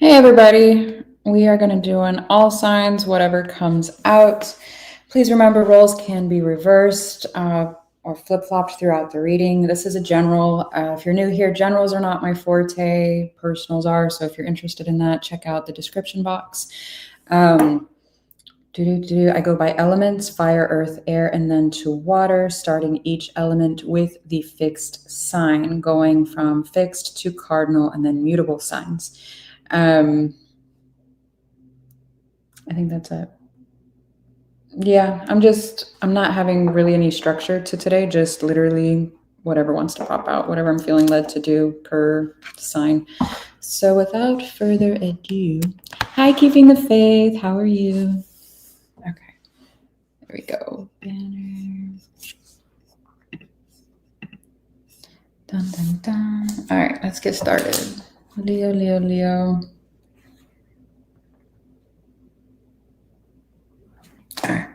Hey everybody, we are going to do an all signs, whatever comes out. Please remember roles can be reversed or flip-flopped throughout the reading. This is a general. If you're new here, generals are not my forte, personals are. So if you're interested in that, check out the description box. I go by elements, fire, earth, air, and then to water, starting each element with the fixed sign, going from fixed to cardinal and then mutable signs. I think that's it. Yeah, I'm not having really any structure to today, just literally whatever wants to pop out, whatever I'm feeling led to do per sign. So without further ado, hi, Keeping the Faith. How are you? Okay, there we go. Banner. Dun, dun, dun. All right, let's get started. Leo, Leo, Leo. All right.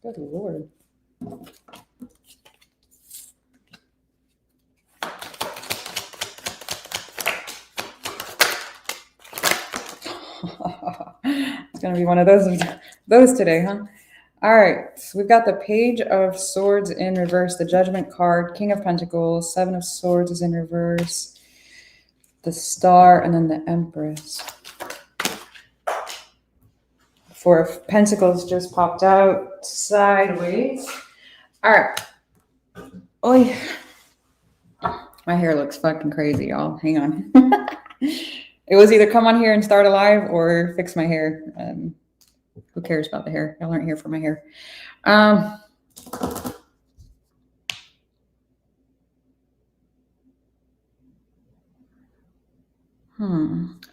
Good Lord. It's going to be one of those today, huh? All right, so we've got the Page of Swords in reverse, the Judgment card, King of Pentacles, Seven of Swords is in reverse, the Star, and then the Empress. Four of Pentacles just popped out sideways. All right. Oy. My hair looks fucking crazy, y'all. Hang on. It was either come on here and start a live or fix my hair. Who cares about the hair? Y'all aren't here for my hair. I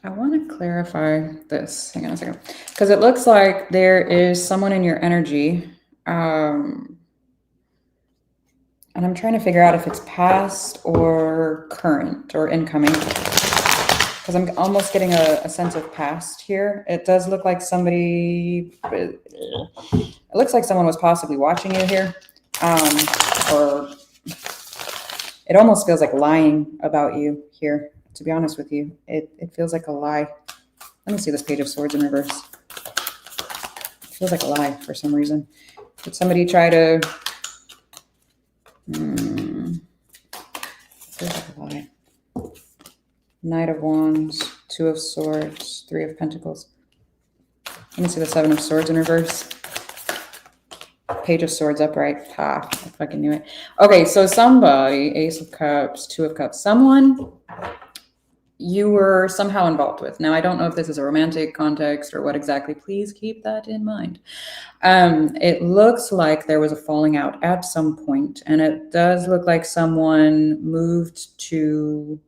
want to clarify this. Hang on a second. Because it looks like there is someone in your energy. And I'm trying to figure out if it's past or current or incoming. Because I'm almost getting a sense of past here. It does look like somebody, it looks like someone was possibly watching you here. Or it almost feels like lying about you here, to be honest with you. It feels like a lie. Let me see this Page of Swords in reverse. It feels like a lie for some reason. Did somebody try to... It feels like a lie. Knight of Wands, Two of Swords, Three of Pentacles. Let me see the Seven of Swords in reverse. Page of Swords upright. Ha, I fucking knew it. Okay, so somebody, Ace of Cups, Two of Cups, someone you were somehow involved with. Now, I don't know if this is a romantic context or what exactly. Please keep that in mind. It looks like there was a falling out at some point, and it does look like someone moved to...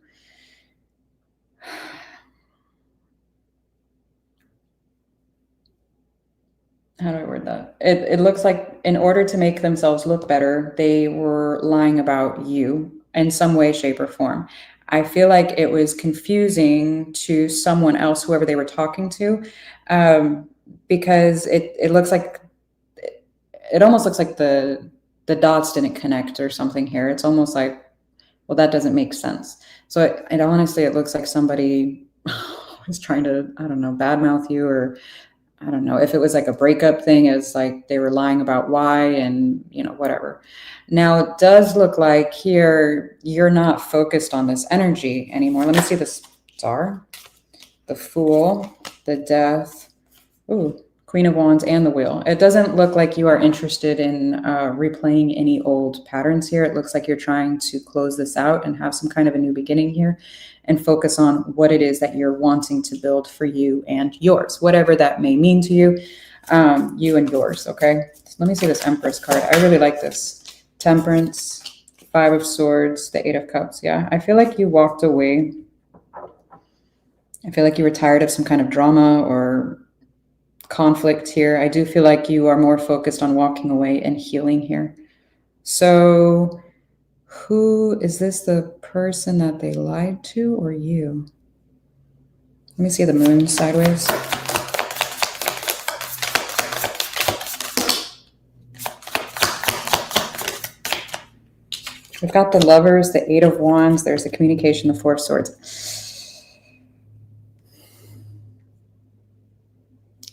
How do I word that? It looks like in order to make themselves look better, they were lying about you in some way, shape, or form. I feel like it was confusing to someone else, whoever they were talking to, because it looks like, it almost looks like the dots didn't connect or something here. It's almost like, well, that doesn't make sense. So it honestly, it looks like somebody was trying to, I don't know, badmouth you, or I don't know if it was like a breakup thing, as like they were lying about why, and whatever. Now it does look like here you're not focused on this energy anymore. Let me see the Star, the Fool, the Death, ooh, Queen of Wands, and the Wheel. It doesn't look like you are interested in replaying any old patterns here. It looks like you're trying to close this out and have some kind of a new beginning here, and focus on what it is that you're wanting to build for you and yours, whatever that may mean to you, you and yours, okay? So let me see this Empress card. I really like this. Temperance, Five of Swords, the Eight of Cups. Yeah, I feel like you walked away. I feel like you were tired of some kind of drama or conflict here. I do feel like you are more focused on walking away and healing here. So Who is this, the person that they lied to or you? Let me see the moon sideways. We've got the Lovers, the Eight of Wands. There's the communication, the Four of Swords.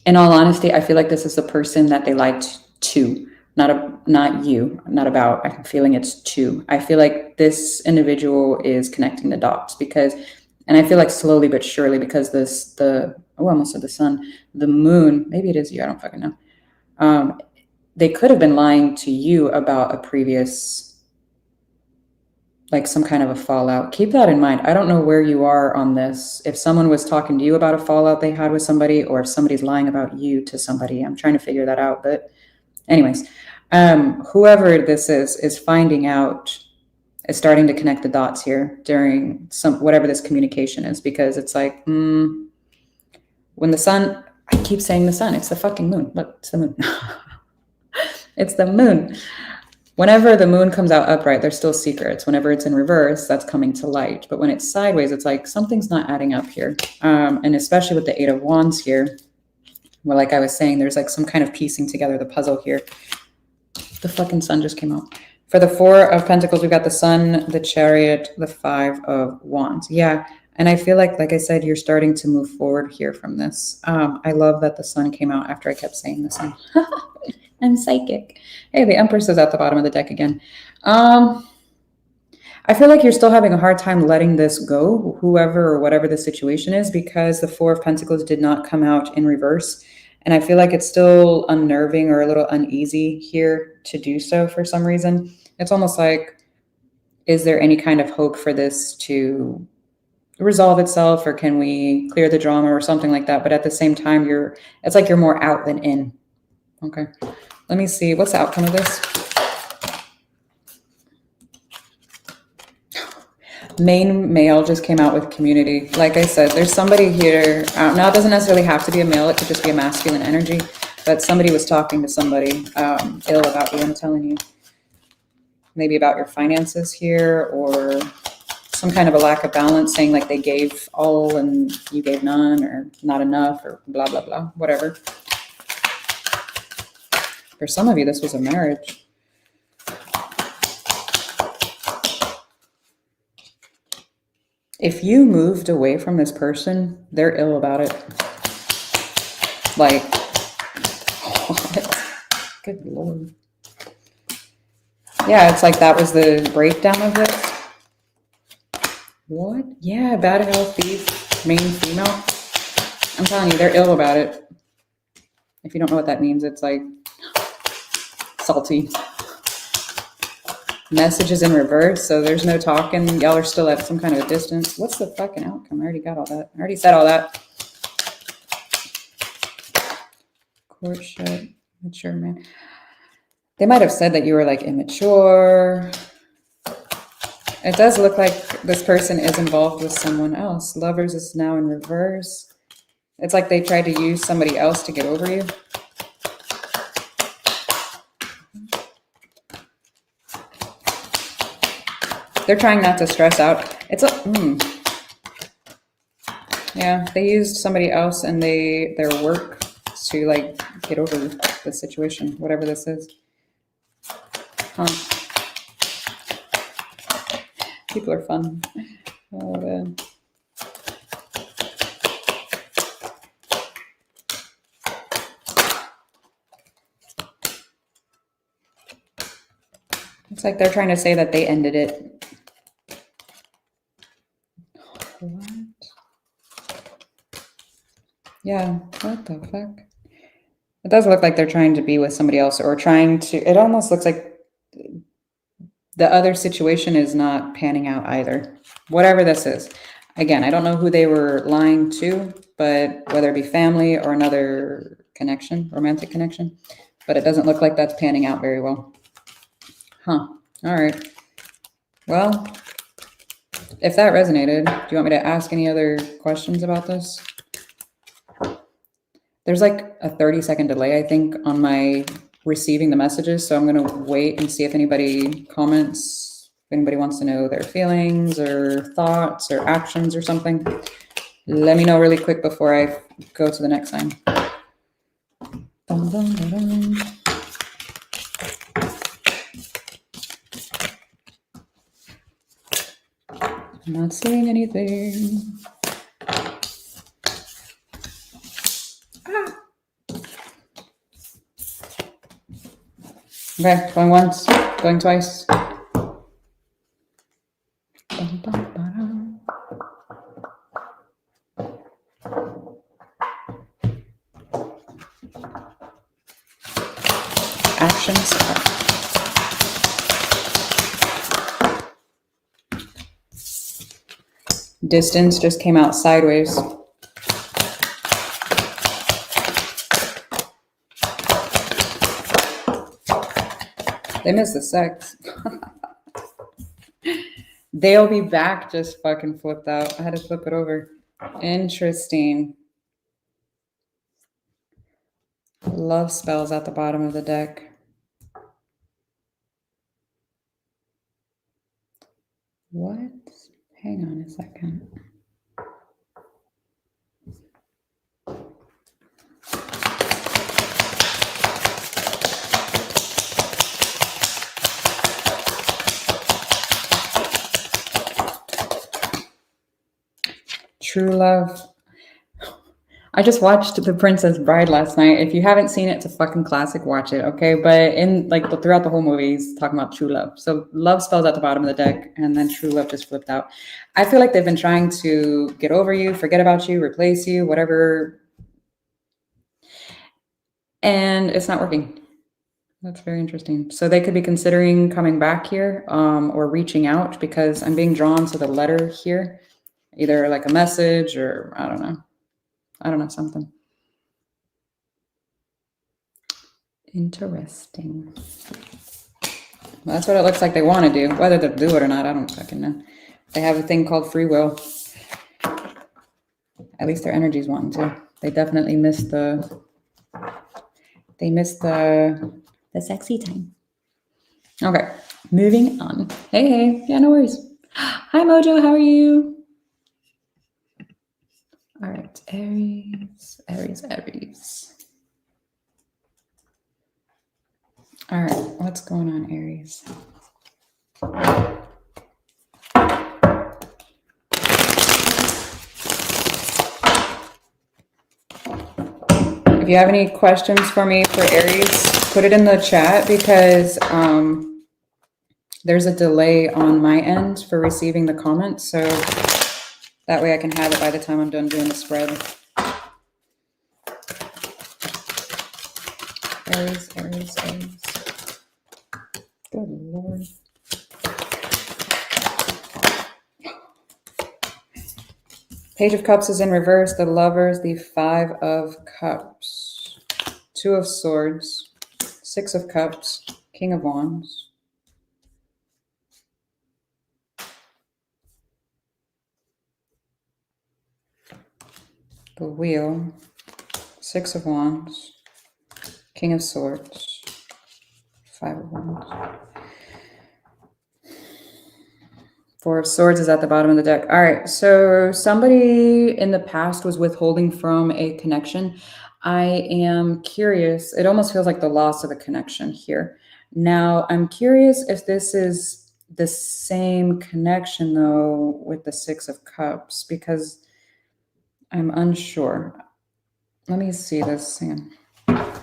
In all honesty, I feel like this is the person that they lied to, not you, not about. I'm feeling it's to. I feel like this individual is connecting the dots because, and I feel like slowly but surely, because I almost said the sun, the moon, maybe it is you, I don't fucking know. They could have been lying to you about a previous, like some kind of a fallout. Keep that in mind. I don't know where you are on this. If someone was talking to you about a fallout they had with somebody, or if somebody's lying about you to somebody. I'm trying to figure that out. But anyways, whoever this is finding out, is starting to connect the dots here during whatever this communication is, because it's like, when the sun, I keep saying the sun, it's the fucking moon. Look, it's the moon. It's the moon. Whenever the moon comes out upright, there's still secrets. Whenever it's in reverse, that's coming to light. But when it's sideways, it's like something's not adding up here. And especially with the Eight of Wands here, well, like I was saying, there's like some kind of piecing together the puzzle here. The fucking sun just came out. For the Four of Pentacles, we've got the Sun, the Chariot, the Five of Wands. Yeah. And I feel like I said, you're starting to move forward here from this. I love that the sun came out after I kept saying the sun. I'm psychic. Hey, the Empress is at the bottom of the deck again. I feel like you're still having a hard time letting this go, whoever or whatever the situation is, because the Four of Pentacles did not come out in reverse. And I feel like it's still unnerving or a little uneasy here to do so for some reason. It's almost like, is there any kind of hope for this to resolve itself, or can we clear the drama or something like that? But at the same time, it's like you're more out than in. Okay. Let me see. What's the outcome of this? Main male just came out with community. Like I said, there's somebody here. Now, it doesn't necessarily have to be a male. It could just be a masculine energy. But somebody was talking to somebody ill about you, I'm telling you. Maybe about your finances here, or some kind of a lack of balance, saying like they gave all and you gave none, or not enough, or blah, blah, blah, whatever. For some of you, this was a marriage. If you moved away from this person, they're ill about it. Like, what? Good Lord. Yeah, it's like that was the breakdown of this. What? Yeah, bad health, thief, main female. I'm telling you, they're ill about it. If you don't know what that means, it's like salty. Messages in reverse, so there's no talking. Y'all are still at some kind of a distance. What's the fucking outcome? I already got all that. I already said all that. Courtship, mature man. They might have said that you were like immature. It does look like this person is involved with someone else. Lovers is now in reverse. It's like they tried to use somebody else to get over you. They're trying not to stress out. It's a, yeah, they used somebody else and their work to like get over the situation, whatever this is. Huh. People are fun. Oh, man. It's like they're trying to say that they ended it. What? Yeah, what the fuck? It does look like they're trying to be with somebody else, or trying to, it almost looks like the other situation is not panning out either. Whatever this is. Again, I don't know who they were lying to, but whether it be family or another connection, romantic connection, but it doesn't look like that's panning out very well. Huh. All right. Well, if that resonated, do you want me to ask any other questions about this? There's like a 30-second delay, I think, on my receiving the messages. So I'm going to wait and see if anybody comments If anybody wants to know their feelings or thoughts or actions or something, let me know really quick before I go to the next sign. Dun, dun, dun, dun. I'm not seeing anything. Ah. Okay, going once, going twice. Dun, dun, dun. Actions. Distance just came out sideways. They missed the sex. They'll be back just fucking flipped out. I had to flip it over. Interesting. Love spells at the bottom of the deck. What? Hang on a second. True love. I just watched The Princess Bride last night. If you haven't seen it, it's a fucking classic. Watch it, okay? But in like throughout the whole movie, he's talking about true love. So love spells at the bottom of the deck, and then true love just flipped out. I feel like they've been trying to get over you, forget about you, replace you, whatever, and it's not working. That's very interesting. So they could be considering coming back here, or reaching out, because I'm being drawn to the letter here, either like a message or I don't know, something. Interesting. Well, that's what it looks like they want to do. Whether they'll do it or not, I don't fucking know. They have a thing called free will. At least their energy's wanting to. They definitely missed the sexy time. Okay, moving on. Hey, yeah, no worries. Hi, Mojo, how are you? All right, Aries. All right, what's going on, Aries? If you have any questions for me for Aries, put it in the chat, because there's a delay on my end for receiving the comments, so that way I can have it by the time I'm done doing the spread. Aries. Good Lord. Page of Cups is in reverse. The Lovers, the Five of Cups, Two of Swords, Six of Cups, King of Wands. The Wheel, Six of Wands, King of Swords, Five of Wands. Four of Swords is at the bottom of the deck. All right, so somebody in the past was withholding from a connection. I am curious. It almost feels like the loss of a connection here. Now, I'm curious if this is the same connection, though, with the Six of Cups, because I'm unsure. Let me see this. Hang on.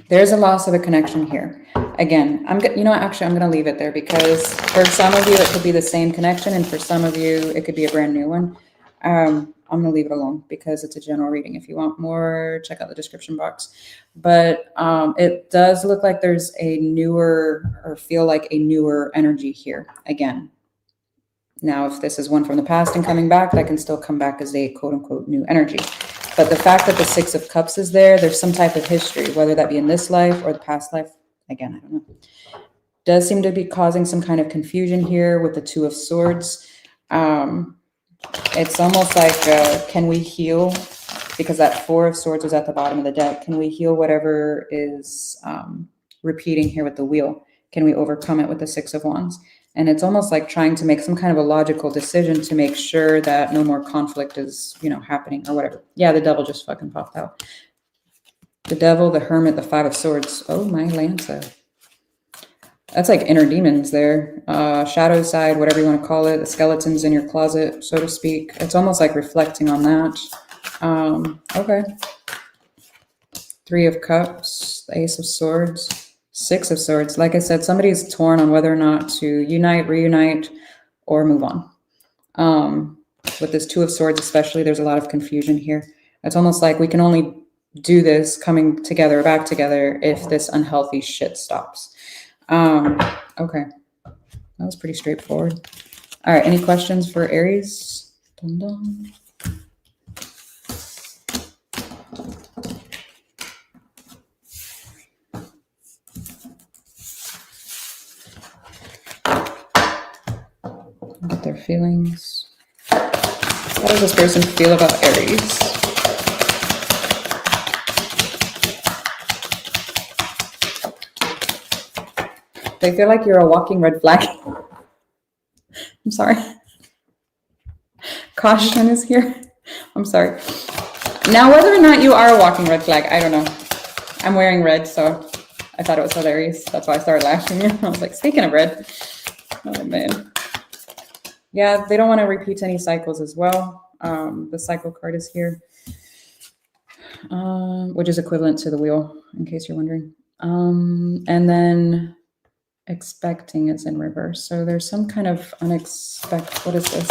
There's a loss of a connection here. Again, actually, I'm going to leave it there, because for some of you, it could be the same connection, and for some of you, it could be a brand new one. I'm going to leave it alone because it's a general reading. If you want more, check out the description box. But it does look like there's a newer, or feel like a newer energy here again. Now, if this is one from the past and coming back, that can still come back as a quote unquote new energy. But the fact that the Six of Cups is there, there's some type of history, whether that be in this life or the past life. Again, I don't know. Does seem to be causing some kind of confusion here with the Two of Swords. It's almost like, can we heal? Because that Four of Swords was at the bottom of the deck. Can we heal whatever is repeating here with the Wheel? Can we overcome it with the Six of Wands? And it's almost like trying to make some kind of a logical decision to make sure that no more conflict is, you know, happening or whatever. Yeah, the devil just fucking popped out. The devil, the hermit, the 5 of swords. Oh, my Lanza. That's like inner demons there. Shadow side, whatever you want to call it. The skeletons in your closet, so to speak. It's almost like reflecting on that. Okay. 3 of cups, the ace of swords, 6 of swords. Like I said, somebody's torn on whether or not to unite, reunite, or move on. With this 2 of swords especially, there's a lot of confusion here. It's almost like we can only do this coming together, back together, if this unhealthy shit stops. Okay. That was pretty straightforward. All right, any questions for Aries? Dun dun. Get their feelings. How does this person feel about Aries? They feel like you're a walking red flag. I'm sorry. Caution is here. I'm sorry. Now, whether or not you are a walking red flag, I don't know. I'm wearing red, so I thought it was hilarious. That's why I started laughing. I was like, speaking of red. Oh, man. Yeah, they don't want to repeat any cycles as well. The cycle card is here, which is equivalent to the wheel, in case you're wondering. And then expecting is in reverse. So there's some kind of unexpected, what is this?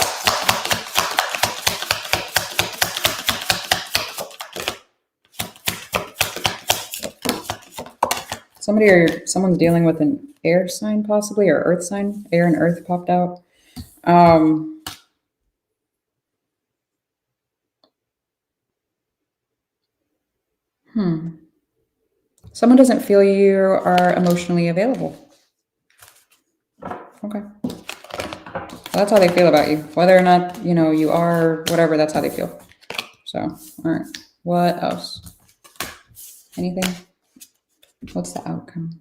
Somebody or someone's dealing with an air sign possibly, or earth sign. Air and earth popped out. Someone doesn't feel you are emotionally available. Okay. Well, that's how they feel about you. Whether or not, you know, you are, whatever, that's how they feel. So, all right. What else? Anything? What's the outcome?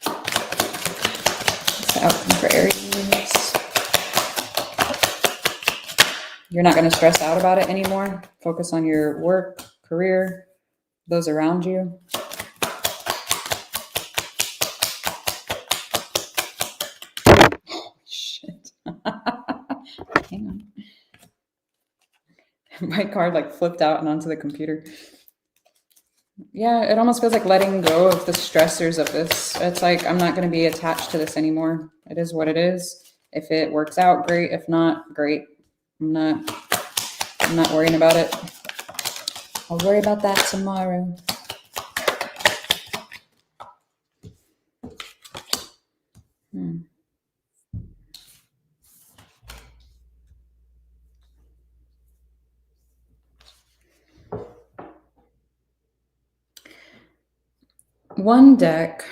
What's the outcome for Aries? You're not going to stress out about it anymore. Focus on your work, career, those around you. Shit. Hang on. My card like flipped out and onto the computer. Yeah, it almost feels like letting go of the stressors of this. It's like, I'm not going to be attached to this anymore. It is what it is. If it works out, great. If not, great. I'm not worrying about it. I'll worry about that tomorrow. One deck,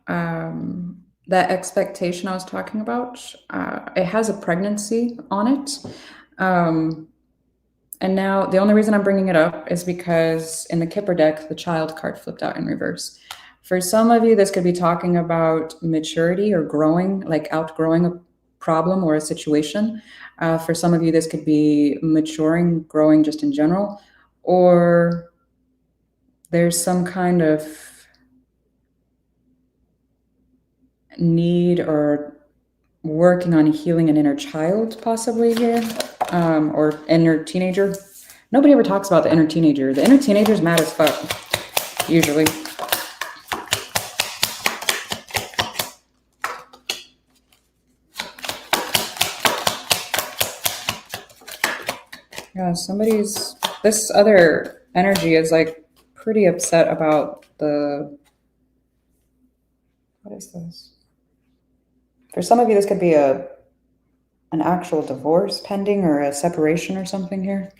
that expectation I was talking about, it has a pregnancy on it. And now the only reason I'm bringing it up is because in the Kipper deck, the child card flipped out in reverse. For some of you, this could be talking about maturity or growing, like outgrowing a problem or a situation. For some of you, this could be maturing, growing just in general, or there's some kind of need or working on healing an inner child possibly here, or inner teenager. Nobody ever talks about the inner teenager. The inner teenager's mad as fuck, usually. Yeah, this other energy is like pretty upset about what is this? For some of you, this could be an actual divorce pending or a separation or something here.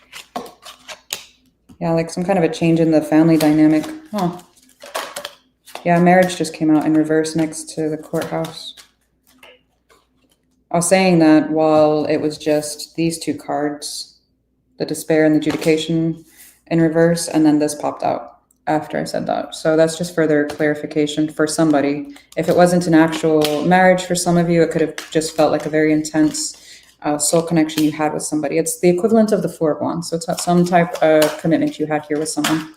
Yeah, like some kind of a change in the family dynamic. Huh. Yeah, marriage just came out in reverse next to the courthouse. I was saying that while it was just these two cards, the despair and the adjudication in reverse, and then this popped out. after I said that. So that's just further clarification for somebody. If it wasn't an actual marriage for some of you, it could have just felt like a very intense soul connection you had with somebody. It's the equivalent of the Four of Wands. So it's some type of commitment you had here with someone.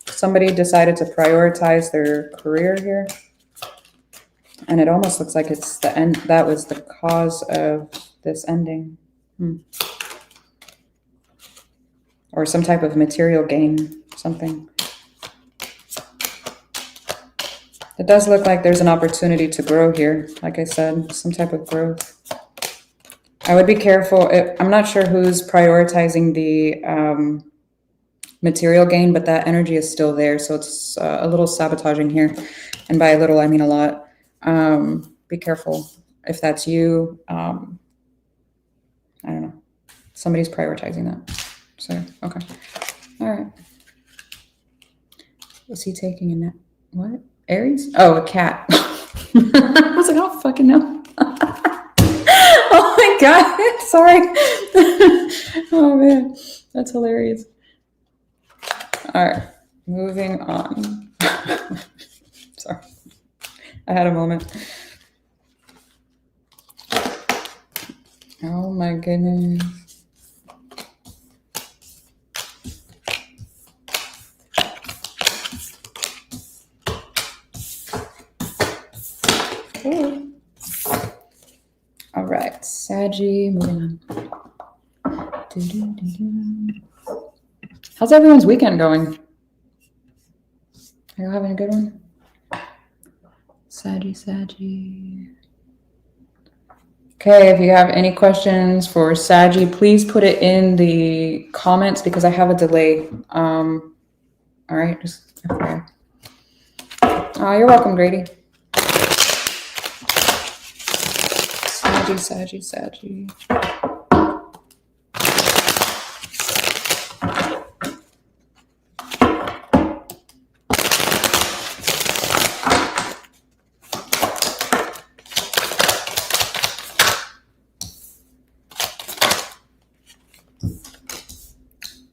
Somebody decided to prioritize their career here. And it almost looks like it's the end. That was the cause of this ending. Or some type of material gain, something. It does look like there's an opportunity to grow here. Like I said, some type of growth. I would be careful. I'm not sure who's prioritizing the material gain, but that energy is still there. So it's a little sabotaging here. And by a little, I mean a lot. Be careful if that's you. I don't know. Somebody's prioritizing that. So, okay. All right. Was he taking a nap? What? Aries? Oh, a cat. I was like, I don't fucking know. Oh my God. Sorry. Oh man. That's hilarious. All right. Moving on. Sorry. I had a moment. Oh my goodness. Ooh. All right, Saggy, moving on. How's everyone's weekend going? Are you having a good one? Saggy. Okay, if you have any questions for Saggy, please put it in the comments because I have a delay. All right, just FYI. Oh, you're welcome, Grady. Saggy.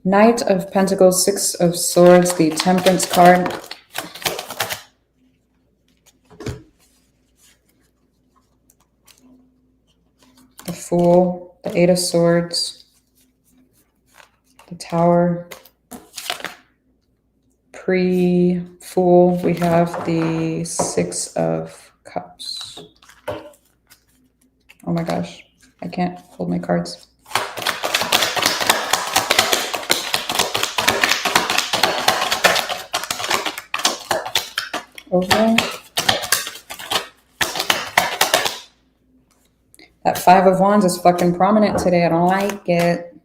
Knight of Pentacles, Six of Swords, the Temperance card. The Fool, the Eight of Swords, the Tower. Pre-Fool, we have the Six of Cups. Oh my gosh, I can't hold my cards. Over. That Five of Wands is fucking prominent today. I don't like it.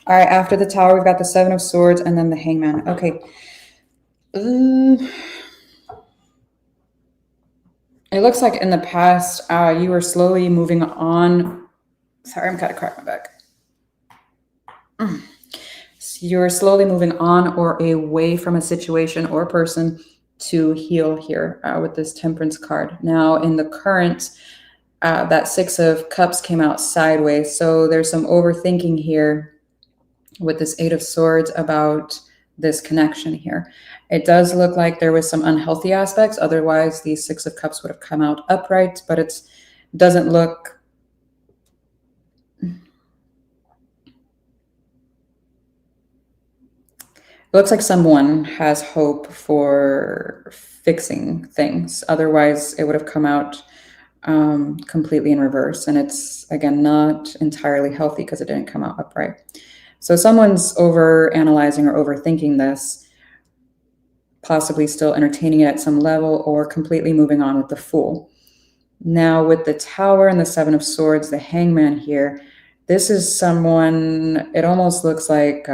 All right, after the Tower, we've got the Seven of Swords and then the Hangman. Okay. It looks like in the past, you were slowly moving on. Sorry, I'm kind of cracking my back. You're slowly moving on or away from a situation or person to heal here with this Temperance card. Now, in the current, that Six of Cups came out sideways. So there's some overthinking here with this Eight of Swords about this connection here. It does look like there was some unhealthy aspects. Otherwise, the Six of Cups would have come out upright, but it doesn't look... It looks like someone has hope for fixing things. Otherwise, it would have come out completely in reverse. And it's, again, not entirely healthy because it didn't come out upright. So someone's over-analyzing or overthinking this, possibly still entertaining it at some level or completely moving on with the Fool. Now, with the Tower and the Seven of Swords, the Hangman here, this is someone, it almost looks like...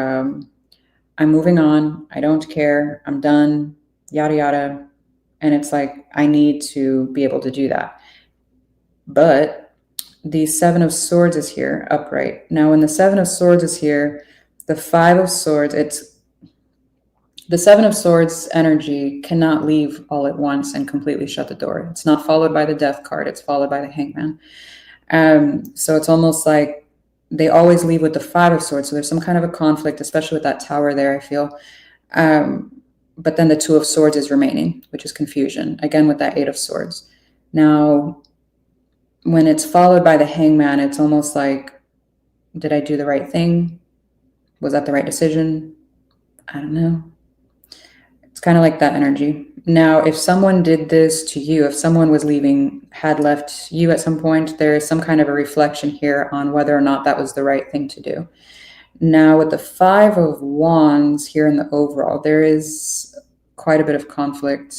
I'm moving on. I don't care. I'm done, yada, yada. And it's like, I need to be able to do that. But the Seven of Swords is here upright. Now, when the Seven of Swords is here, the Five of Swords, the Seven of Swords energy cannot leave all at once and completely shut the door. It's not followed by the Death card. It's followed by the Hangman. So it's almost like they always leave with the Five of Swords. So there's some kind of a conflict, especially with that Tower there, I feel. But then the Two of Swords is remaining, which is confusion. Again, with that Eight of Swords. Now, when it's followed by the Hangman, it's almost like, did I do the right thing? Was that the right decision? I don't know. It's kind of like that energy. Now, if someone did this to you, if someone was leaving, had left you at some point, there is some kind of a reflection here on whether or not that was the right thing to do. Now, with the Five of Wands here in the overall, there is quite a bit of conflict.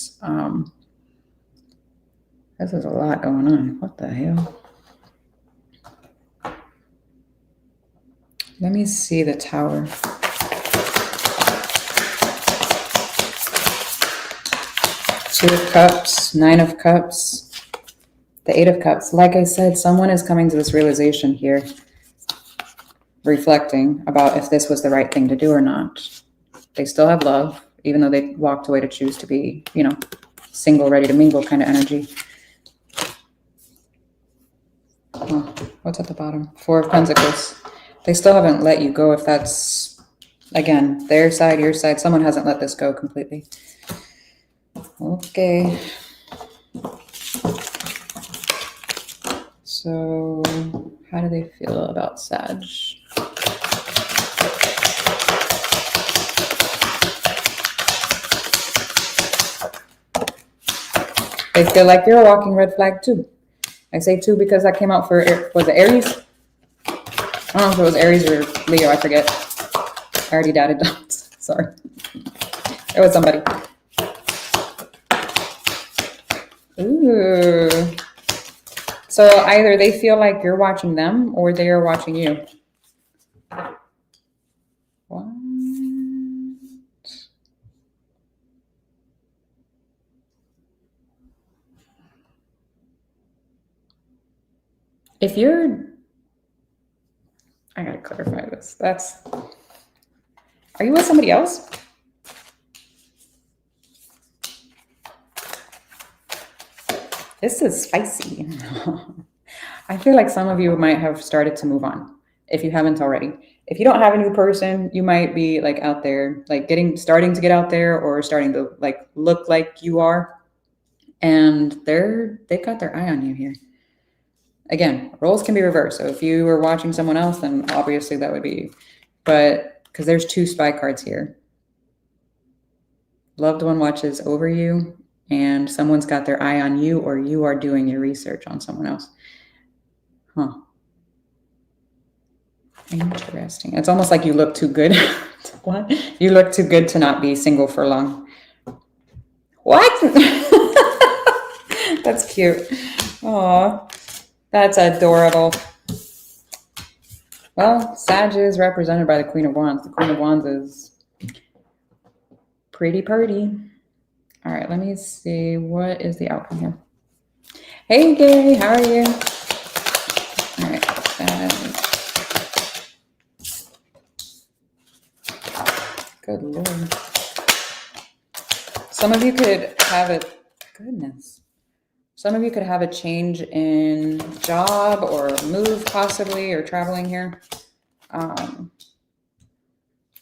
This is a lot going on. What the hell? Let me see the Tower. Two of Cups, Nine of Cups, the Eight of Cups. Like I said, someone is coming to this realization here, reflecting about if this was the right thing to do or not. They still have love, even though they walked away to choose to be, you know, single, ready to mingle kind of energy. Oh, what's at the bottom? Four of Pentacles. They still haven't let you go. If that's, again, their side, your side, someone hasn't let this go completely. Okay. So how do they feel about Sag? They feel like you're a walking red flag too. I say too because that came out for, was it Aries? I don't know if it was Aries or Leo, I forget. I already dated down. Sorry. It was somebody. Ooh. So either they feel like you're watching them or they are watching you. What? If you're, I gotta clarify this. Are you with somebody else? This is spicy. I feel like some of you might have started to move on if you haven't already. If you don't have a new person, you might be like out there, like starting to get out there or starting to like look like you are. And they've got their eye on you here. Again, roles can be reversed. So if you were watching someone else, then obviously that would be, but because there's two spy cards here. Loved one watches over you and someone's got their eye on you or you are doing your research on someone else. Huh. Interesting. It's almost like you look too good. What? You look too good to not be single for long. What? That's cute. Aw, that's adorable. Well, Sag is represented by the Queen of Wands. The Queen of Wands is pretty purty. All right, let me see. What is the outcome here? Hey, Gary, how are you? All right. Good Lord. Some of you could have a, goodness. Some of you could have a change in job or move possibly or traveling here.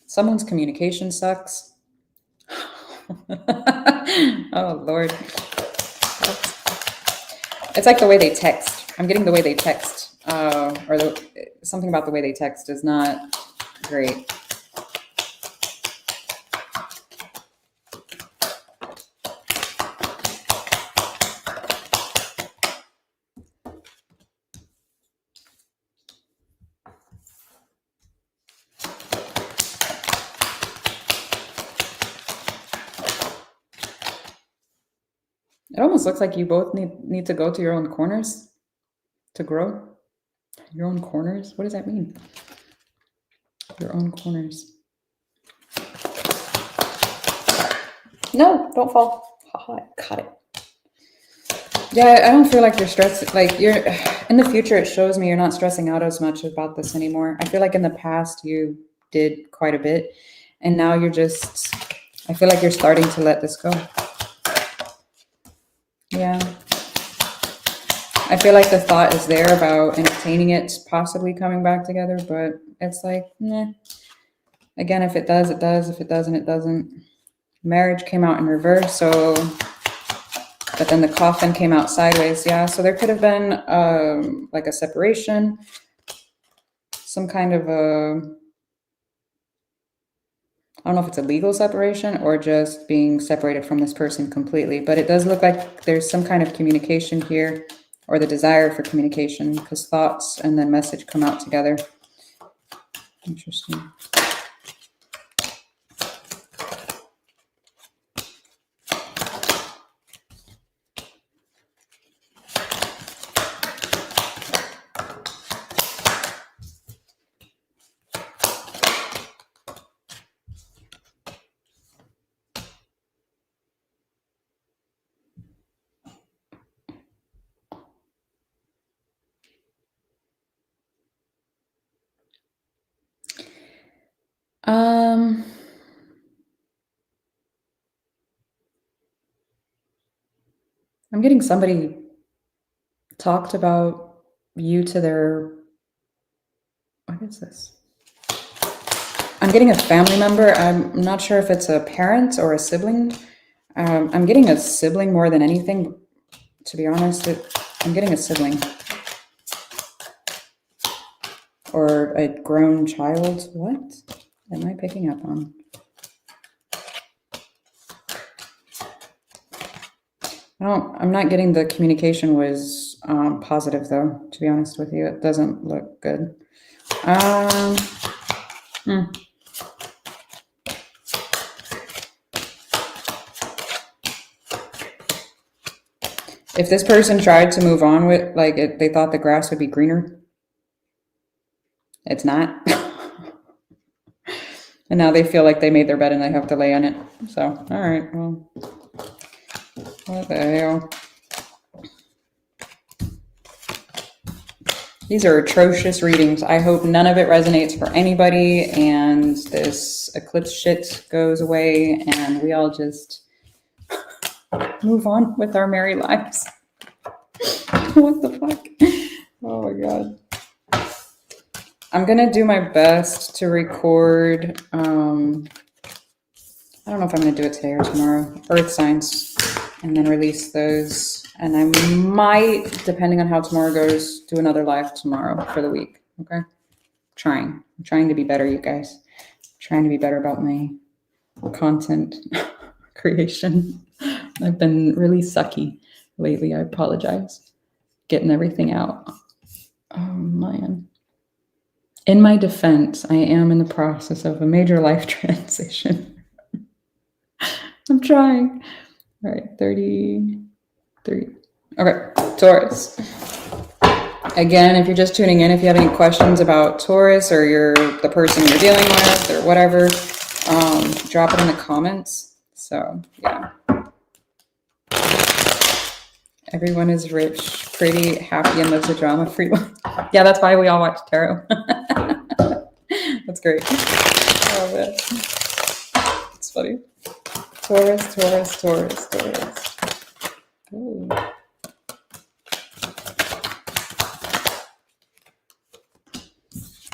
Someone's communication sucks. Oh, Lord. It's like the way they text. I'm getting the way they text. Something about the way they text is not great. It almost looks like you both need to go to your own corners to grow. Your own corners? What does that mean? Your own corners. No, don't fall. Haha, I caught it. Yeah, I don't feel like you're stressed. Like you're in the future, it shows me you're not stressing out as much about this anymore. I feel like in the past you did quite a bit. And now you're just, I feel like you're starting to let this go. Yeah. I feel like the thought is there about entertaining it, possibly coming back together, but it's like, nah. Again, if it does, it does. If it doesn't, it doesn't. Marriage came out in reverse, so, but then the coffin came out sideways. Yeah, so there could have been like a separation, some kind of a, I don't know if it's a legal separation or just being separated from this person completely, but it does look like there's some kind of communication here, or the desire for communication, because thoughts and then message come out together. Interesting. I'm getting somebody talked about you to their, what is this? I'm getting a family member. I'm not sure if it's a parent or a sibling. I'm getting a sibling more than anything, to be honest. I'm getting a sibling. Or a grown child. What am I picking up on? I'm not getting the communication was positive, though, to be honest with you. It doesn't look good. If this person tried to move on with, like, they thought the grass would be greener, it's not. And now they feel like they made their bed and they have to lay on it. So, all right, well, what the hell? These are atrocious readings. I hope none of it resonates for anybody and this eclipse shit goes away and we all just move on with our merry lives. What the fuck? Oh my God. I'm going to do my best to record, I don't know if I'm going to do it today or tomorrow, Earth signs, and then release those. And I might, depending on how tomorrow goes, do another live tomorrow for the week. Okay? I'm trying to be better, you guys. I'm trying to be better about my content creation. I've been really sucky lately. I apologize. Getting everything out. Oh, man. In my defense, I am in the process of a major life transition. I'm trying. All right, 33. Okay, Taurus. Again, if you're just tuning in, if you have any questions about Taurus or the person you're dealing with or whatever, drop it in the comments. So, yeah. Everyone is rich, pretty, happy, and lives a drama-free life. Yeah, that's why we all watch tarot. That's great. Oh, man. It's funny. Taurus, Taurus, Taurus, Taurus. Ooh.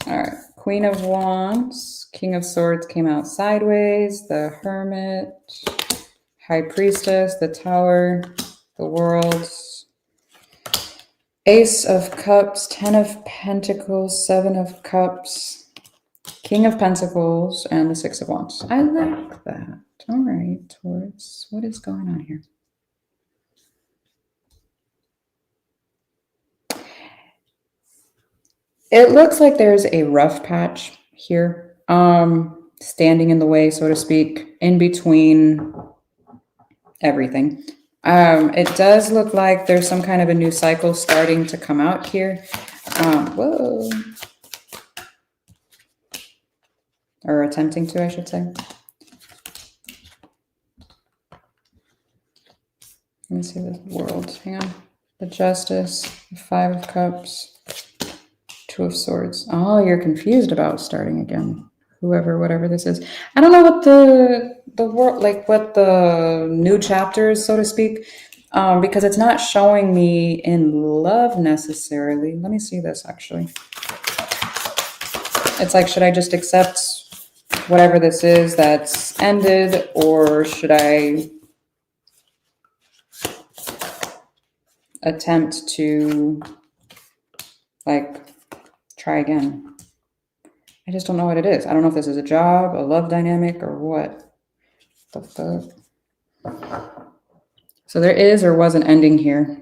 All right. Queen of Wands, King of Swords came out sideways, the Hermit, High Priestess, the Tower, the World, Ace of Cups, 10 of Pentacles, 7 of Cups, King of Pentacles, and the 6 of Wands. I like that. All right, Taurus. What is going on here? It looks like there's a rough patch here, standing in the way, so to speak, in between everything. It does look like there's some kind of a new cycle starting to come out here. Whoa. Or attempting to, I should say. Let me see the World. Hang on. The Justice, the 5 of Cups, 2 of Swords. Oh, you're confused about starting again. Whatever this is. I don't know what the world, like what the new chapter is, so to speak, because it's not showing me in love necessarily. Let me see this actually. It's like, should I just accept whatever this is that's ended, or should I attempt to like try again? I just don't know what it is. I don't know if this is a job, a love dynamic, or what the fuck. So there is or was an ending here.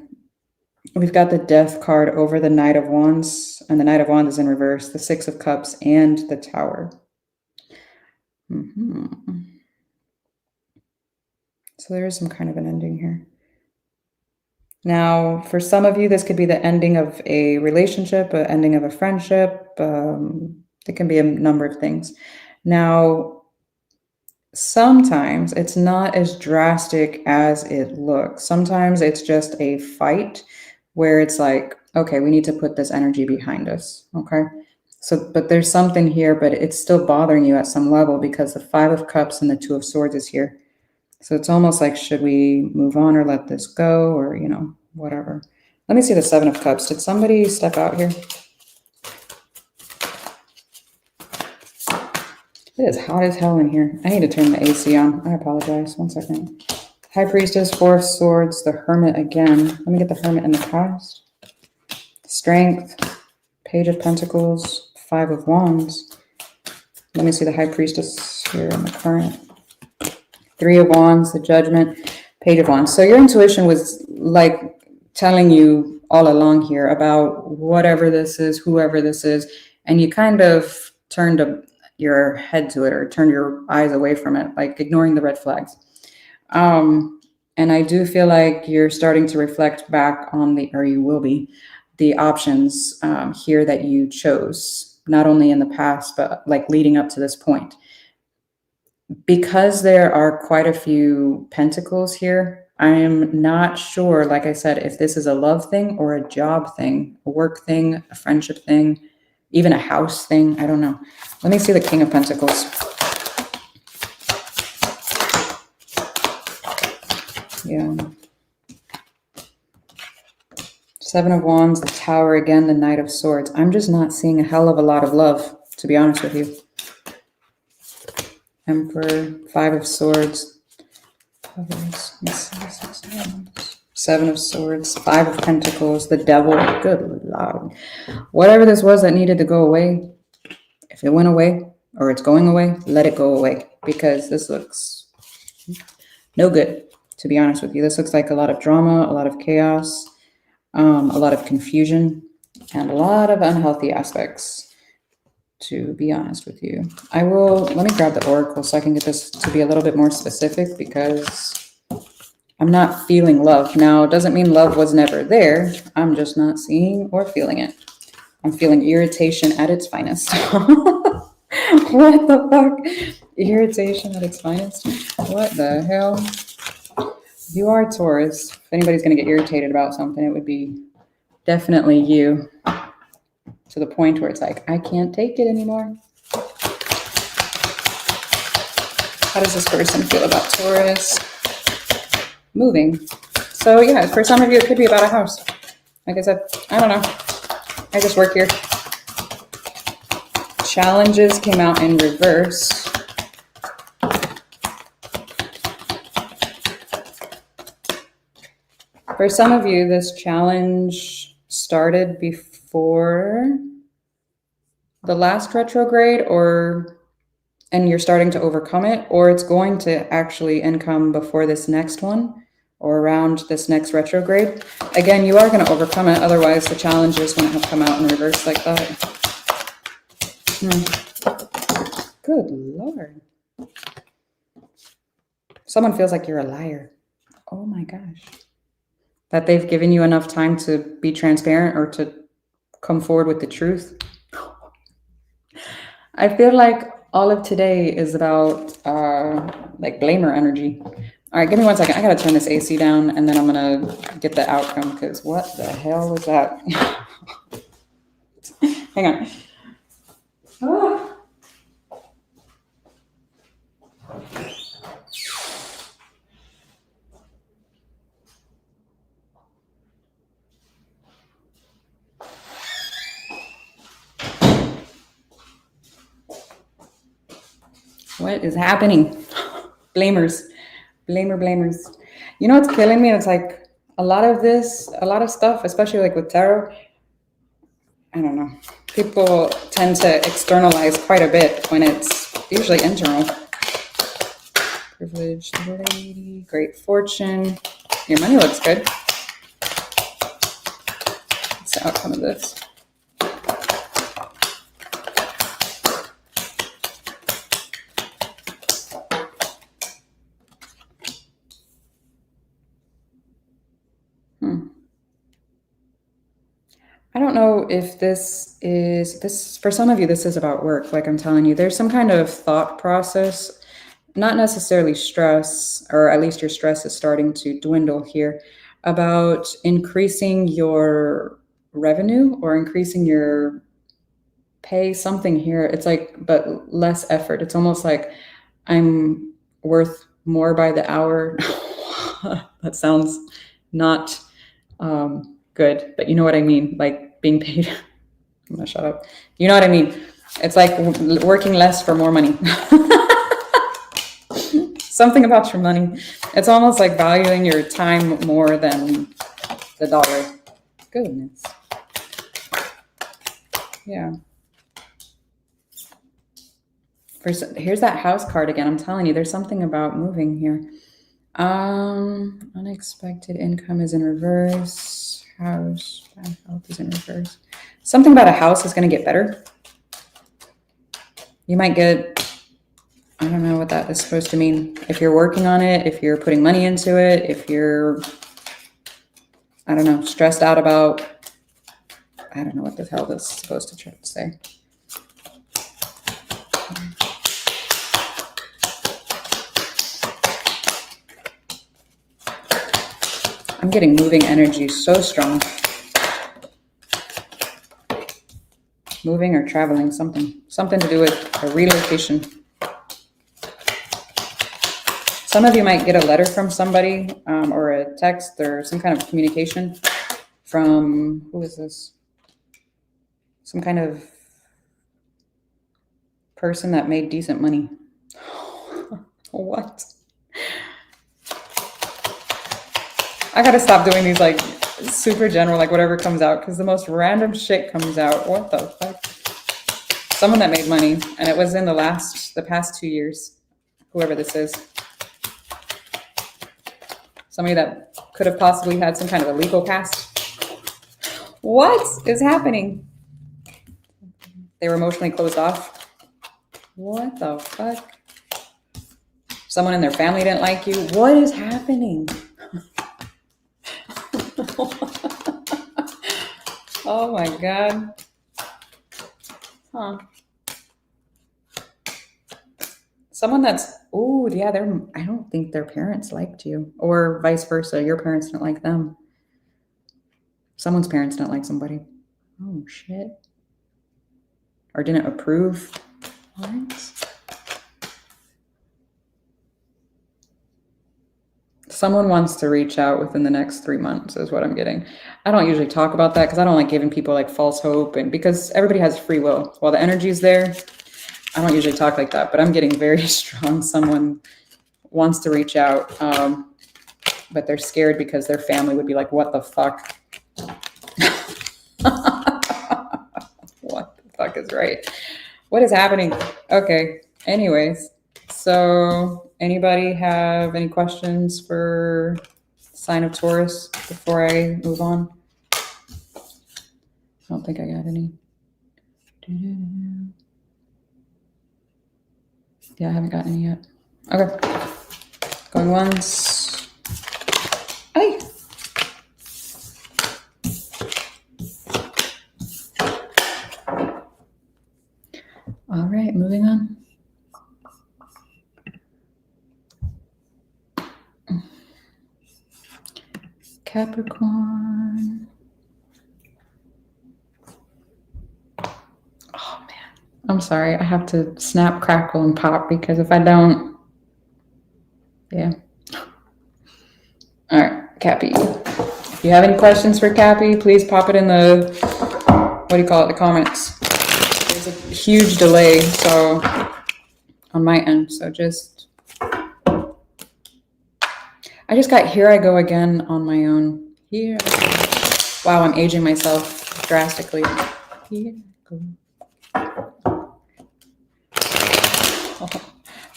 We've got the Death card over the Knight of Wands, and the Knight of Wands is in reverse, the Six of Cups, and the Tower. So there is some kind of an ending here. Now, for some of you, this could be the ending of a relationship, an ending of a friendship. It can be a number of things. Now, sometimes it's not as drastic as it looks. Sometimes it's just a fight where it's like, okay, we need to put this energy behind us, okay? So, but there's something here, but it's still bothering you at some level because the Five of Cups and the Two of Swords is here. So it's almost like, should we move on or let this go, or, you know, whatever. Let me see the Seven of Cups. Did somebody step out here? It is hot as hell in here. I need to turn the AC on. I apologize. 1 second. High Priestess, Four of Swords, the Hermit again. Let me get the Hermit in the past. Strength, Page of Pentacles, Five of Wands. Let me see the High Priestess here in the current. Three of Wands, the Judgment, Page of Wands. So your intuition was like telling you all along here about whatever this is, whoever this is, and you kind of turned your head to it or turned your eyes away from it, like ignoring the red flags. And I do feel like you're starting to reflect back on or you will be, the options here that you chose, not only in the past, but like leading up to this point. Because there are quite a few pentacles here, I am not sure, like I said, if this is a love thing or a job thing, a work thing, a friendship thing, even a house thing. I don't know. Let me see the King of Pentacles. Yeah. Seven of Wands, the Tower again, the Knight of Swords. I'm just not seeing a hell of a lot of love, to be honest with you. Emperor, Five of Swords, Seven of Swords, Five of Pentacles, the Devil. Good Lord. Whatever this was that needed to go away, if it went away or it's going away, let it go away, because this looks no good, to be honest with you. This looks like a lot of drama, a lot of chaos, a lot of confusion, and a lot of unhealthy aspects, to be honest with you. Let me grab the Oracle so I can get this to be a little bit more specific, because I'm not feeling love. Now, it doesn't mean love was never there. I'm just not seeing or feeling it. I'm feeling irritation at its finest. What the fuck? Irritation at its finest? What the hell? You are Taurus. If anybody's going to get irritated about something, it would be definitely you. To the point where it's like, I can't take it anymore. How does this person feel about Taurus? Moving. So yeah, for some of you, it could be about a house. Like I said, I don't know. I just work here. Challenges came out in reverse. For some of you, this challenge started before the last retrograde, and you're starting to overcome it, or it's going to actually come before this next one or around this next retrograde. Again, you are going to overcome it. Otherwise, the challenges wouldn't have come out in reverse like that. Good Lord. Someone feels like you're a liar. Oh my gosh. That they've given you enough time to be transparent or to come forward with the truth. I feel like all of today is about like blamer energy. All right, give me 1 second. I gotta turn this AC down and then I'm gonna get the outcome, because what the hell was that? Hang on. Ah. What is happening? Blamers. Blamers. You know what's killing me? It's like a lot of stuff, especially like with tarot, I don't know. People tend to externalize quite a bit when it's usually internal. Privileged lady, great fortune. Your money looks good. What's the outcome of this? I don't know if this for some of you, this is about work. Like I'm telling you, there's some kind of thought process, not necessarily stress, or at least your stress is starting to dwindle here, about increasing your revenue or increasing your pay, something here. It's like, but less effort. It's almost like I'm worth more by the hour. That sounds not good, but you know what I mean, like being paid. I'm gonna shut up. You know what I mean? It's like working less for more money. Something about your money. It's almost like valuing your time more than the dollar. Goodness. Yeah. Here's that house card again. I'm telling you, there's something about moving here. Unexpected income is in reverse. House, bad health is in reverse. Something about a house is going to get better. You might get, I don't know what that is supposed to mean. If you're working on it, if you're putting money into it, if you're, I don't know, stressed out about, I don't know what the hell this is supposed to try to say. I'm getting moving energy so strong. Moving or traveling, something to do with a relocation. Some of you might get a letter from somebody, or a text or some kind of communication from, who is this? Some kind of person that made decent money. What? I gotta stop doing these like super general, like whatever comes out, because the most random shit comes out. What the fuck? Someone that made money, and it was in the past 2 years, whoever this is. Somebody that could have possibly had some kind of a legal past. What is happening? They were emotionally closed off. What the fuck? Someone in their family didn't like you. What is happening? Oh my God. Huh. Someone that's, oh yeah, I don't think their parents liked you, or vice versa. Your parents didn't like them. Someone's parents didn't like somebody. Oh shit. Or didn't approve. What? Someone wants to reach out within the next 3 months is what I'm getting. I don't usually talk about that because I don't like giving people like false hope, and because everybody has free will. While the energy is there, I don't usually talk like that, but I'm getting very strong. Someone wants to reach out, but they're scared because their family would be like, what the fuck? What the fuck is right? What is happening? Okay, anyways, so anybody have any questions for sign of Taurus before I move on? I don't think I got any. Yeah, I haven't gotten any yet. Okay. Going once. Hey. All right, moving on. Capricorn. Oh man, I'm sorry. I have to snap, crackle, and pop because if I don't, yeah. All right, Cappy. If you have any questions for Cappy, please pop it in the, what do you call it, the comments. There's a huge delay, so on my end. So just, I just got Here I Go Again on my own. Here. Wow, I'm aging myself drastically. Here I go.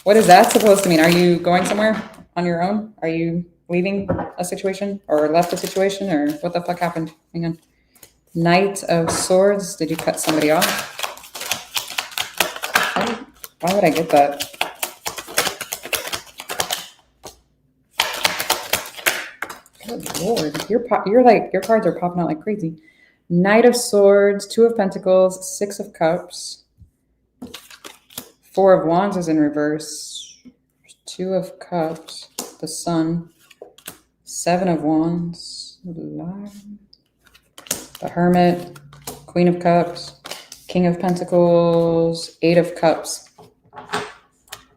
What is that supposed to mean? Are you going somewhere on your own? Are you leaving a situation or left a situation, or what the fuck happened? Hang on. Knight of Swords. Did you cut somebody off? Why would I get that? Good Lord, you're like, your cards are popping out like crazy. Knight of Swords, Two of Pentacles, Six of Cups, Four of Wands is in reverse, Two of Cups, the Sun, Seven of Wands, the Hermit, Queen of Cups, King of Pentacles, Eight of Cups.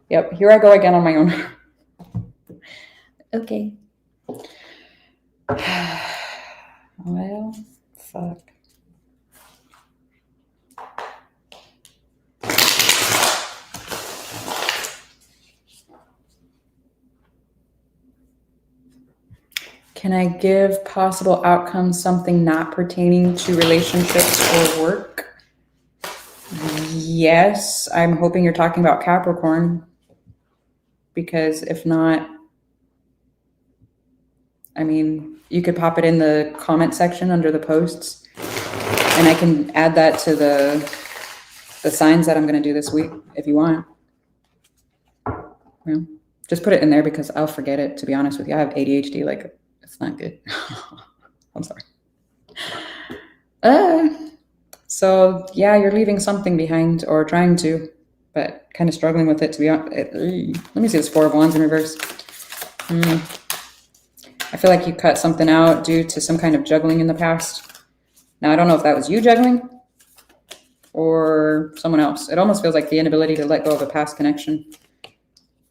Yep, here I go again on my own. Okay. Well, fuck. Can I give possible outcomes something not pertaining to relationships or work? Yes, I'm hoping you're talking about Capricorn, because if not, I mean, you could pop it in the comment section under the posts, and I can add that to the signs that I'm going to do this week if you want. Yeah. Just put it in there because I'll forget it, to be honest with you. I have ADHD, like, it's not good. I'm sorry. So yeah, you're leaving something behind, or trying to, but kind of struggling with it, to be honest. Let me see this Four of Wands in reverse. I feel like you cut something out due to some kind of juggling in the past. Now, I don't know if that was you juggling or someone else. It almost feels like the inability to let go of a past connection.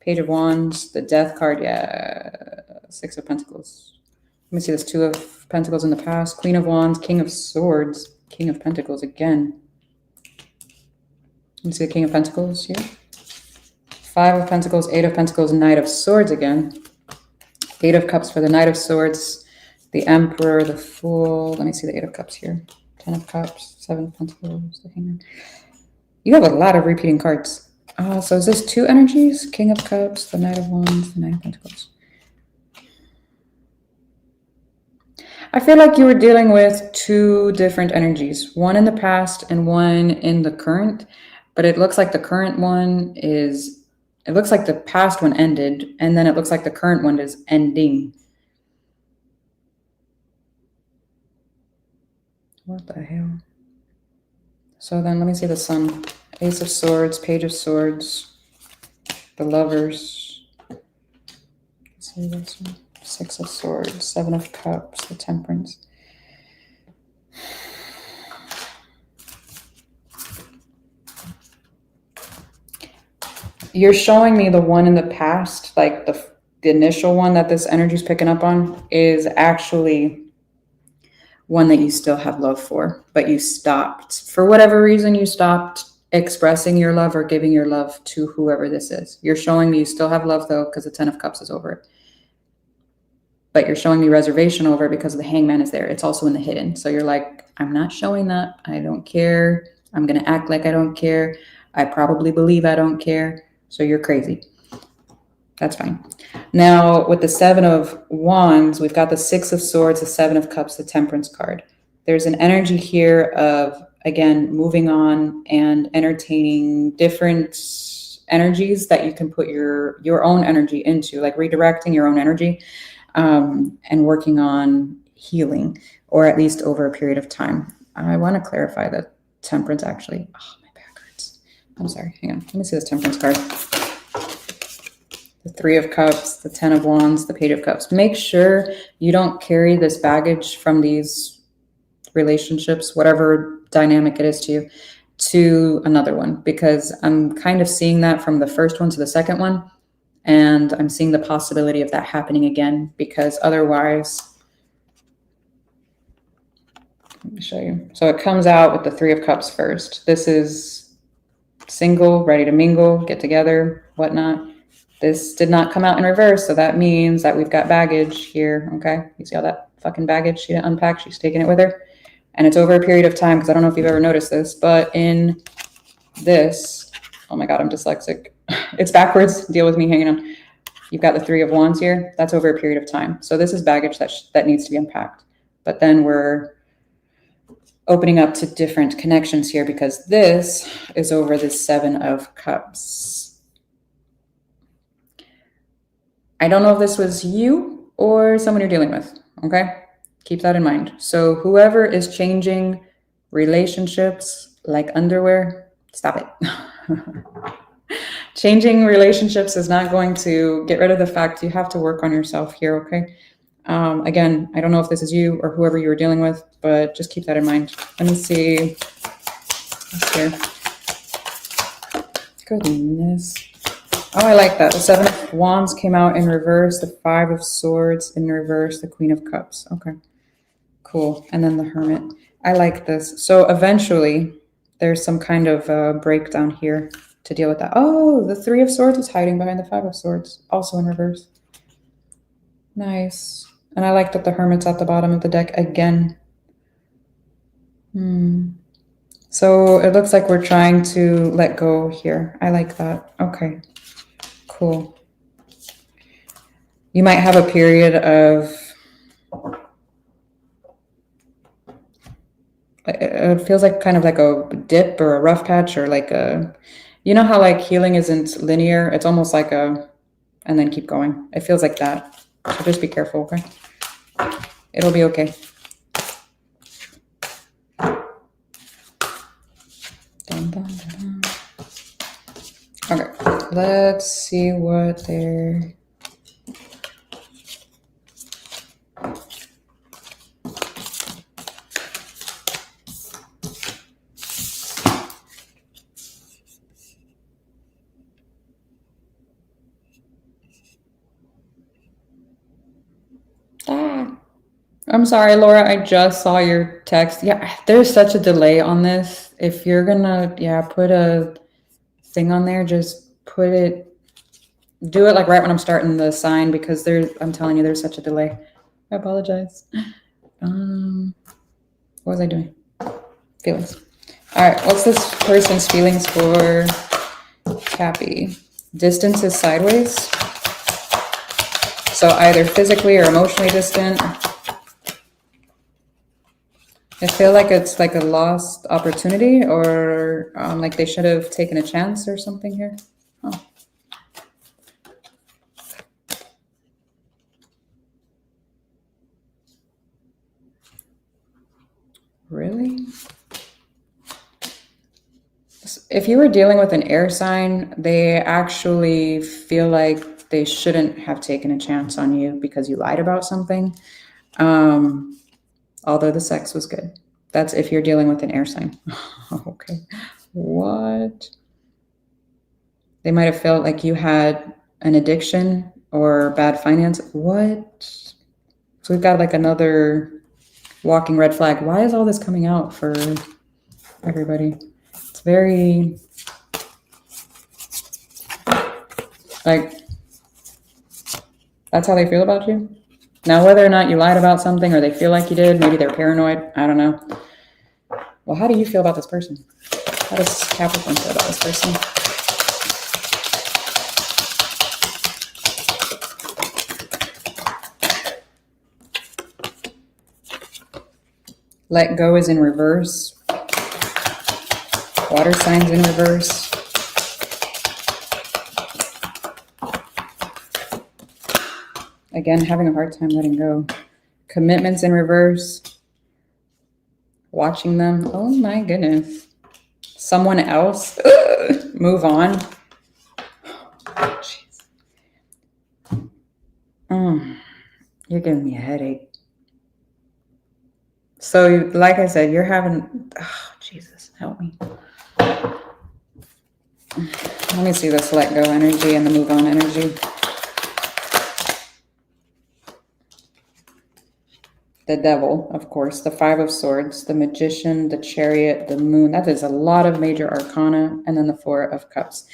Page of Wands, the Death card, yeah. Six of Pentacles. Let me see this Two of Pentacles in the past. Queen of Wands, King of Swords, King of Pentacles again. Let me see the King of Pentacles here. Five of Pentacles, Eight of Pentacles, Knight of Swords again. Eight of Cups for the Knight of Swords, the Emperor, the Fool. Let me see the Eight of Cups here. 10 of Cups, Seven of Pentacles, the Hangman. You have a lot of repeating cards. So is this two energies? King of Cups, the Knight of Wands, the Knight of Pentacles. I feel like you were dealing with two different energies, one in the past and one in the current, but it looks like the current one is, it looks like the past one ended, and then it looks like the current one is ending. What the hell? So then let me see the Sun. Ace of Swords, Page of Swords, the Lovers. Let's see this one. Six of Swords, Seven of Cups, the Temperance. You're showing me the one in the past, like the initial one that this energy is picking up on is actually one that you still have love for, but you stopped. For whatever reason, you stopped expressing your love or giving your love to whoever this is. You're showing me you still have love, though, because the Ten of Cups is over it. But you're showing me reservation over it because the Hangman is there. It's also in the hidden. So you're like, I'm not showing that. I don't care. I'm going to act like I don't care. I probably believe I don't care. So you're crazy. That's fine. Now, with the Seven of Wands, we've got the Six of Swords, the Seven of Cups, the Temperance card. There's an energy here of, again, moving on and entertaining different energies that you can put your own energy into, like redirecting your own energy, and working on healing, or at least over a period of time. I want to clarify that Temperance actually, oh, my back hurts. I'm sorry, hang on. Let me see this Temperance card. The Three of Cups, the Ten of Wands, the Page of Cups. Make sure you don't carry this baggage from these relationships, whatever dynamic it is to you, to another one, because I'm kind of seeing that from the first one to the second one. And I'm seeing the possibility of that happening again, because otherwise, let me show you. So it comes out with the Three of Cups first. This is single, ready to mingle, get together, whatnot. This did not come out in reverse, so that means that we've got baggage here, okay? You see all that fucking baggage she didn't unpack? She's taking it with her. And it's over a period of time, because I don't know if you've ever noticed this, but in this, oh my God, I'm dyslexic. It's backwards, deal with me hanging on. You've got the 3 of Wands here. That's over a period of time. So this is baggage that needs to be unpacked. But then we're opening up to different connections here, because this is over the 7 of Cups. I don't know if this was you or someone you're dealing with, okay? Keep that in mind. So whoever is changing relationships like underwear, stop it. Changing relationships is not going to get rid of the fact you have to work on yourself here, okay? Again, I don't know if this is you or whoever you were dealing with, but just keep that in mind. Let me see. What's here? Goodness. Oh, I like that. The 7 of Wands came out in reverse, the 5 of Swords in reverse, the Queen of Cups. Okay, cool. And then the Hermit. I like this. So eventually there's some kind of breakdown here to deal with that. Oh, the 3 of Swords is hiding behind the 5 of Swords, also in reverse. Nice. And I like that the Hermit's at the bottom of the deck again. So it looks like we're trying to let go here. I like that. Okay. Cool. You might have a period of, it feels like kind of like a dip or a rough patch, or like a, you know how like healing isn't linear? It's almost like a, and then keep going. It feels like that. So just be careful, okay? It'll be okay. Dun, dun, dun, dun. Okay, let's see what they're... I'm sorry, Laura, I just saw your text. Yeah, there's such a delay on this. If you're gonna, put a thing on there, just put it, do it like right when I'm starting the sign, because I'm telling you, there's such a delay. I apologize. What was I doing? Feelings. All right, what's this person's feelings for Cappy? Distance is sideways. So either physically or emotionally distant. I feel like it's like a lost opportunity, or like they should have taken a chance or something here. Oh. Really? If you were dealing with an air sign, they actually feel like they shouldn't have taken a chance on you because you lied about something. Although the sex was good. That's if you're dealing with an air sign. Okay. What? They might have felt like you had an addiction or bad finance. What? So we've got like another walking red flag. Why is all this coming out for everybody? It's very, like, that's how they feel about you? Now, whether or not you lied about something or they feel like you did, maybe they're paranoid, I don't know. Well, how do you feel about this person? How does Capricorn feel about this person? Let go is in reverse. Water signs in reverse. Again, having a hard time letting go. Commitments in reverse. Watching them. Oh my goodness. Someone else. Ugh. Move on. Oh, jeez. You're giving me a headache. So, like I said, you're having... Oh, Jesus, help me. Let me see this let go energy and the move on energy. the devil, of course, the Five of Swords, the Magician, the Chariot, the Moon. That is a lot of major arcana. And then the Four of Cups.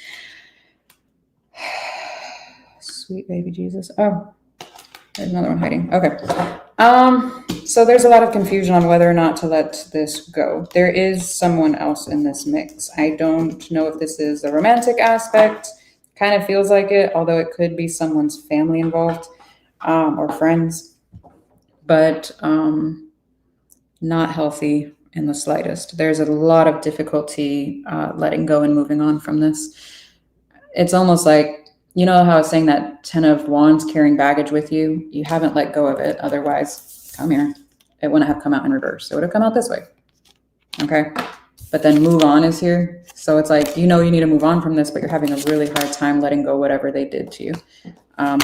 Sweet baby Jesus. Oh, there's another one hiding. Okay. So there's a lot of confusion on whether or not to let this go. There is someone else in this mix. I don't know if this is a romantic aspect. Kind of feels like it, although it could be someone's family involved, or friends, but not healthy in the slightest. There's a lot of difficulty letting go and moving on from this. It's almost like, you know how I was saying that 10 of Wands carrying baggage with you? You haven't let go of it. Otherwise, come here. It wouldn't have come out in reverse. It would have come out this way. Okay. But then move on is here. So it's like, you know, you need to move on from this, but you're having a really hard time letting go whatever they did to you.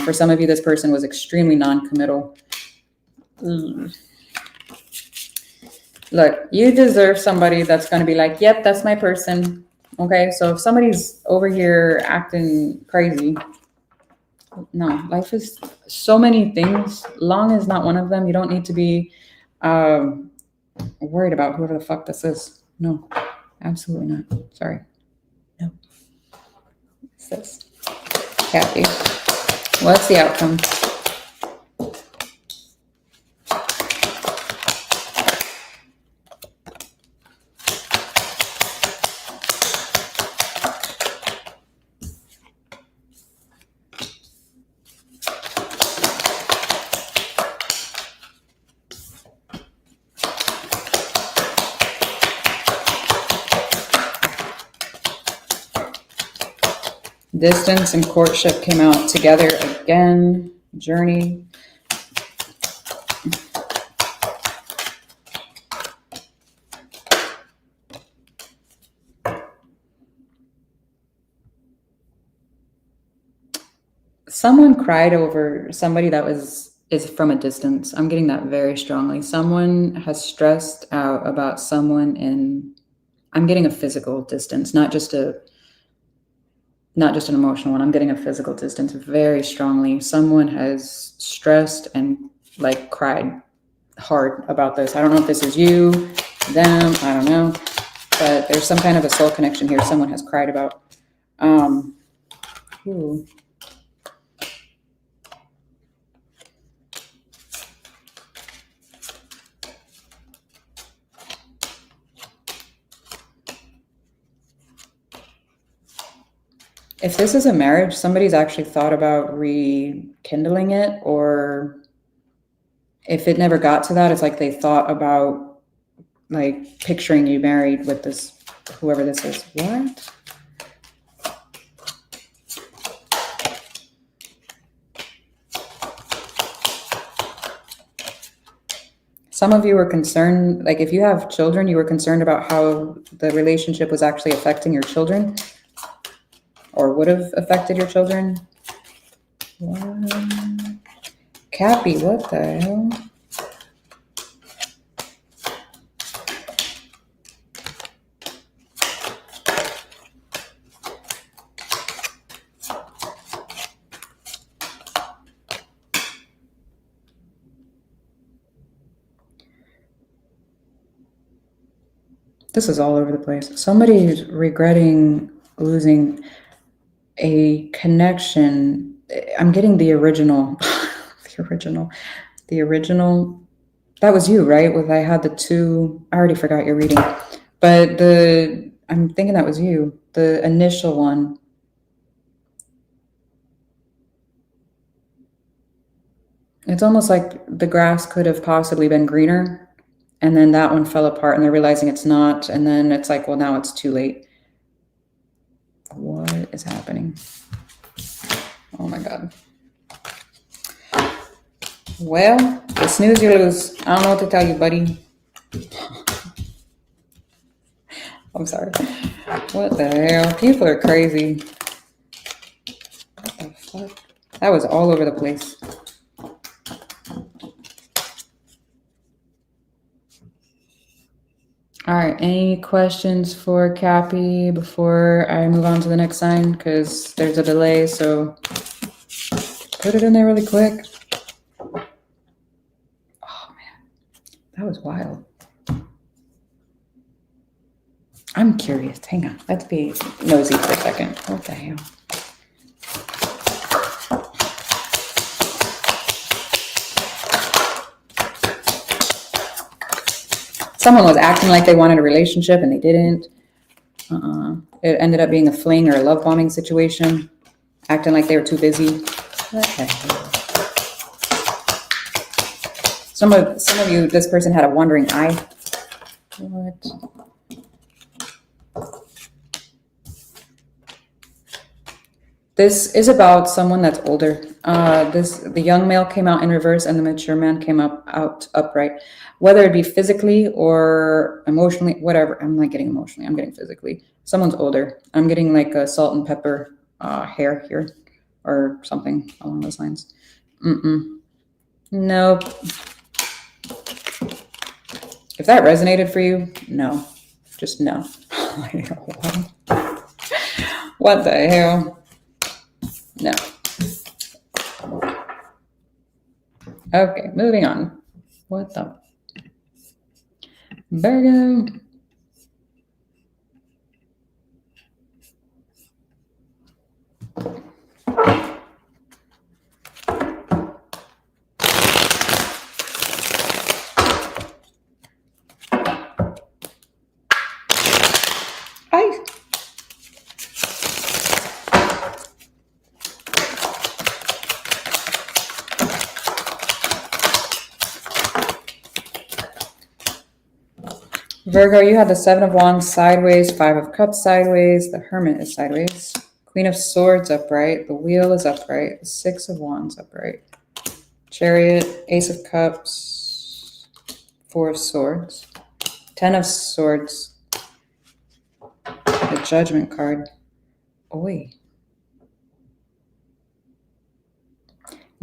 For some of you, this person was extremely non-committal. Look, you deserve somebody that's going to be like, yep, that's my person. Okay, so if somebody's over here acting crazy, no, life is so many things. Long as not one of them, you don't need to be worried about whoever the fuck this is. No, absolutely not. Sorry. No. What's this? Kathy. What's the outcome? Distance and courtship came out together again. Journey. Someone cried over somebody that is from a distance. I'm getting that very strongly. Someone has stressed out about someone I'm getting a physical distance, not just an emotional one. I'm getting a physical distance very strongly. Someone has stressed and like cried hard about this. I don't know if this is you, them, I don't know, but there's some kind of a soul connection here. Someone has cried about. Ooh. If this is a marriage, somebody's actually thought about rekindling it, or if it never got to that, it's like they thought about like picturing you married with this, whoever this is. What? Some of you were concerned, like if you have children, you were concerned about how the relationship was actually affecting your children. Or would have affected your children. What? Cappy, what the hell? This is all over the place. Somebody's regretting losing a connection. I'm getting the original. the original. That was you, right? I had the two. I already forgot your reading, but I'm thinking that was you. The initial one. It's almost like the grass could have possibly been greener, and then that one fell apart, and they're realizing it's not, and then it's like, well, now it's too late. What is happening? Oh my God. Well, you snooze, you lose. I don't know what to tell you, buddy. I'm sorry. What the hell? People are crazy. What the fuck? That was all over the place. All right, any questions for Cappy before I move on to the next sign? Because there's a delay, so put it in there really quick. Oh, man. That was wild. I'm curious. Hang on. Let's be nosy for a second. What the hell? Someone was acting like they wanted a relationship and they didn't. It ended up being a fling or a love bombing situation. Acting like they were too busy. What the hell? Some of you, this person had a wandering eye. What? This is about someone that's older. The young male came out in reverse and the mature man came out upright. Whether it be physically or emotionally, whatever. I'm not getting emotionally. I'm getting physically. Someone's older. I'm getting like a salt and pepper hair here or something along those lines. Nope. If that resonated for you, no. Just no. What the hell? No. Okay, moving on. What the? Virgo. Virgo, you had the Seven of Wands sideways, Five of Cups sideways, the Hermit is sideways, Queen of Swords upright, the Wheel is upright, the Six of Wands upright, Chariot, Ace of Cups, Four of Swords, Ten of Swords, the Judgment card. Oi.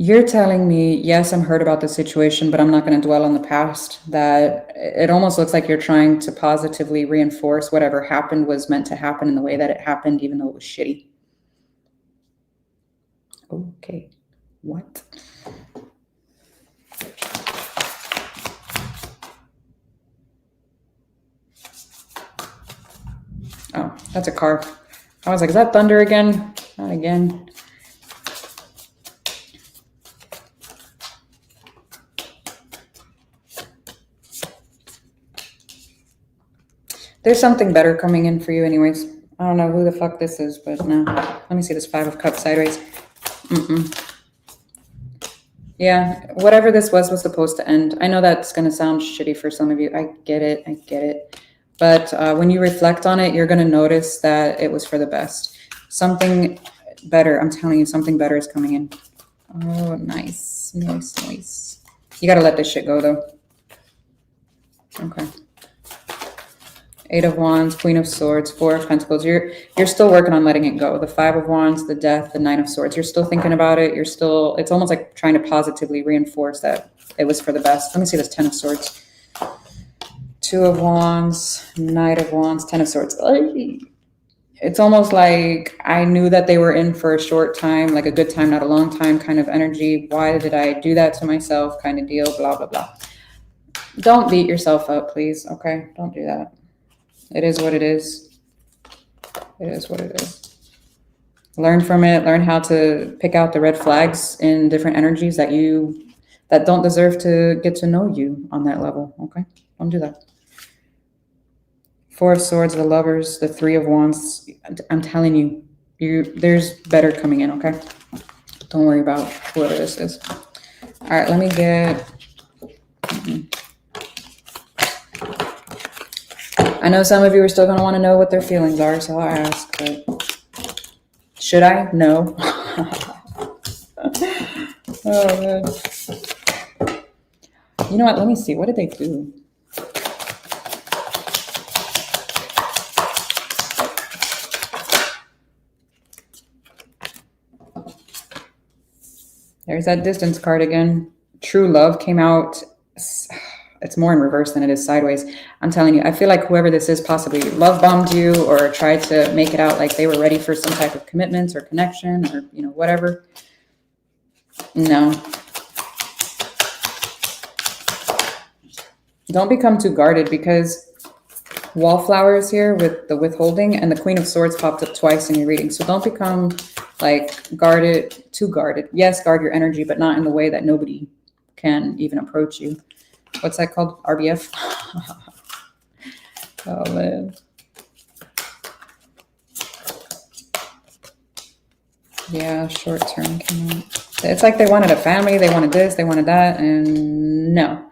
You're telling me, yes, I'm hurt about the situation, but I'm not going to dwell on the past. That it almost looks like you're trying to positively reinforce whatever happened was meant to happen in the way that it happened, even though it was shitty. Okay. What? Oh, that's a car. I was like, is that thunder again? Not again. There's something better coming in for you anyways. I don't know who the fuck this is, but no. Let me see this Five of Cups sideways. Yeah, whatever this was supposed to end. I know that's going to sound shitty for some of you. I get it. But when you reflect on it, you're going to notice that it was for the best. Something better. I'm telling you, something better is coming in. Oh, nice. You got to let this shit go, though. Okay. Eight of Wands, Queen of Swords, Four of Pentacles. You're still working on letting it go. The Five of Wands, the Death, the Nine of Swords. You're still thinking about it. It's almost like trying to positively reinforce that it was for the best. Let me see this Ten of Swords. Two of Wands, Knight of Wands, Ten of Swords. It's almost like I knew that they were in for a short time, like a good time, not a long time kind of energy. Why did I do that to myself kind of deal, blah, blah, blah. Don't beat yourself up, please. Okay, don't do that. It is what it is. It is what it is. Learn from it. Learn how to pick out the red flags in different energies that don't deserve to get to know you on that level. Okay? Don't do that. Four of Swords, the Lovers, the Three of Wands. I'm telling you, there's better coming in, okay? Don't worry about whoever this is. All right, let me get... I know some of you are still going to want to know what their feelings are, so I'll ask, but should I? No. Oh, man. You know what? Let me see. What did they do? There's that Distance card again. True Love came out. It's more in reverse than it is sideways. I'm telling you, I feel like whoever this is possibly love bombed you or tried to make it out like they were ready for some type of commitment or connection or, whatever. No. Don't become too guarded, because Wallflower here with the withholding, and the Queen of Swords popped up twice in your reading. So don't become like guarded, too guarded. Yes, guard your energy, but not in the way that nobody can even approach you. What's that called? RBF? Oh, man. Yeah, short term came out. It's like they wanted a family, they wanted this, they wanted that, and no.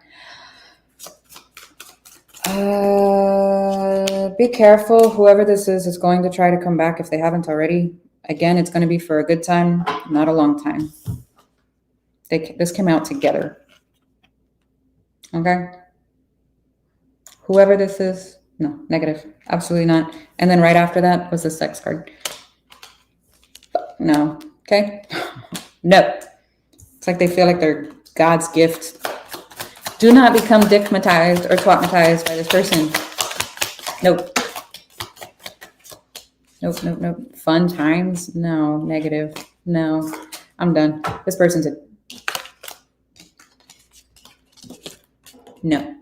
Be careful. Whoever this is going to try to come back if they haven't already. Again, it's going to be for a good time, not a long time. This came out together. Okay? Whoever this is, no, negative. Absolutely not. And then right after that was the sex card. No. Okay? No. It's like they feel like they're God's gift. Do not become dickmatized or twatmatized by this person. Nope. Nope, nope, nope. Fun times? No. Negative. No. I'm done. This person's a... No.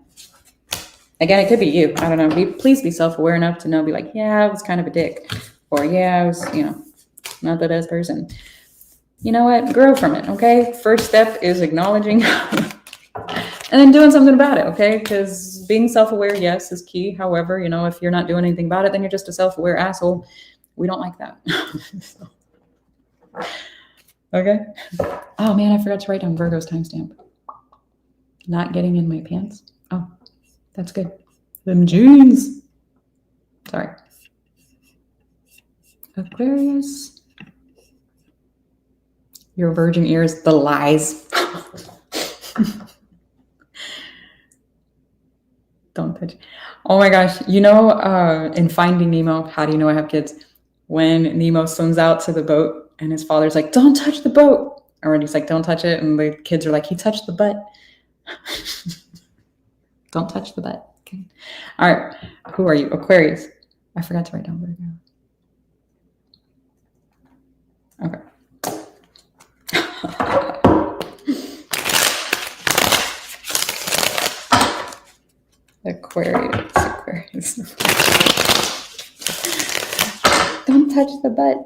Again, it could be you. I don't know. Please be self-aware enough to know, be like, yeah, I was kind of a dick. Or yeah, I was, not the best person. You know what? Grow from it, okay? First step is acknowledging and then doing something about it, okay? Because being self-aware, yes, is key. However, if you're not doing anything about it, then you're just a self-aware asshole. We don't like that. Okay? Oh, man, I forgot to write down Virgo's timestamp. Not getting in my pants. Oh, that's good. Them jeans. Sorry. Aquarius. Your virgin ears, the lies. Don't touch. Oh my gosh. In Finding Nemo, how do you know I have kids? When Nemo swims out to the boat and his father's like, don't touch the boat. Or when he's like, don't touch it. And the kids are like, he touched the butt. Don't touch the butt. Okay. All right. Who are you? Aquarius. I forgot to write down Virgo. Okay. Aquarius. Don't touch the butt.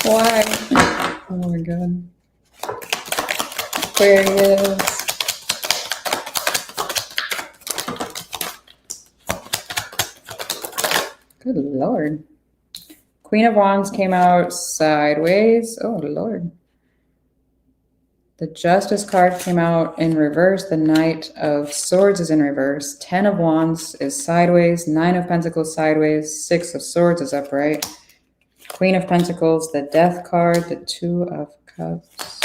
Why? Oh my God. Aquarius. Good Lord. Queen of Wands came out sideways. Oh, Lord. The Justice card came out in reverse. The Knight of Swords is in reverse. 10 of Wands is sideways. 9 of Pentacles sideways. 6 of Swords is upright. Queen of Pentacles, the Death card, the 2 of Cups.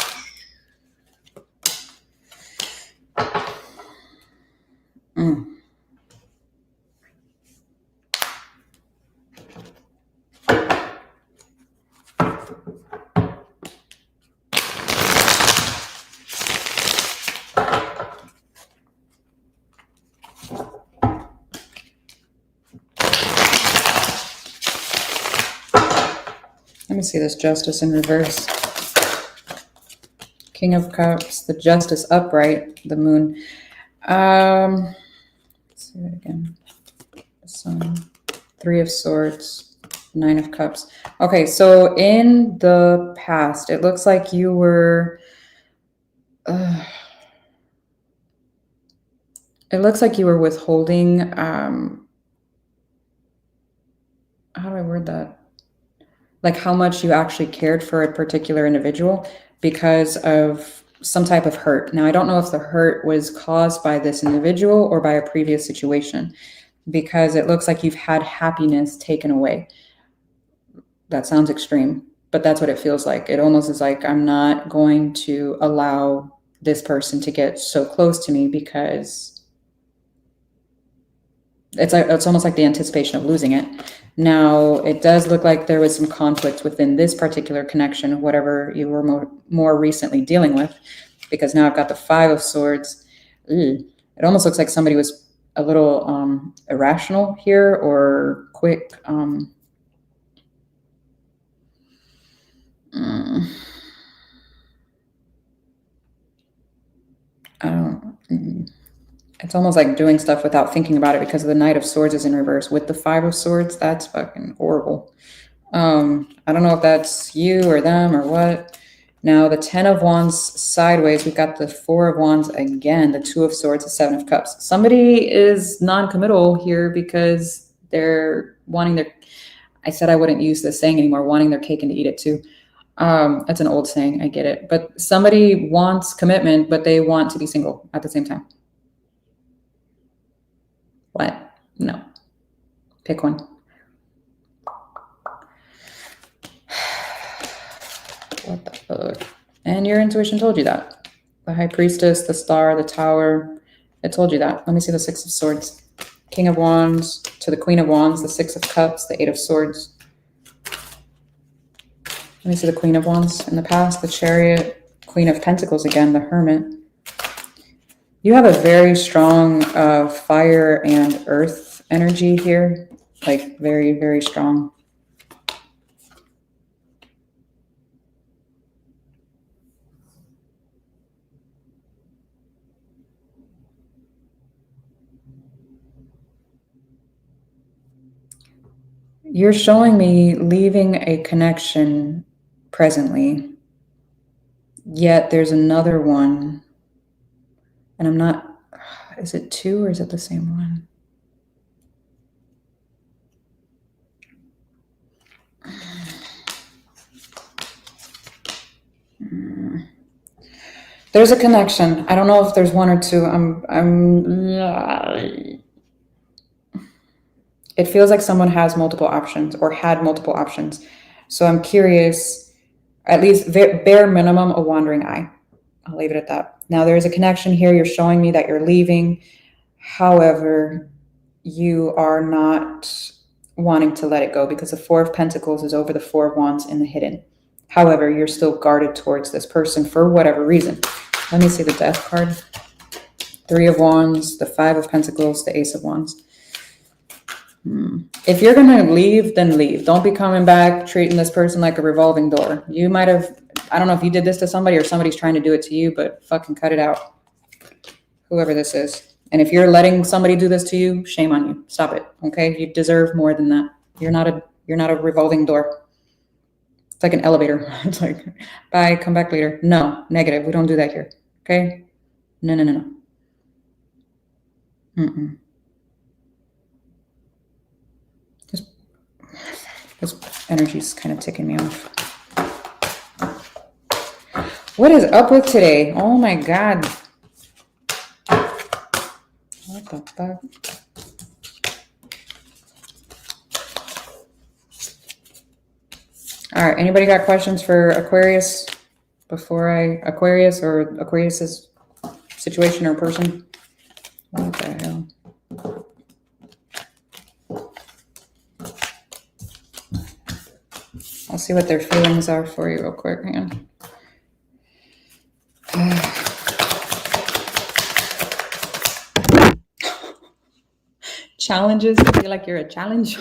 Let me see this Justice in reverse. King of Cups, the Justice upright, the Moon. Let's see that again. Sun, 3 of Swords, 9 of Cups. Okay, so in the past, it looks like you were... it looks like you were withholding... how do I word that? Like how much you actually cared for a particular individual because of some type of hurt. Now, I don't know if the hurt was caused by this individual or by a previous situation, because it looks like you've had happiness taken away. That sounds extreme, but that's what it feels like. It almost is like, I'm not going to allow this person to get so close to me, because it's almost like the anticipation of losing it. Now, it does look like there was some conflict within this particular connection, whatever you were more recently dealing with, because now I've got the 5 of Swords. It almost looks like somebody was a little irrational here, or quick. It's almost like doing stuff without thinking about it because the Knight of Swords is in reverse. With the Five of Swords, that's fucking horrible. I don't know if that's you or them or what. Now the 10 of Wands sideways, we've got the 4 of Wands again, the 2 of Swords, the 7 of Cups. Somebody is non-committal here because they're wanting their, I said I wouldn't use this saying anymore, wanting their cake and to eat it too. That's an old saying, I get it. But somebody wants commitment, but they want to be single at the same time. What? No. Pick one. What the fuck? And your intuition told you that. The High Priestess, the Star, the Tower. It told you that. Let me see the 6 of Swords. King of Wands to the Queen of Wands, the 6 of Cups, the 8 of Swords. Let me see the Queen of Wands in the past, the Chariot, Queen of Pentacles again, the Hermit. You have a very strong fire and earth energy here, like very, very strong. You're showing me leaving a connection presently, yet there's another one, and I'm not, is it 2 or is it the same one? There's a connection. I don't know if there's 1 or 2. It feels like someone has multiple options or had multiple options. So I'm curious, at least bare minimum, a wandering eye. I'll leave it at that. Now there's a connection here. You're showing me that you're leaving. However, you are not wanting to let it go because the 4 of Pentacles is over the 4 of Wands in the hidden. However, you're still guarded towards this person for whatever reason. Let me see the Death card. 3 of Wands, the 5 of Pentacles, the Ace of Wands. If you're going to leave, then leave. Don't be coming back treating this person like a revolving door. You might have, I don't know if you did this to somebody or somebody's trying to do it to you, but fucking cut it out. Whoever this is. And if you're letting somebody do this to you, shame on you. Stop it. Okay? You deserve more than that. You're not a revolving door. It's like an elevator. It's like, bye, come back later. No, negative. We don't do that here. Okay? No. This energy's kind of ticking me off. What is up with today? Oh my God. What the fuck? All right. Anybody got questions for Aquarius Aquarius or Aquarius's situation or person? What the hell? I'll see what their feelings are for you real quick. Hang on. Challenges. I feel like you're a challenge.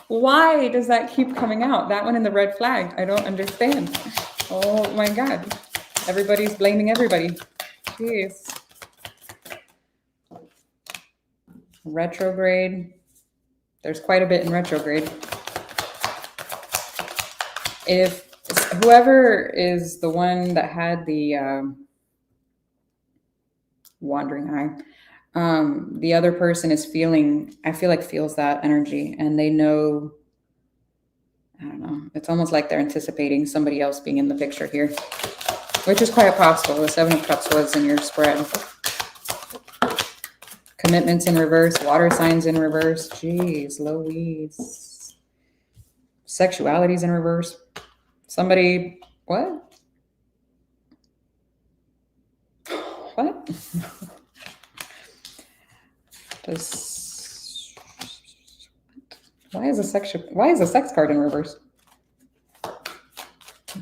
Why does that keep coming out? That one in the red flag. I don't understand. Oh my God. Everybody's blaming everybody. Jeez. Retrograde. There's quite a bit in retrograde. If whoever is the one that had the wandering eye, the other person is feeling, I feel like feels that energy, and they know, I don't know, it's almost like they're anticipating somebody else being in the picture here, which is quite possible. The 7 of Cups was in your spread. Commitments in reverse, water signs in reverse. Jeez, Louise. Sexuality's in reverse. Somebody, what? What? Why is a sex card in reverse?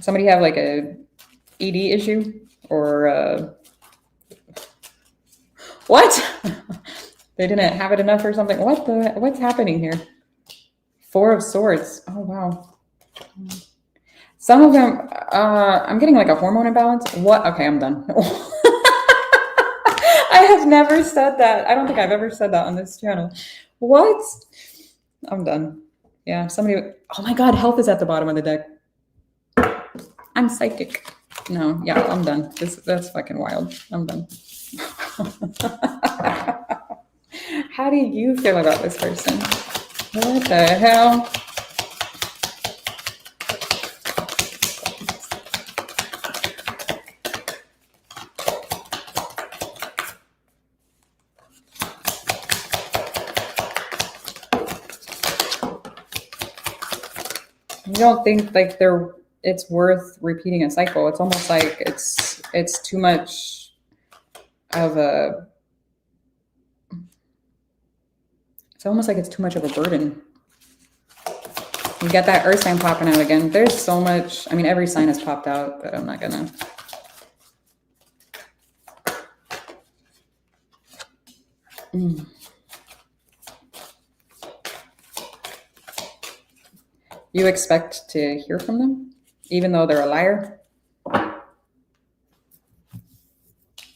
Somebody have like a ED issue or what? They didn't have it enough or something. What's happening here? 4 of Swords. Oh wow. Some of them, I'm getting like a hormone imbalance. What? Okay, I'm done. I have never said that. I don't think I've ever said that on this channel. What? I'm done. Yeah, somebody. Oh my God, health is at the bottom of the deck. I'm psychic. No, yeah, I'm done. That's fucking wild. I'm done. How do you feel about this person? What the hell? You don't think like it's worth repeating a cycle? It's almost like it's too much of a. It's almost like it's too much of a burden. You got that earth sign popping out again. There's so much. I mean, every sign has popped out, but I'm not gonna. You expect to hear from them, even though they're a liar?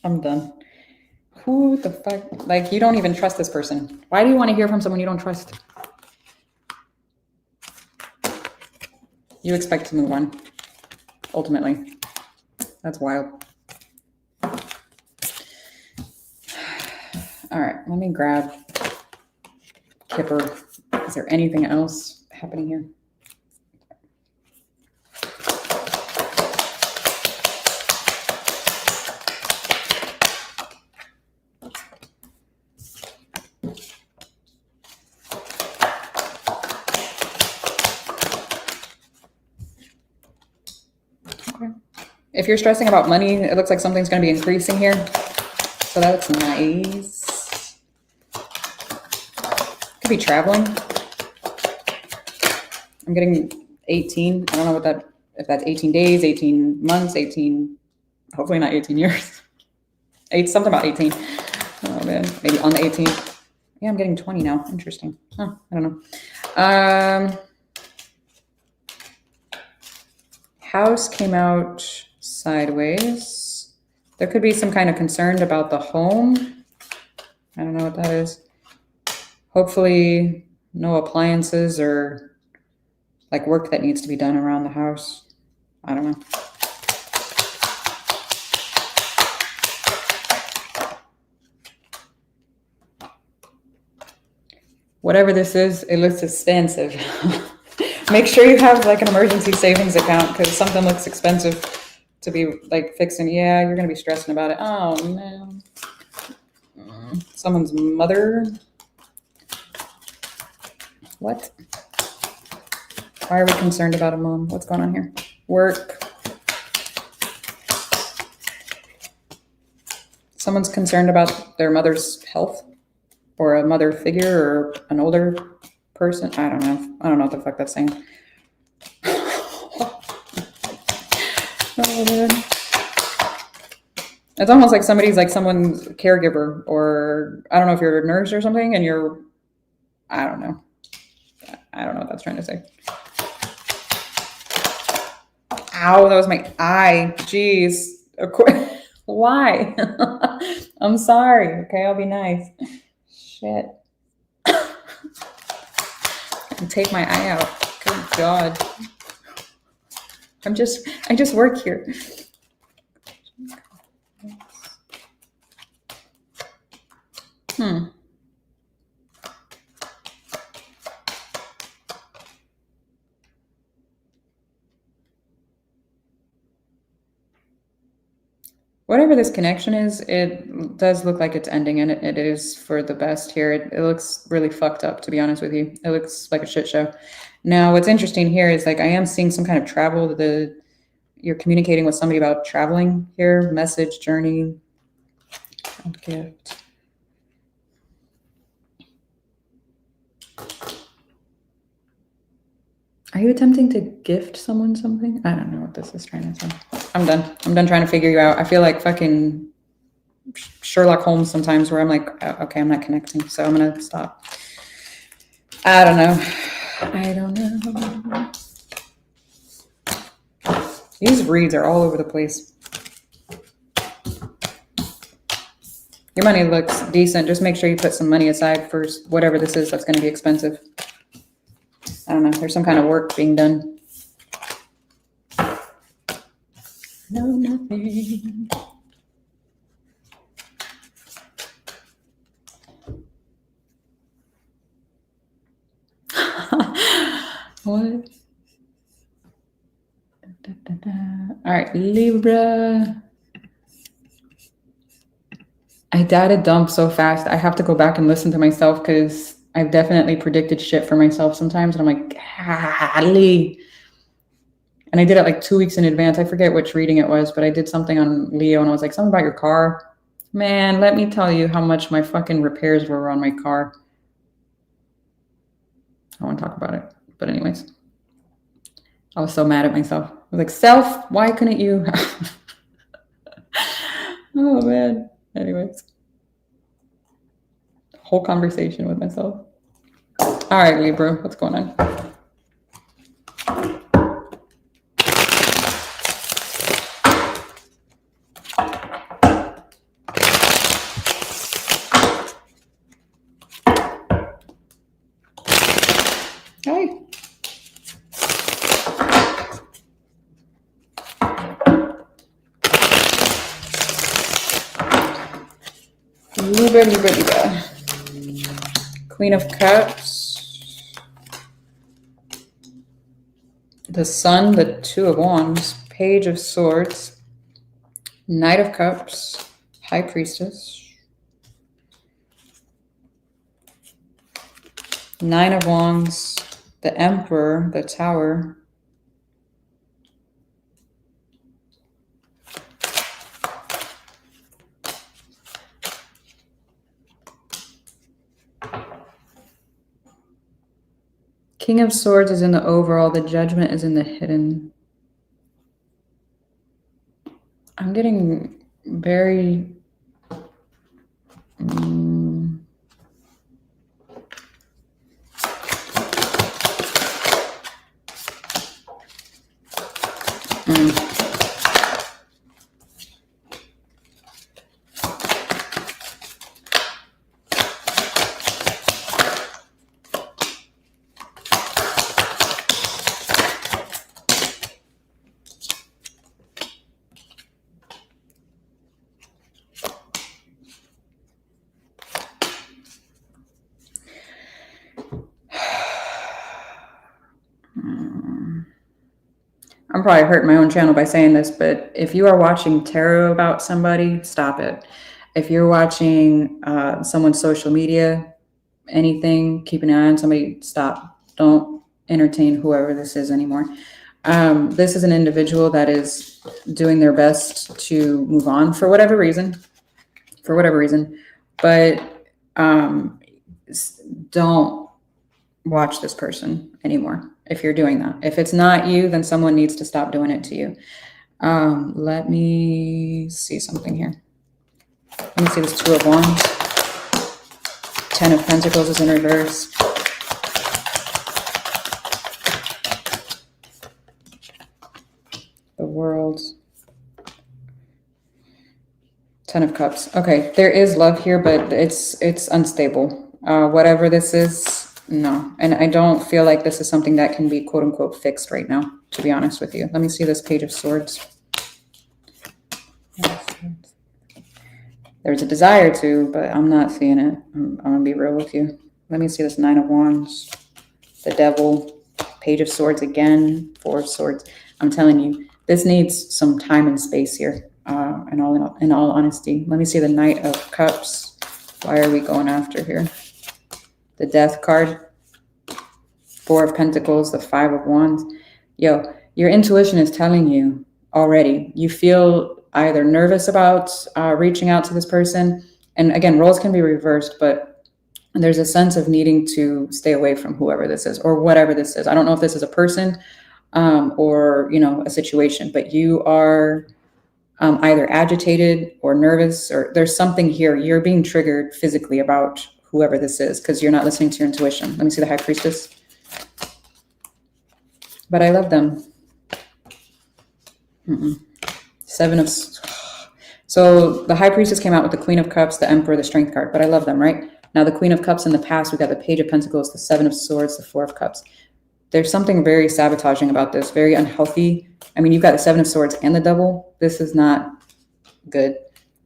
I'm done. Who the fuck? Like, you don't even trust this person. Why do you want to hear from someone you don't trust? You expect to move on, ultimately. That's wild. All right, let me grab Kipper. Is there anything else happening here? If you're stressing about money, it looks like something's going to be increasing here. So that's nice. Could be traveling. I'm getting 18. I don't know what that, if that's 18 days, 18 months, 18, hopefully not 18 years. Something about 18. Oh man, maybe on the 18th. Yeah, I'm getting 20 now. Interesting. Huh, I don't know. House came out sideways. There could be some kind of concern about the home. I don't know what that is. Hopefully no appliances or like work that needs to be done around the house. I don't know. Whatever this is, it looks expensive. Make sure you have like an emergency savings account because something looks expensive to be like fixing. Yeah, you're going to be stressing about it. Oh, no. Someone's mother. What? Why are we concerned about a mom? What's going on here? Work. Someone's concerned about their mother's health or a mother figure or an older person. I don't know. I don't know what the fuck that's saying. Oh, man. It's almost like somebody's like someone's caregiver, or I don't know if you're a nurse or something and you're, I don't know. I don't know what that's trying to say. Ow, that was my eye. Jeez. Why? I'm sorry. Okay, I'll be nice. Shit. And take my eye out. Good God. I just work here. Whatever this connection is, it does look like it's ending, and it is for the best here. It looks really fucked up, to be honest with you. It looks like a shit show. Now, what's interesting here is like I am seeing some kind of travel. You're communicating with somebody about traveling here. Message, journey, gift. Are you attempting to gift someone something? I don't know what this is trying to say. I'm done. I'm done trying to figure you out. I feel like fucking Sherlock Holmes sometimes where I'm like, oh, okay, I'm not connecting. So I'm going to stop. I don't know. These reads are all over the place. Your money looks decent. Just make sure you put some money aside for whatever this is that's going to be expensive. I don't know. There's some kind of work being done. No, nothing. What? All right, Libra. I data dump so fast. I have to go back and listen to myself because I've definitely predicted shit for myself sometimes. And I'm like, golly. And I did it like 2 weeks in advance. I forget which reading it was, but I did something on Leo and I was like, something about your car. Man, let me tell you how much my fucking repairs were on my car. I won't talk about it. But anyways, I was so mad at myself. I was like, self, why couldn't you? Oh, man. Anyways, whole conversation with myself. All right, Libra, what's going on? Hi. Libra. Queen of Cups. The Sun, the Two of Wands, Page of Swords, Knight of Cups, High Priestess, Nine of Wands, the Emperor, the Tower, King of Swords is in the overall, the Judgment is in the hidden. I'm getting very... I'm probably hurting my own channel by saying this, but if you are watching tarot about somebody, stop it. If you're watching someone's social media, anything, keep an eye on somebody, stop. Don't entertain whoever this is anymore. This is an individual that is doing their best to move on for whatever reason, but don't watch this person anymore. If you're doing that, if it's not you, then someone needs to stop doing it to you. Let me see something here. Let me see this Two of Wands. 10 of Pentacles is in reverse. The World. 10 of Cups. Okay, there is love here, but it's unstable. Whatever this is, no. And I don't feel like this is something that can be quote unquote fixed right now, to be honest with you. Let me see this Page of Swords. There's a desire to, but I'm not seeing it. I'm gonna be real with you. Let me see this Nine of Wands, the Devil, Page of Swords again, Four of Swords. I'm telling you, this needs some time and space here. In all honesty, let me see the Knight of Cups. Why are we going after here? The Death card, Four of Pentacles, the Five of Wands. Yo, your intuition is telling you already. You feel either nervous about reaching out to this person. And again, roles can be reversed, but there's a sense of needing to stay away from whoever this is or whatever this is. I don't know if this is a person or, a situation, but you are either agitated or nervous, or there's something here. You're being triggered physically about whoever this is because you're not listening to your intuition. Let me see the High Priestess. But I love them. Seven of... So the High Priestess came out with the Queen of Cups, the Emperor, the Strength card, but I love them, right? Now the Queen of Cups in the past, we got the Page of Pentacles, the Seven of Swords, the Four of Cups. There's something very sabotaging about this, very unhealthy. I mean, you've got the Seven of Swords and the Devil. This is not good.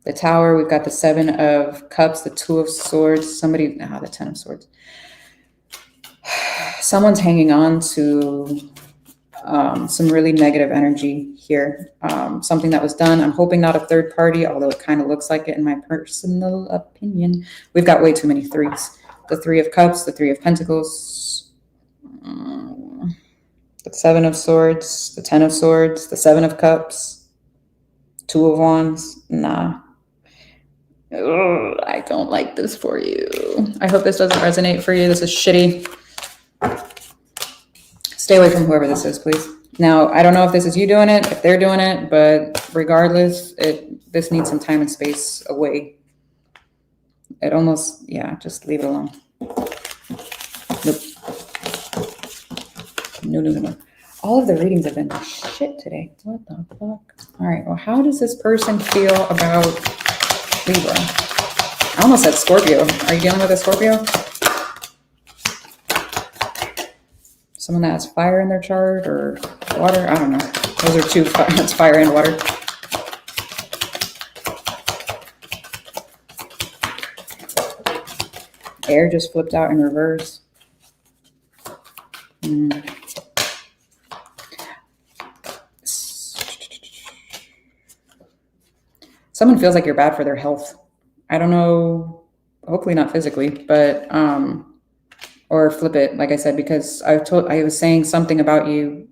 The Tower, we've got the Seven of Cups, the Two of Swords, the Ten of Swords. Someone's hanging on to some really negative energy here. Something that was done. I'm hoping not a third party, although it kind of looks like it in my personal opinion. We've got way too many threes. The Three of Cups, the Three of Pentacles, the Seven of Swords, the Ten of Swords, the Seven of Cups, Two of Wands. Nah. Ugh, I don't like this for you. I hope this doesn't resonate for you. This is shitty. Stay away from whoever this is, please. Now, I don't know if this is you doing it, if they're doing it, but regardless, this needs some time and space away. It almost, yeah, just leave it alone. Nope. No. All of the readings have been shit today. What the fuck? All right, well, how does this person feel about Libra? I almost said Scorpio. Are you dealing with a Scorpio? Someone that has fire in their chart or water? I don't know. Those are two. That's fire and water. Air just flipped out in reverse. Someone feels like you're bad for their health. I don't know. Hopefully not physically, but or flip it, like I said, because I was saying something about you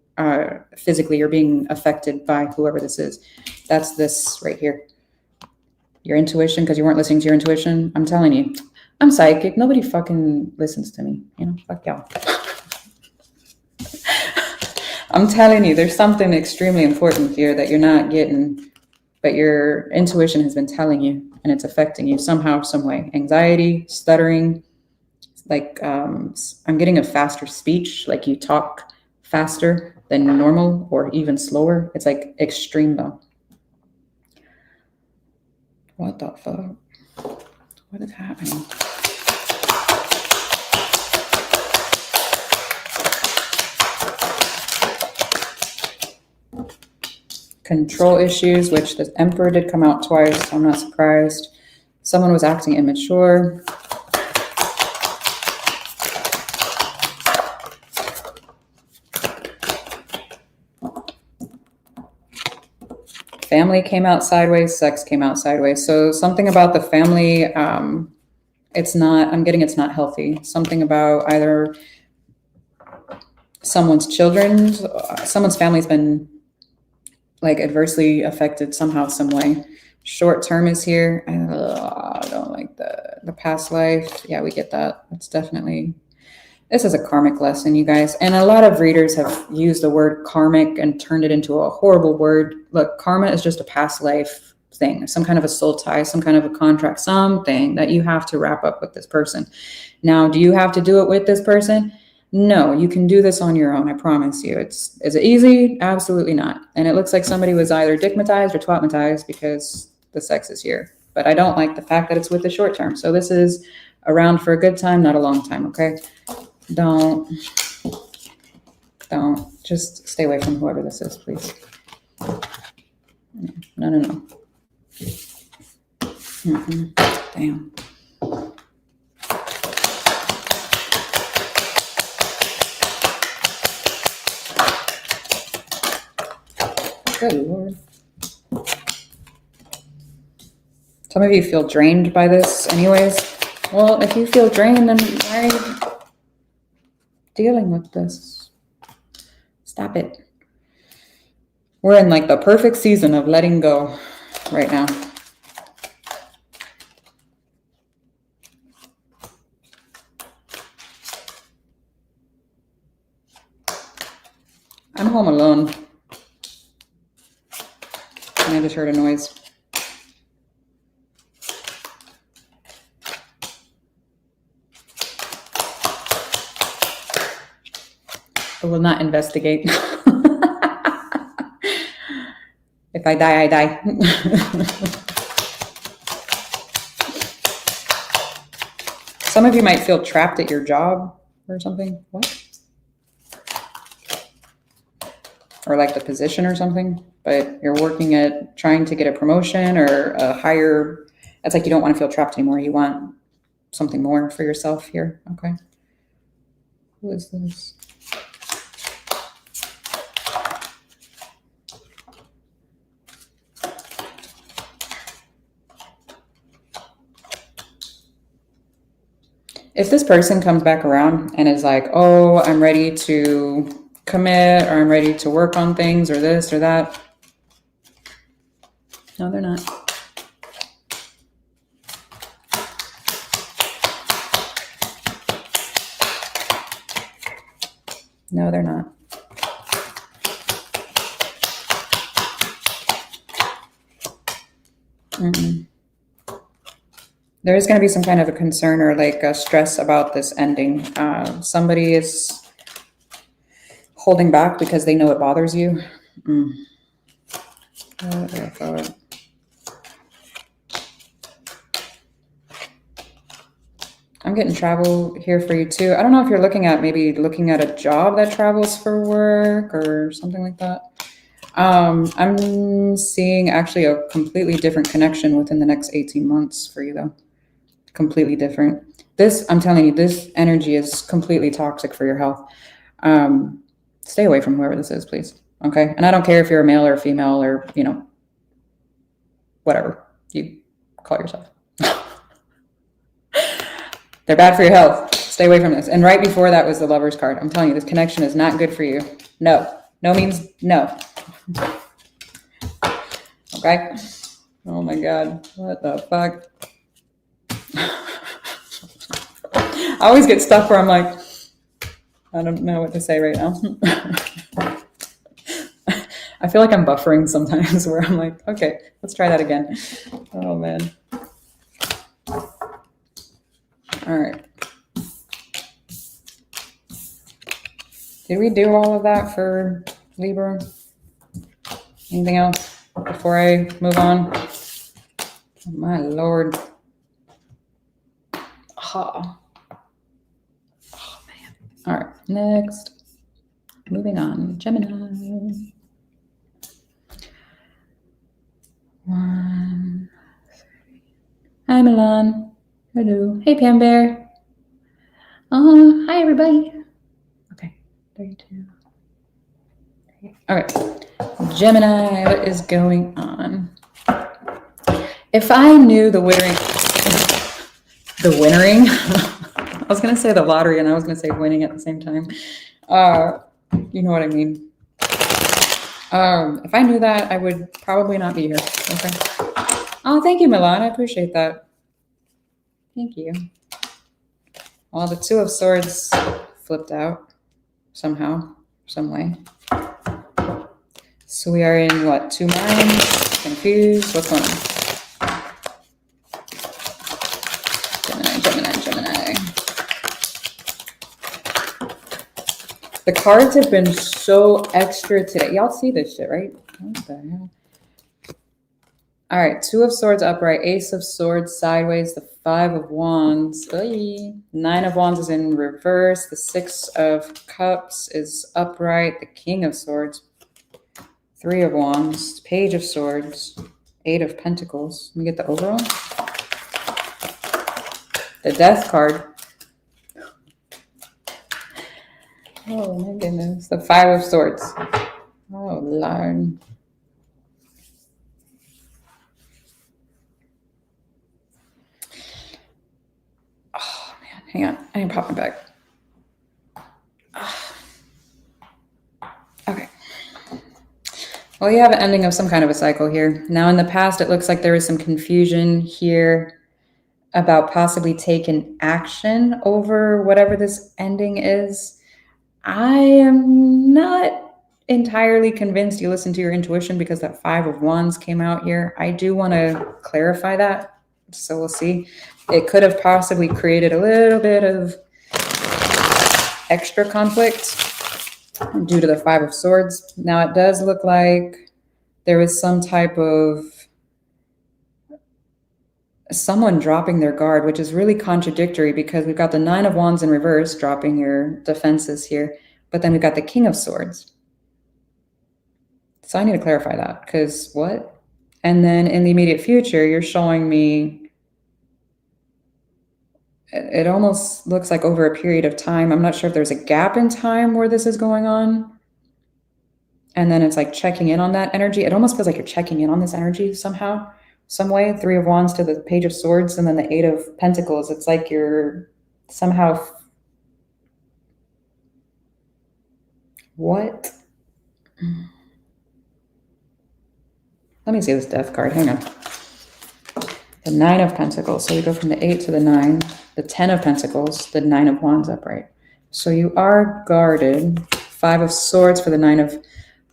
physically. You're being affected by whoever this is. That's this right here. Your intuition, because you weren't listening to your intuition. I'm telling you, I'm psychic. Nobody fucking listens to me. You know, fuck y'all. I'm telling you, there's something extremely important here that you're not getting, but your intuition has been telling you, and it's affecting you somehow, some way. Anxiety, stuttering, like I'm getting a faster speech, like you talk faster than normal or even slower. It's like extreme though. What the fuck? What is happening? Control issues, which the Emperor did come out twice, so I'm not surprised. Someone was acting immature. Family came out sideways, sex came out sideways. So something about the family, it's not healthy. Something about either someone's family's been like adversely affected somehow, some way. Short term is here. I don't like the past life. Yeah, we get that. It's definitely, this is a karmic lesson, you guys. And a lot of readers have used the word karmic and turned it into a horrible word. Look, karma is just a past life thing, some kind of a soul tie, some kind of a contract, something that you have to wrap up with this person. Now, do you have to do it with this person? No, you can do this on your own. I promise you. Is it easy? Absolutely not. And it looks like somebody was either dickmatized or twatmatized because the sex is here. But I don't like the fact that it's with the short term. So this is around for a good time, not a long time. Okay. Don't just stay away from whoever this is, please. No. Damn. Good Lord. Some of you feel drained by this anyways. Well, if you feel drained, then why are you dealing with this? Stop it. We're in like the perfect season of letting go right now. I'm home alone. And I just heard a noise. I will not investigate. I die, I die. Some of you might feel trapped at your job or something. What? Or like the position or something, but you're working at trying to get a promotion or a higher. It's like you don't want to feel trapped anymore. You want something more for yourself here. Okay. Who is this? If this person comes back around and is like, oh, I'm ready to commit, or I'm ready to work on things, or this or that. No, they're not. No, they're not. There is going to be some kind of a concern or like a stress about this ending. Somebody is holding back because they know it bothers you. I'm getting travel here for you too. I don't know if you're looking at a job that travels for work or something like that. I'm seeing actually a completely different connection within the next 18 months for you though. Completely different. This, I'm telling you, this energy is completely toxic for your health. Stay away from whoever this is, please. Okay. And I don't care if you're a male or a female or, you know, whatever you call yourself. They're bad for your health. Stay away from this. And right before that was the Lover's card. I'm telling you, this connection is not good for you. No. No means no. Okay. Oh my God. What the fuck? I always get stuck where I'm like, I don't know what to say right now. I feel like I'm buffering sometimes where I'm like, okay, let's try that again. Oh man. All right. Did we do all of that for Libra? Anything else before I move on? Oh, my Lord. Oh. Oh man. All right, next. Moving on. Gemini. 1. Hi, Milan. Hello. Hey, Pam Bear. Hi, everybody. Okay, 32. Okay, Gemini, what is going on? If I knew the wintering, I was going to say the lottery and I was going to say winning at the same time. You know what I mean. If I knew that, I would probably not be here. Okay. Oh, thank you, Milan. I appreciate that. Thank you. Well, the 2 of Swords flipped out somehow, some way. So we are in what? 2 minds? Confused? What's going on? Gemini. The cards have been so extra today. Y'all see this shit, right? What the hell? All right, 2 of Swords upright, Ace of Swords sideways, the 5 of Wands. 9 of Wands is in reverse. The 6 of Cups is upright. The King of Swords. 3 of Wands, Page of Swords, 8 of Pentacles. Let me get the overall. The Death card. Oh my goodness. The 5 of Swords. Oh Lord. Oh man, hang on. I need to pop my back. Okay. Well, you have an ending of some kind of a cycle here. Now, in the past, it looks like there was some confusion here about possibly taking action over whatever this ending is. I am not entirely convinced you listen to your intuition because that 5 of Wands came out here. I do want to clarify that, so we'll see. It could have possibly created a little bit of extra conflict due to the 5 of Swords. Now, it does look like there was some type of someone dropping their guard, which is really contradictory because we've got the Nine of Wands in reverse, dropping your defenses here, but then we've got the King of Swords. So I need to clarify that, because what? And then in the immediate future, you're showing me, it almost looks like over a period of time. I'm not sure if there's a gap in time where this is going on. And then it's like checking in on that energy. It almost feels like you're checking in on this energy somehow, some way. Three of Wands to the Page of Swords, and then the Eight of Pentacles. It's like you're somehow, what? Let me see this Death card. Hang on. The Nine of Pentacles. So we go from the 8 to the 9. The 10 of Pentacles. The Nine of Wands upright. So you are guarded. 5 of Swords for the 9 of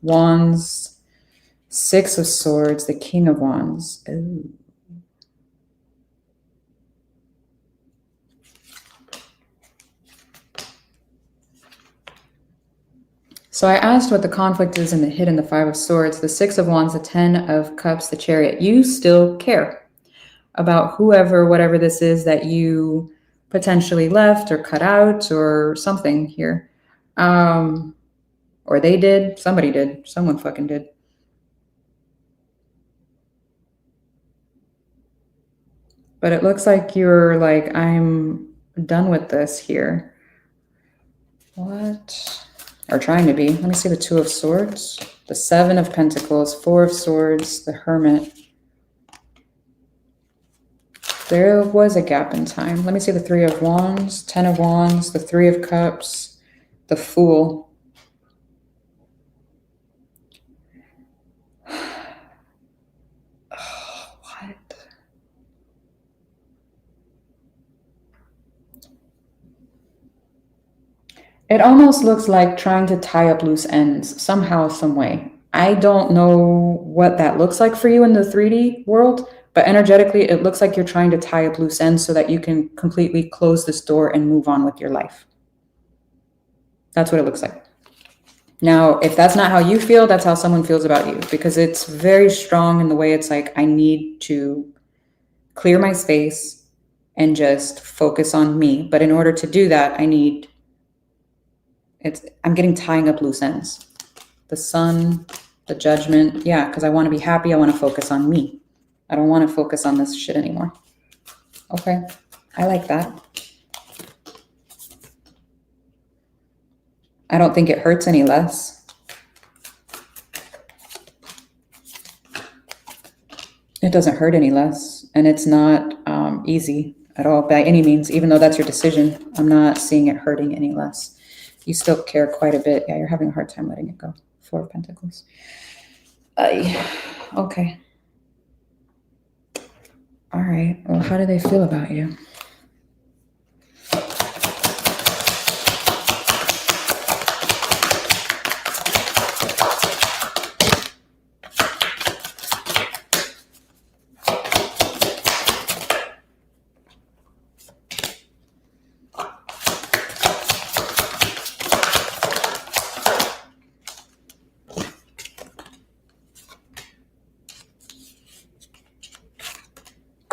Wands. 6 of Swords. The King of Wands. Ooh. So I asked what the conflict is in the hidden, the 5 of Swords, the 6 of Wands, the 10 of Cups, the Chariot. You still care about whoever, whatever this is that you potentially left or cut out or something here. Or they did, somebody did, someone fucking did. But it looks like you're like, I'm done with this here. What? Or trying to be. Let me see the 2 of Swords, the 7 of Pentacles, 4 of Swords, the Hermit. There was a gap in time. Let me see the 3 of Wands, 10 of Wands, the 3 of Cups, the Fool. What? It almost looks like trying to tie up loose ends somehow, some way. I don't know what that looks like for you in the 3D world, but energetically, it looks like you're trying to tie up loose ends so that you can completely close this door and move on with your life. That's what it looks like. Now, if that's not how you feel, that's how someone feels about you, because it's very strong in the way it's like, I need to clear my space and just focus on me. But in order to do that, I'm getting tying up loose ends. The Sun, the Judgment. Yeah, because I want to be happy. I want to focus on me. I don't want to focus on this shit anymore. Okay, I like that. I don't think it hurts any less. It doesn't hurt any less. And it's not easy at all by any means, even though that's your decision. I'm not seeing it hurting any less. You still care quite a bit. Yeah, you're having a hard time letting it go. 4 of Pentacles. Okay. All right. Well, how do they feel about you?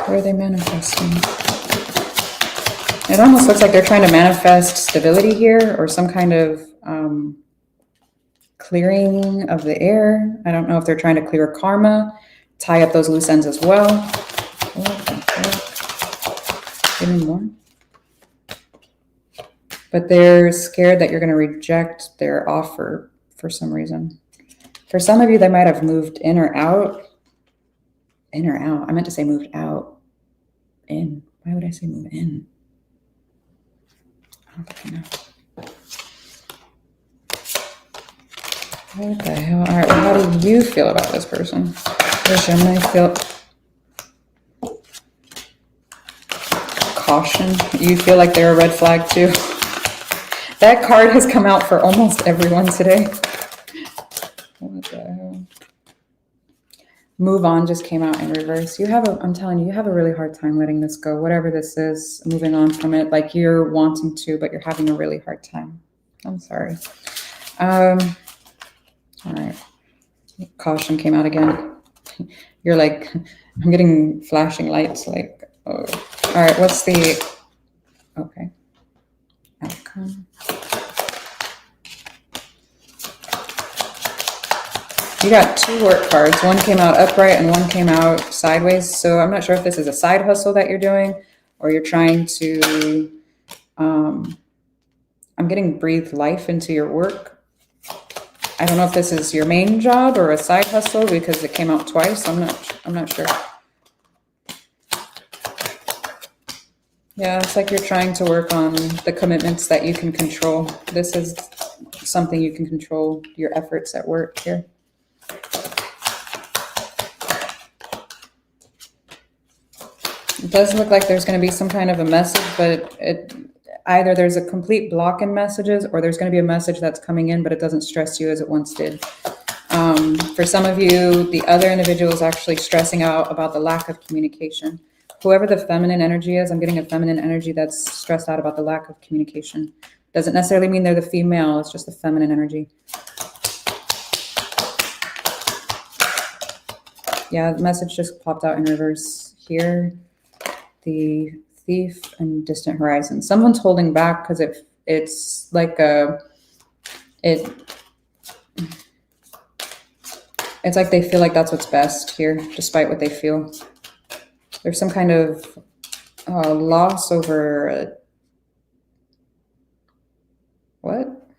Where are they manifesting? It almost looks like they're trying to manifest stability here, or some kind of clearing of the air. I don't know if they're trying to clear karma, tie up those loose ends as well. What the heck? Give me more. But they're scared that you're going to reject their offer for some reason. For some of you, they might have moved in or out. In or out. I meant to say moved out. In. Why would I say move in? I don't think I know. What the hell? All right, well, how do you feel about this person? Does Gemini feel caution? You feel like they're a red flag too? That card has come out for almost everyone today. What the hell? Move on just came out in reverse. I'm telling you, you have a really hard time letting this go. Whatever this is, moving on from it, like you're wanting to, but you're having a really hard time. I'm sorry. All right. Caution came out again. You're like, I'm getting flashing lights. Like, oh. All right, what's the, okay. Outcome. You got 2 work cards. One came out upright and one came out sideways. So I'm not sure if this is a side hustle that you're doing or you're trying to, I'm getting breathe life into your work. I don't know if this is your main job or a side hustle because it came out twice. I'm not sure. Yeah, it's like you're trying to work on the commitments that you can control. This is something you can control, your efforts at work here. It does look like there's going to be some kind of a message, but either there's a complete block in messages or there's going to be a message that's coming in, but it doesn't stress you as it once did. For some of you, the other individual is actually stressing out about the lack of communication. Whoever the feminine energy is, I'm getting a feminine energy that's stressed out about the lack of communication. Doesn't necessarily mean they're the female, it's just the feminine energy. Yeah, the message just popped out in reverse here. The Thief and Distant Horizon. Someone's holding back because it's like it's like they feel like that's what's best here, despite what they feel. There's some kind of loss over what?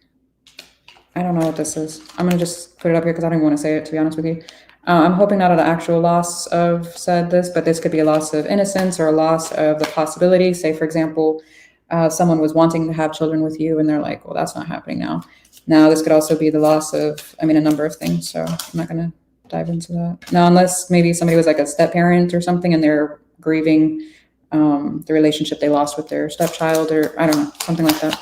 I don't know what this is. I'm gonna just put it up here because I don't even want to say it, to be honest with you. I'm hoping not an actual loss of said this, but this could be a loss of innocence or a loss of the possibility. Say, for example, someone was wanting to have children with you and they're like, well, that's not happening now. Now, this could also be the loss of, a number of things. So I'm not going to dive into that. Now, unless maybe somebody was like a step parent or something and they're grieving the relationship they lost with their stepchild, or I don't know, something like that.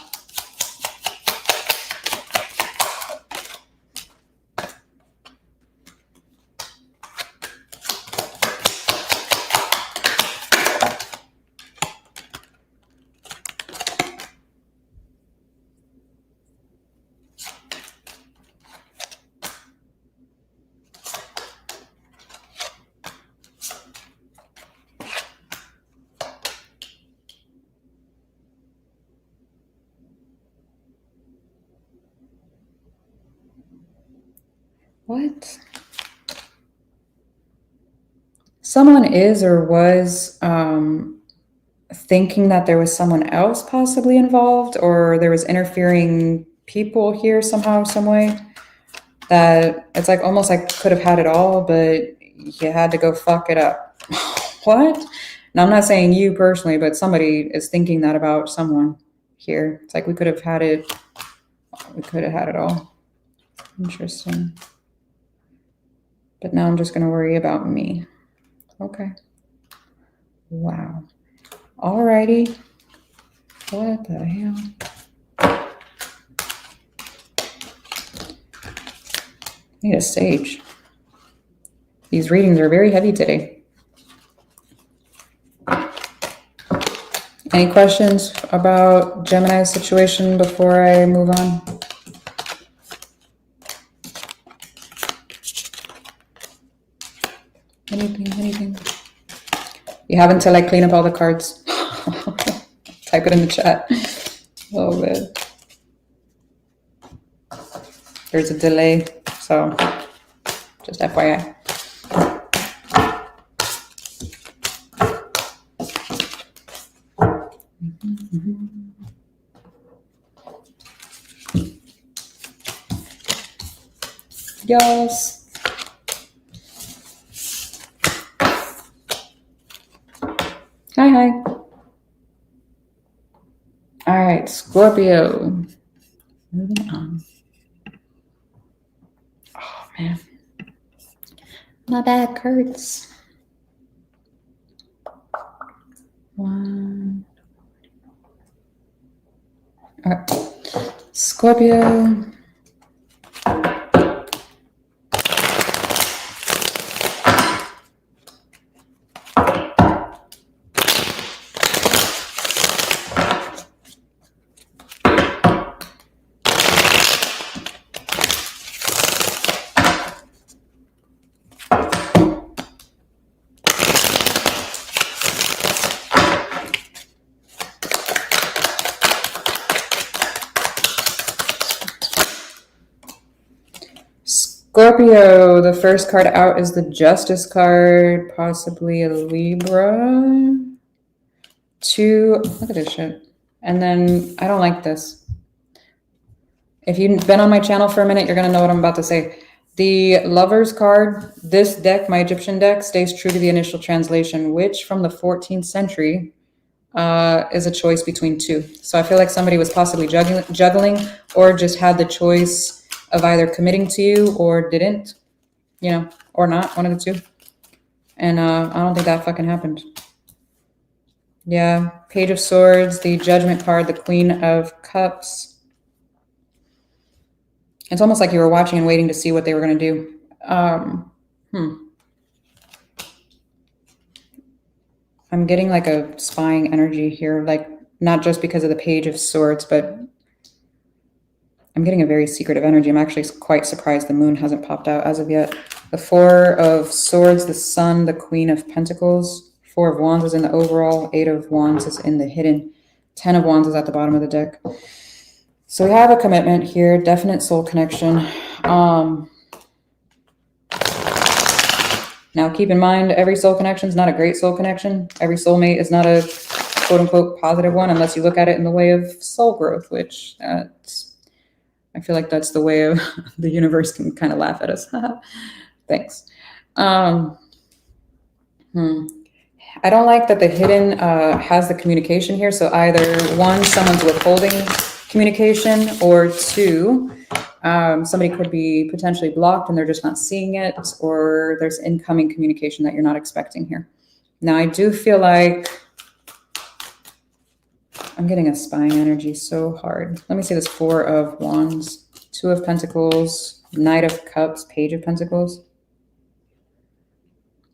What? Someone is or was thinking that there was someone else possibly involved, or there was interfering people here somehow, some way. That it's like almost like could have had it all, but you had to go fuck it up. What? Now, I'm not saying you personally, but somebody is thinking that about someone here. It's like we could have had it. We could have had it all. Interesting. But now I'm just going to worry about me. Okay. Wow. Alrighty. What the hell? Need a sage. These readings are very heavy today. Any questions about Gemini's situation before I move on? Anything? You have until I clean up all the cards. Type it in the chat. Oh, man. There's a delay, so just FYI. Yes. Hi. All right, Scorpio. Moving on. Oh, man. My back hurts. One. All right. Scorpio. Scorpio, the first card out is the Justice card, possibly a Libra. Look at this shit. And then, I don't like this. If you've been on my channel for a minute, you're going to know what I'm about to say. The Lovers card, this deck, my Egyptian deck, stays true to the initial translation, which from the 14th century is a choice between two. So I feel like somebody was possibly juggling or just had the choice of either committing to you or didn't, you know, or not, one of the two. And I don't think that fucking happened. Yeah, Page of Swords, the Judgment card, the Queen of Cups. It's almost like you were watching and waiting to see what they were going to do. I'm getting like a spying energy here, like not just because of the Page of Swords, but I'm getting a very secretive energy. I'm actually quite surprised the moon hasn't popped out as of yet. The Four of Swords, the Sun, the Queen of Pentacles. Four of Wands is in the overall. Eight of Wands is in the hidden. 10 of Wands is at the bottom of the deck. So we have a commitment here, definite soul connection. Now keep in mind, every soul connection is not a great soul connection. Every soulmate is not a quote unquote positive one unless you look at it in the way of soul growth, which I feel like that's the way of the universe can kind of laugh at us. Thanks. I don't like that the hidden has the communication here. So either one, someone's withholding communication, or two, somebody could be potentially blocked and they're just not seeing it, or there's incoming communication that you're not expecting here. Now, I do feel like I'm getting a spying energy so hard. Let me see this Four of Wands, Two of Pentacles, Knight of Cups, Page of Pentacles.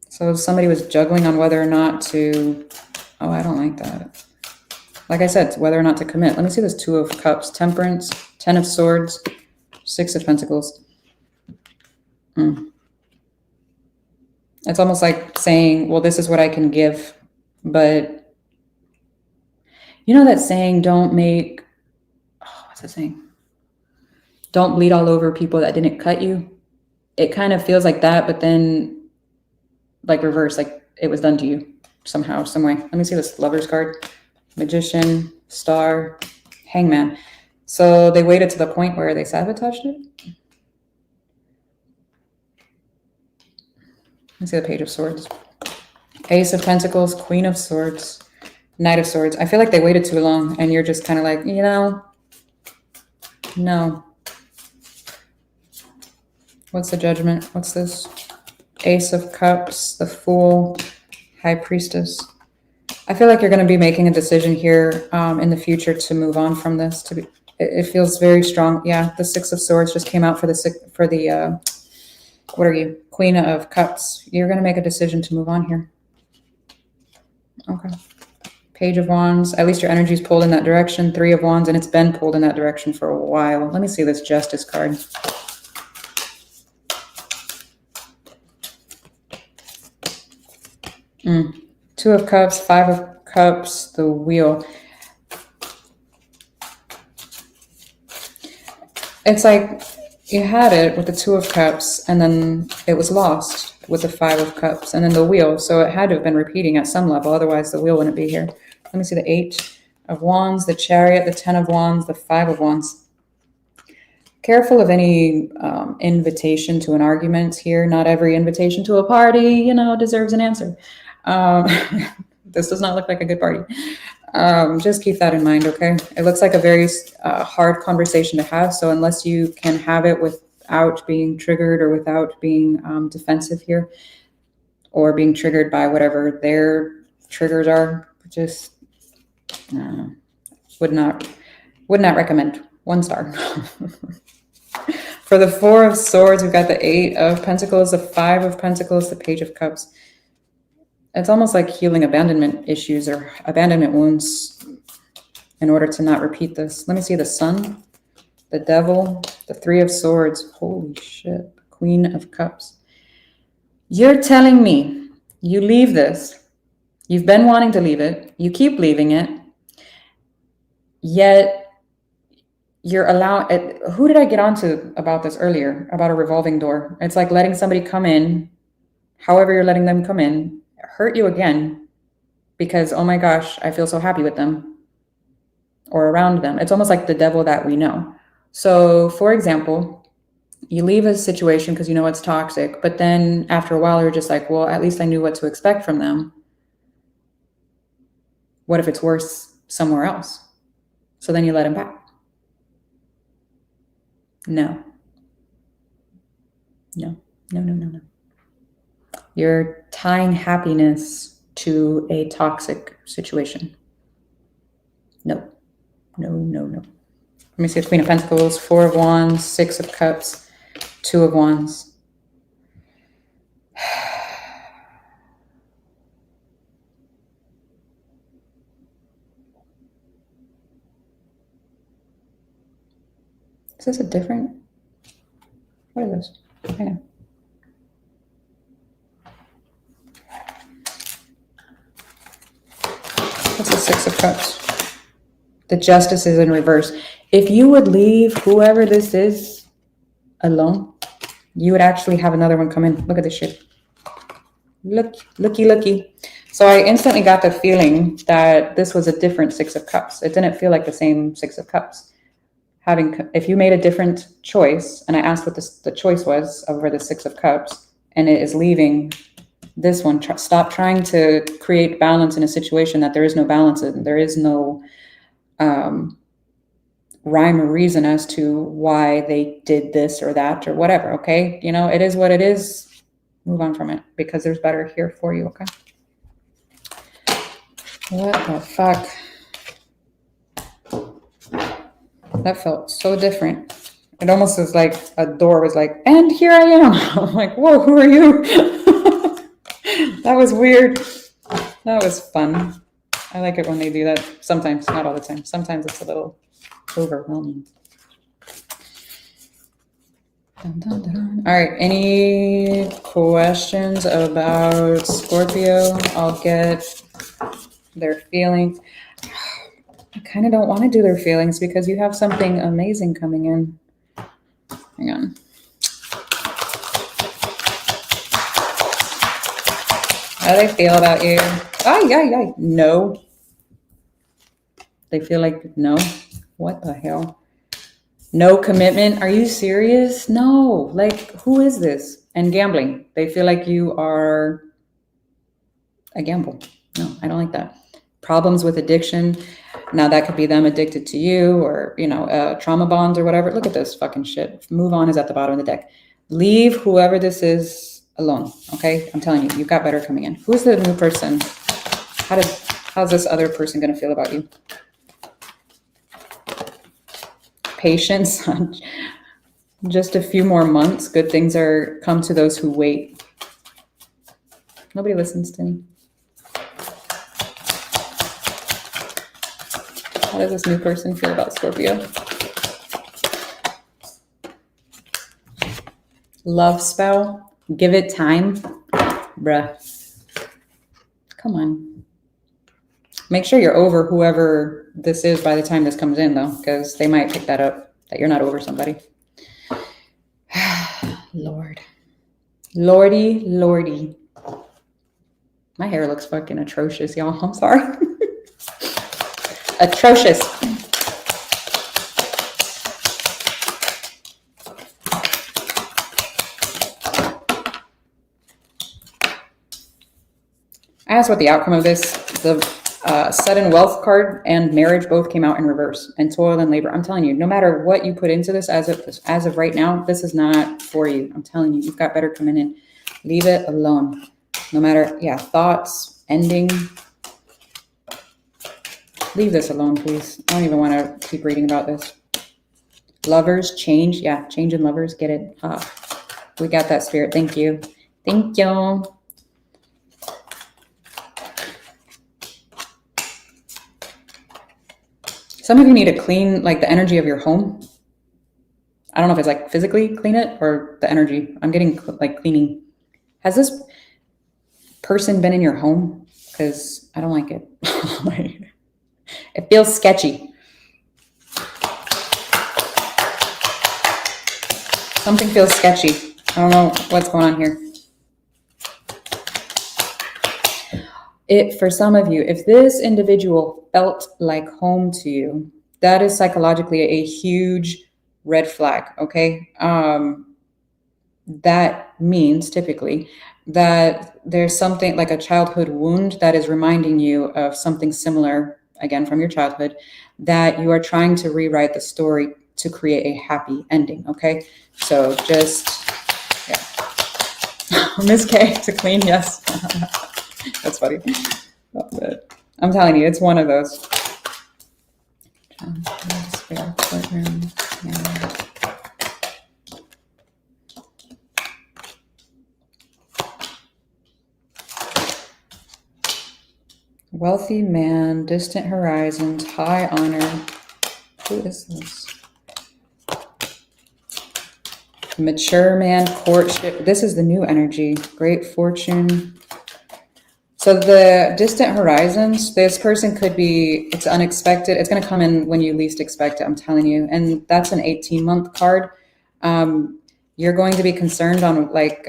So somebody was juggling on whether or not to, oh, I don't like that. Like I said, whether or not to commit. Let me see this Two of Cups, Temperance, 10 of Swords, Six of Pentacles. It's almost like saying, well, this is what I can give. But you know that saying, what's that saying? Don't bleed all over people that didn't cut you. It kind of feels like that, but then like reverse, like it was done to you somehow, some way. Let me see this Lovers card. Magician, Star, Hangman. So they waited to the point where they sabotaged it. Let's see the Page of Swords. Ace of Pentacles, Queen of Swords, Knight of Swords. I feel like they waited too long and you're just kind of like, you know, no. What's the Judgment? What's this? Ace of Cups, the Fool, High Priestess. I feel like you're going to be making a decision here in the future to move on from this. It feels very strong. Yeah, the Six of Swords just came out for the what are you? Queen of Cups. You're going to make a decision to move on here. Okay. Page of Wands. At least your energy's pulled in that direction. Three of Wands, and it's been pulled in that direction for a while. Let me see this Justice card. Two of Cups, Five of Cups, the Wheel. It's like you had it with the Two of Cups and then it was lost with the Five of Cups and then the Wheel. So it had to have been repeating at some level. Otherwise the Wheel wouldn't be here. Let me see the Eight of Wands, the Chariot, the 10 of Wands, the Five of Wands. Careful of any invitation to an argument here. Not every invitation to a party, you know, deserves an answer. This does not look like a good party. Just keep that in mind, okay? It looks like a very hard conversation to have. So unless you can have it without being triggered or without being defensive here or being triggered by whatever their triggers are, just would not recommend. 1 star. For the Four of Swords, we've got the Eight of Pentacles, the Five of Pentacles, the Page of Cups. It's almost like healing abandonment issues or abandonment wounds in order to not repeat this. Let me see the Sun, the Devil, the Three of Swords. Holy shit. Queen of Cups. You're telling me you leave this. You've been wanting to leave it. You keep leaving it. Yet you're allowed it. Who did I get onto about this earlier, about a revolving door? It's like letting somebody come in, however you're letting them come in, hurt you again because, oh my gosh, I feel so happy with them or around them. It's almost like the devil that we know. So for example, you leave a situation because you know it's toxic, but then after a while you're just like, well, at least I knew what to expect from them. What if it's worse somewhere else? So then you let him back. No. You're tying happiness to a toxic situation. No. Let me see. Queen of Pentacles, Four of Wands, Six of Cups, Two of Wands. Is this a different? What is this? I know. What's the Six of Cups? The Justice is in reverse. If you would leave whoever this is alone, you would actually have another one come in. Look at this shit. Looky. So I instantly got the feeling that this was a different Six of Cups. It didn't feel like the same Six of Cups. If you made a different choice, and I asked what the choice was over the Six of Cups, and it is leaving this one, stop trying to create balance in a situation that there is no balance in. There is no rhyme or reason as to why they did this or that or whatever, okay? You know, it is what it is. Move on from it because there's better here for you, okay? What the fuck? That felt so different. It almost was like a door was like, and here I am. I'm like, whoa, who are you? That was weird. That was fun. I like it when they do that. Sometimes, not all the time. Sometimes it's a little overwhelming. Dun, dun, dun. All right. Any questions about Scorpio? I'll get their feelings. I kind of don't want to do their feelings because you have something amazing coming in. Hang on. How do they feel about you? Oh, no. They feel like no. What the hell? No commitment? Are you serious? No. Like, who is this? And gambling. They feel like you are a gamble. No, I don't like that. Problems with addiction. Now, that could be them addicted to you or, you know, trauma bonds or whatever. Look at this fucking shit. Move on is at the bottom of the deck. Leave whoever this is alone, okay? I'm telling you, you've got better coming in. Who's the new person? How's this other person going to feel about you? Patience. Just a few more months. Good things come to those who wait. Nobody listens to me. How does this new person feel about Scorpio? Love spell. Give it time. Bruh. Come on. Make sure you're over whoever this is by the time this comes in, though, because they might pick that up, that you're not over somebody. Lord. Lordy. My hair looks fucking atrocious, y'all. I'm sorry. Atrocious. I asked what the outcome of this. The sudden wealth card and marriage both came out in reverse, and toil and labor. I'm telling you, no matter what you put into this as of right now, this is not for you. I'm telling you, you've got better coming in. Leave it alone. No matter, thoughts, ending. Leave this alone, please. I don't even want to keep reading about this. Lovers, change. Yeah, change in lovers. Get it. We got that, Spirit. Thank you. Thank you. Some of you need to clean like the energy of your home. I don't know if it's like physically clean it or the energy. I'm getting like cleaning. Has this person been in your home? Because I don't like it. It feels sketchy. Something feels sketchy. I don't know what's going on here. For some of you, if this individual felt like home to you, that is psychologically a huge red flag, okay? That means typically that there's something like a childhood wound that is reminding you of something similar, again, from your childhood, that you are trying to rewrite the story to create a happy ending, okay? So just, yeah. Miss K to clean, yes. That's funny. But I'm telling you, it's one of those. Wealthy man, distant horizons, high honor. Who is this? Mature man, courtship. This is the new energy. Great fortune. So the distant horizons, this person could be, it's unexpected. It's going to come in when you least expect it, I'm telling you. And that's an 18-month card. You're going to be concerned on like,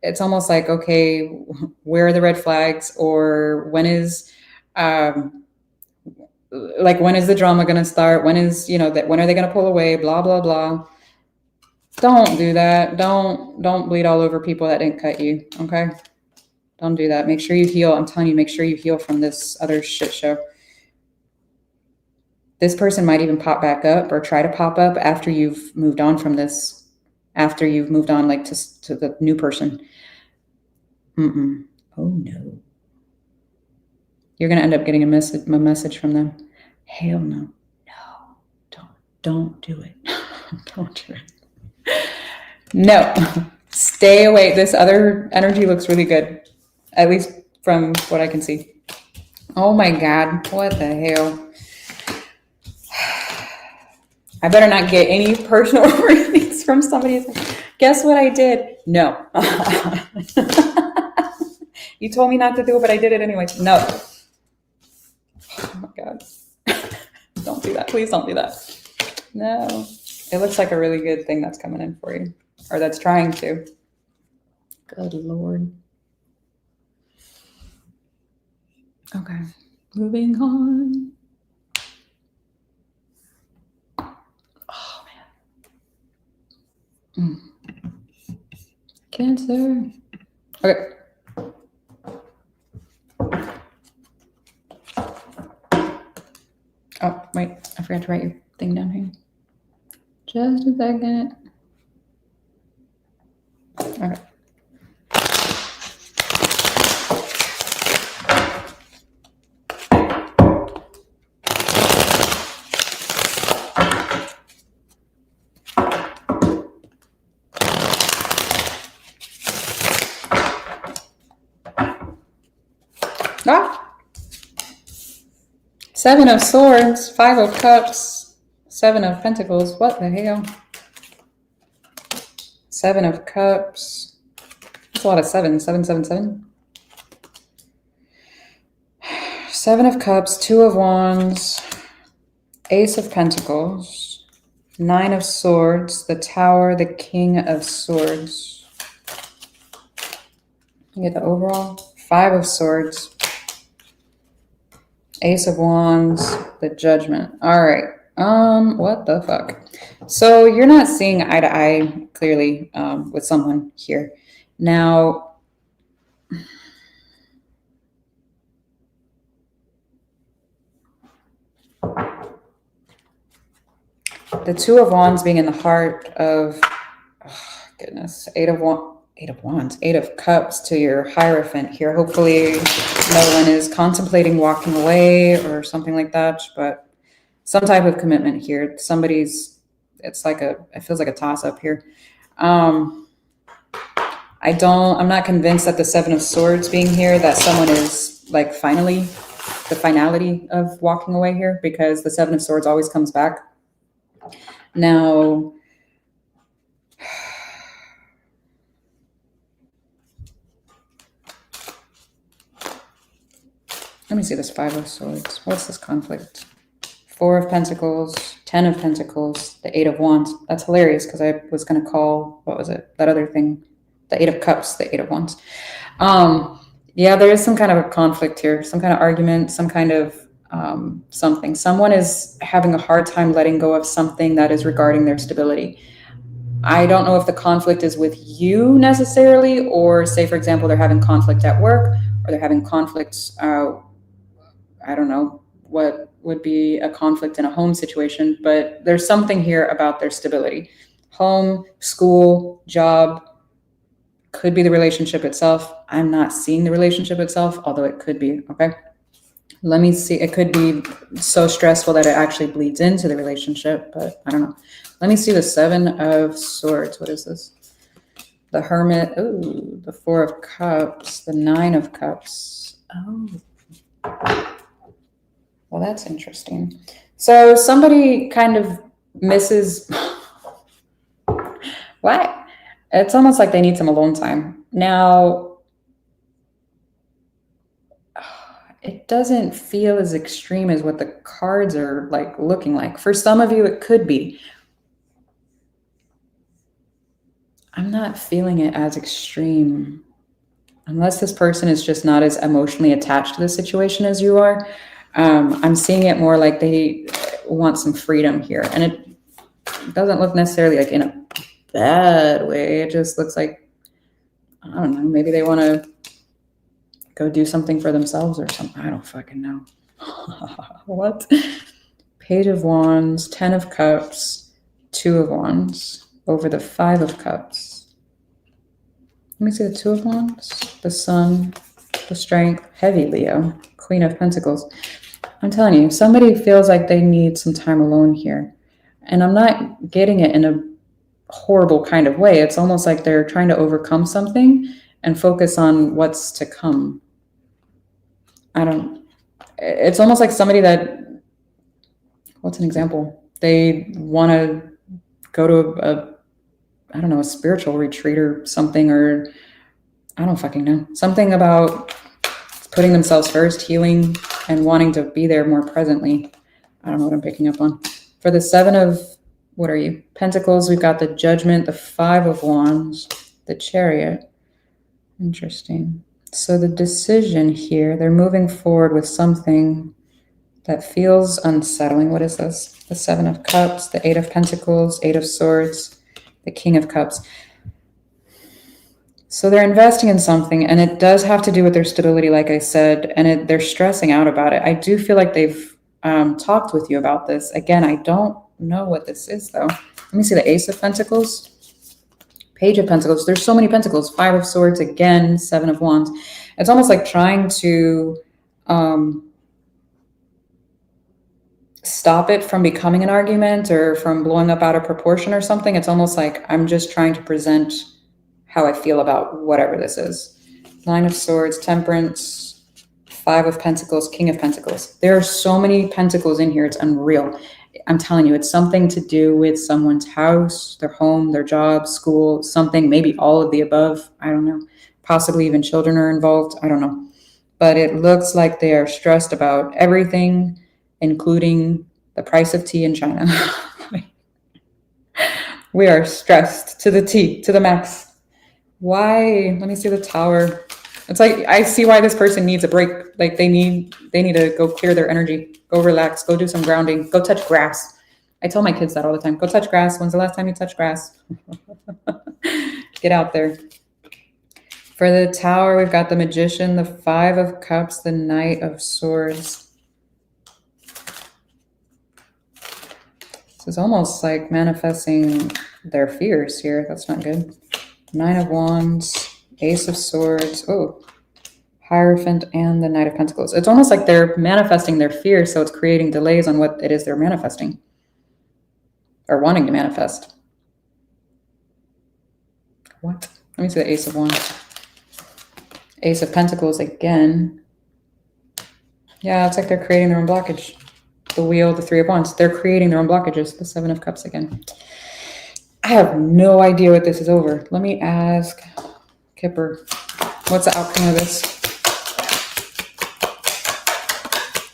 it's almost like, okay, where are the red flags? Or when is, when is the drama going to start? When is, when are they going to pull away? Blah, blah, blah. Don't do that. Don't bleed all over people that didn't cut you. Okay. Don't do that. Make sure you heal. I'm telling you, make sure you heal from this other shit show. This person might even pop back up or try to pop up after you've moved on from this, after you've moved on like to the new person. Oh no. You're going to end up getting a message from them. Hell no. No. Don't do it. Don't do it. No. Stay away. This other energy looks really good. At least from what I can see. Oh my God. What the hell? I better not get any personal readings from somebody. Guess what I did? No. You told me not to do it, but I did it anyway. No. Oh my God. Don't do that. Please don't do that. No. It looks like a really good thing that's coming in for you. Or that's trying to. Good Lord. Okay. Moving on. Oh, man. Cancer. Okay. Oh, wait. I forgot to write your thing down here. Just a second. Okay. Ah! 7 of Swords, 5 of Cups, 7 of Pentacles. What the hell? 7 of Cups. That's a lot of 7. 7, 7, 7. 7 of Cups, 2 of Wands, Ace of Pentacles, 9 of Swords, the Tower, the King of Swords. You get the overall. 5 of Swords, Ace of Wands, the Judgment. All right. What the fuck? So you're not seeing eye to eye clearly with someone here. Now, the 2 of Wands being in the heart of, oh, goodness, 8 of Wands, 8 of Cups to your Hierophant here. Hopefully no one is contemplating walking away or something like that, but some type of commitment here. It feels like a toss up here. I'm not convinced that the 7 of Swords being here, that someone is like the finality of walking away here, because the 7 of Swords always comes back. Now, let me see this 5 of Swords. What's this conflict? Four of Pentacles, 10 of Pentacles, the Eight of Wands. That's hilarious because I was going to call, what was it? That other thing, the Eight of Cups, the Eight of Wands. Yeah, there is some kind of a conflict here, some kind of argument, some kind of something. Someone is having a hard time letting go of something that is regarding their stability. I don't know if the conflict is with you necessarily, or say, for example, they're having conflict at work, or they're having conflicts, I don't know what would be a conflict in a home situation, but there's something here about their stability. Home, school, job, could be the relationship itself. I'm not seeing the relationship itself, although it could be, okay? Let me see. It could be so stressful that it actually bleeds into the relationship, but I don't know. Let me see the Seven of Swords. What is this? The Hermit. Oh, the Four of Cups. The Nine of Cups. Oh. Well, that's interesting. So somebody kind of misses... What? It's almost like they need some alone time. Now, it doesn't feel as extreme as what the cards are like looking like. For some of you, it could be. I'm not feeling it as extreme. Unless this person is just not as emotionally attached to the situation as you are. I'm seeing it more like they want some freedom here. And it doesn't look necessarily like in a bad way. It just looks like, I don't know, maybe they want to go do something for themselves or something. I don't fucking know. What? Page of Wands, 10 of Cups, 2 of Wands over the 5 of Cups. Let me see the 2 of Wands, the Sun, the Strength, heavy Leo, Queen of Pentacles. I'm telling you, somebody feels like they need some time alone here. And I'm not getting it in a horrible kind of way. It's almost like they're trying to overcome something and focus on what's to come. It's almost like somebody that, what's an example? They want to go to I don't know, a spiritual retreat or something, or I don't fucking know. Something about putting themselves first, healing, and wanting to be there more presently. I don't know what I'm picking up on. For the 7 of, what are you? Pentacles, we've got the Judgment, the 5 of Wands, the Chariot. Interesting. So the decision here, they're moving forward with something that feels unsettling. What is this? The 7 of Cups, the 8 of Pentacles, 8 of Swords, the King of Cups. So they're investing in something, and it does have to do with their stability, like I said, and they're stressing out about it. I do feel like they've talked with you about this. Again, I don't know what this is, though. Let me see the Ace of Pentacles, Page of Pentacles. There's so many Pentacles. 5 of Swords, again, 7 of Wands. It's almost like trying to stop it from becoming an argument or from blowing up out of proportion or something. It's almost like I'm just trying to present how I feel about whatever this is. 9 of Swords, Temperance, 5 of Pentacles, King of Pentacles. There are so many Pentacles in here. It's unreal. I'm telling you, it's something to do with someone's house, their home, their job, school, something, maybe all of the above. I don't know. Possibly even children are involved. I don't know. But it looks like they are stressed about everything, including the price of tea in China. We are stressed to the T, to the max. Why? Let me see the Tower. It's like, I see why this person needs a break. Like they need to go clear their energy, go relax, go do some grounding, go touch grass. I tell my kids that all the time. Go touch grass. When's the last time you touched grass? Get out there. For the Tower, we've got the Magician, the 5 of Cups, the Knight of Swords. This is almost like manifesting their fears here. That's not good. 9 of Wands, Ace of Swords, oh, Hierophant, and the Knight of Pentacles. It's almost like they're manifesting their fear, so it's creating delays on what it is they're manifesting or wanting to manifest. What? Let me see the Ace of Wands. Ace of Pentacles again. Yeah, it's like they're creating their own blockage. The Wheel, the 3 of Wands. They're creating their own blockages. The 7 of Cups again. I have no idea what this is over. Let me ask Kipper, what's the outcome of this?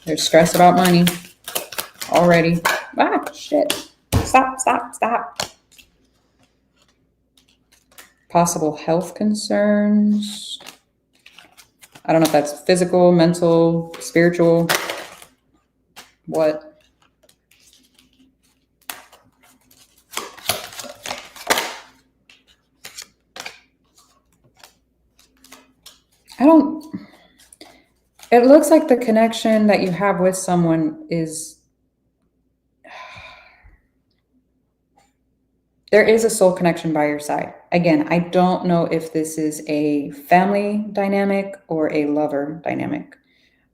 They're stressed about money. already. Ah, shit. Stop, stop, stop. Possible health concerns. I don't know if that's physical, mental, spiritual. What? It looks like the connection that you have with someone is, there is a soul connection by your side. Again, I don't know if this is a family dynamic or a lover dynamic,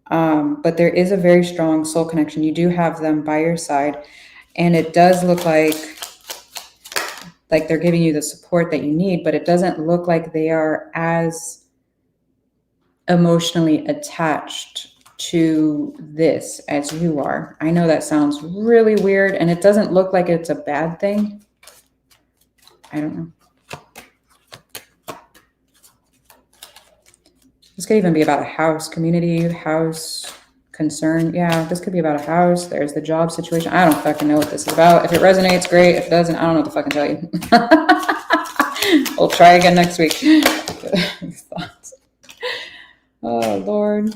but there is a very strong soul connection. You do have them by your side, and it does look like they're giving you the support that you need, but it doesn't look like they are as emotionally attached to this as you are. I know that sounds really weird, and it doesn't look like it's a bad thing. I don't know. This could even be about a house, community, house, concern. Yeah, this could be about a house. There's the job situation. I don't fucking know what this is about. If it resonates, great. If it doesn't, I don't know what to fucking tell you. We'll try again next week. Oh, Lord.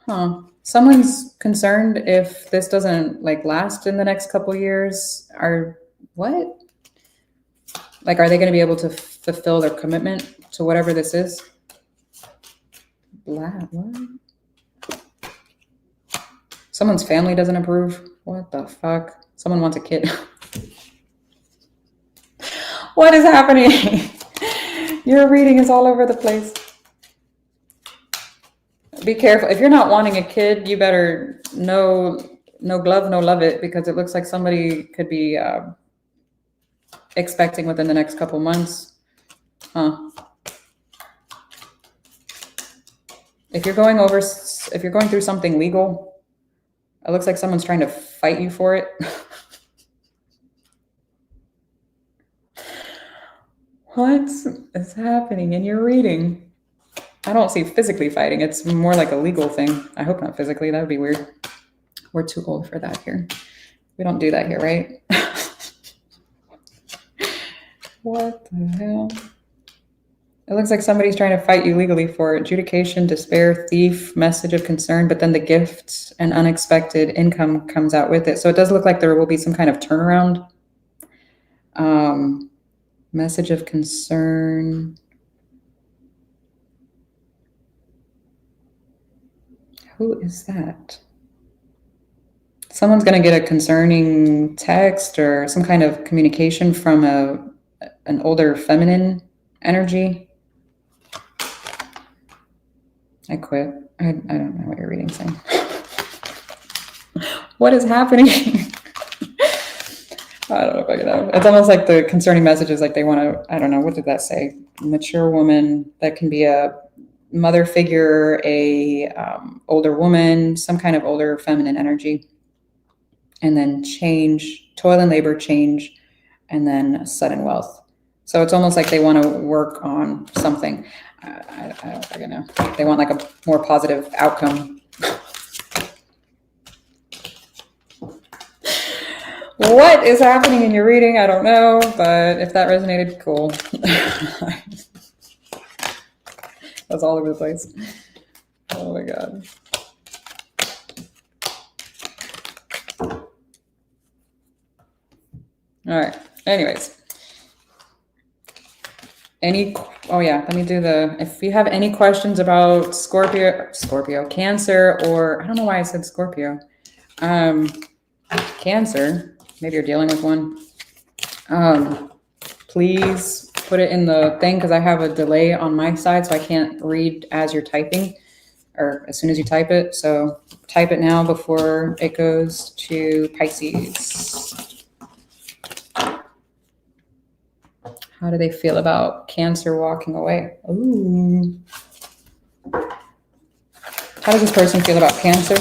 Huh. Someone's concerned if this doesn't last in the next couple years. What? Are they going to be able to fulfill their commitment to whatever this is? What? Someone's family doesn't approve. What the fuck? Someone wants a kid. What is happening? Your reading is all over the place. Be careful. If you're not wanting a kid, you better no glove, no love it, because it looks like somebody could be expecting within the next couple months. Huh. If you're going through something legal, it looks like someone's trying to fight you for it. What is happening in your reading? I don't see physically fighting. It's more like a legal thing. I hope not physically. That would be weird. We're too old for that here. We don't do that here, right? What the hell? It looks like somebody's trying to fight you legally for adjudication, despair, thief, message of concern, but then the gift and unexpected income comes out with it. So it does look like there will be some kind of turnaround. Message of concern. Who is that? Someone's going to get a concerning text or some kind of communication from an older feminine energy. I quit. I don't know what you're reading saying. What is happening? I don't know if I can know. It's almost like the concerning messages, they want to, I don't know, what did that say? Mature woman, that can be a mother figure, a older woman, some kind of older feminine energy. And then change, toil and labor, change, and then sudden wealth. So it's almost like they want to work on something. I don't fucking know. They want a more positive outcome. What is happening in your reading? I don't know, but if that resonated, cool. That's all over the place. Oh my God. All right. Anyways. Let me do if you have any questions about Scorpio, Cancer, or I don't know why I said Scorpio. Cancer, maybe you're dealing with one. Please put it in the thing, because I have a delay on my side, so I can't read as you're typing or as soon as you type it. So type it now before it goes to Pisces. How do they feel about Cancer walking away? Ooh. How does this person feel about Cancer?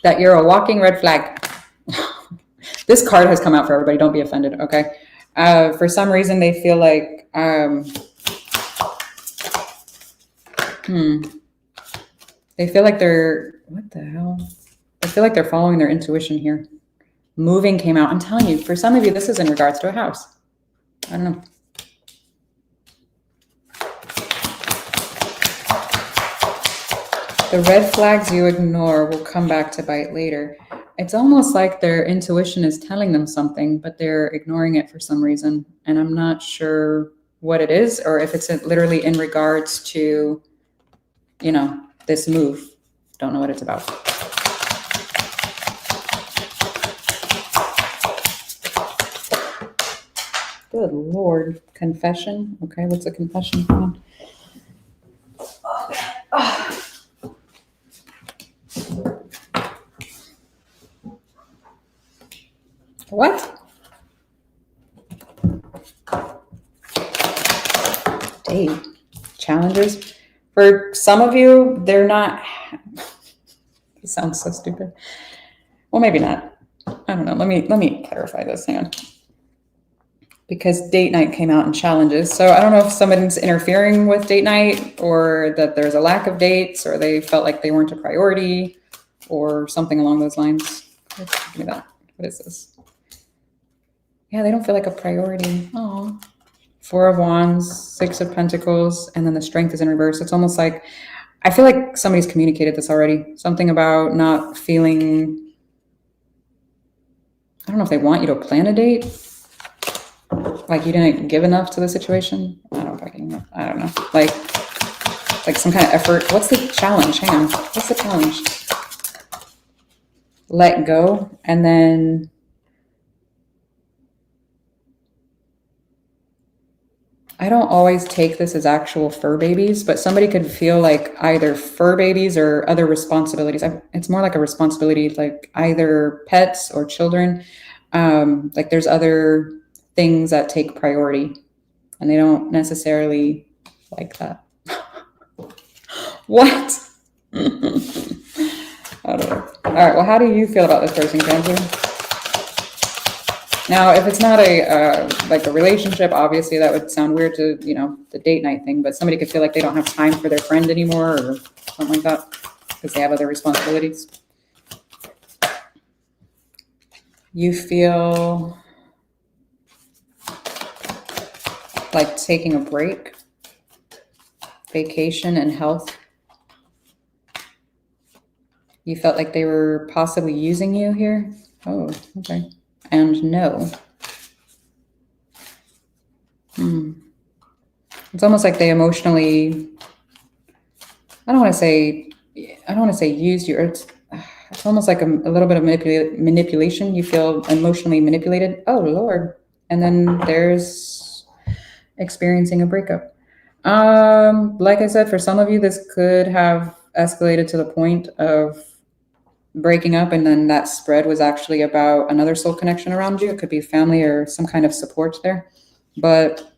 That you're a walking red flag. This card has come out for everybody. Don't be offended, okay? For some reason, they feel like They feel like they're, what the hell? I feel like they're following their intuition here. Moving came out. I'm telling you, for some of you, this is in regards to a house. I don't know. The red flags you ignore will come back to bite later. It's almost like their intuition is telling them something, but they're ignoring it for some reason. And I'm not sure what it is, or if it's literally in regards to, you know, this move. Don't know what it's about. Good Lord. Confession. Okay, what's a confession? Come on. What? Date. Challenges. For some of you, they're not. It sounds so stupid. Well, maybe not. I don't know. Let me clarify this. Hang on. Because date night came out in challenges. So I don't know if somebody's interfering with date night, or that there's a lack of dates, or they felt like they weren't a priority, or something along those lines. Give me that. What is this? Yeah, they don't feel like a priority. Oh, Four of Wands, Six of Pentacles, and then the Strength is in reverse. It's almost like, I feel like somebody's communicated this already. Something about not feeling, I don't know if they want you to plan a date. Like you didn't give enough to the situation. I don't know. Like some kind of effort. What's the challenge? Hang on. What's the challenge? Let go. And then I don't always take this as actual fur babies, but somebody could feel like either fur babies or other responsibilities. It's more like a responsibility, like either pets or children. Like there's other things that take priority, and they don't necessarily like that. What? I don't know. All right. Well, how do you feel about this person, Cancer? Now, if it's not like a relationship, obviously that would sound weird to, the date night thing, but somebody could feel like they don't have time for their friend anymore or something like that because they have other responsibilities. You feel like taking a break, vacation, and health. You felt like they were possibly using you here? Oh, okay. And no. It's almost like they emotionally, I don't want to say used you. It's almost like a little bit of manipulation. You feel emotionally manipulated. Oh, Lord. And then there's experiencing a breakup. Like I said, for some of you, this could have escalated to the point of breaking up, and then that spread was actually about another soul connection around you. It could be family or some kind of support there. But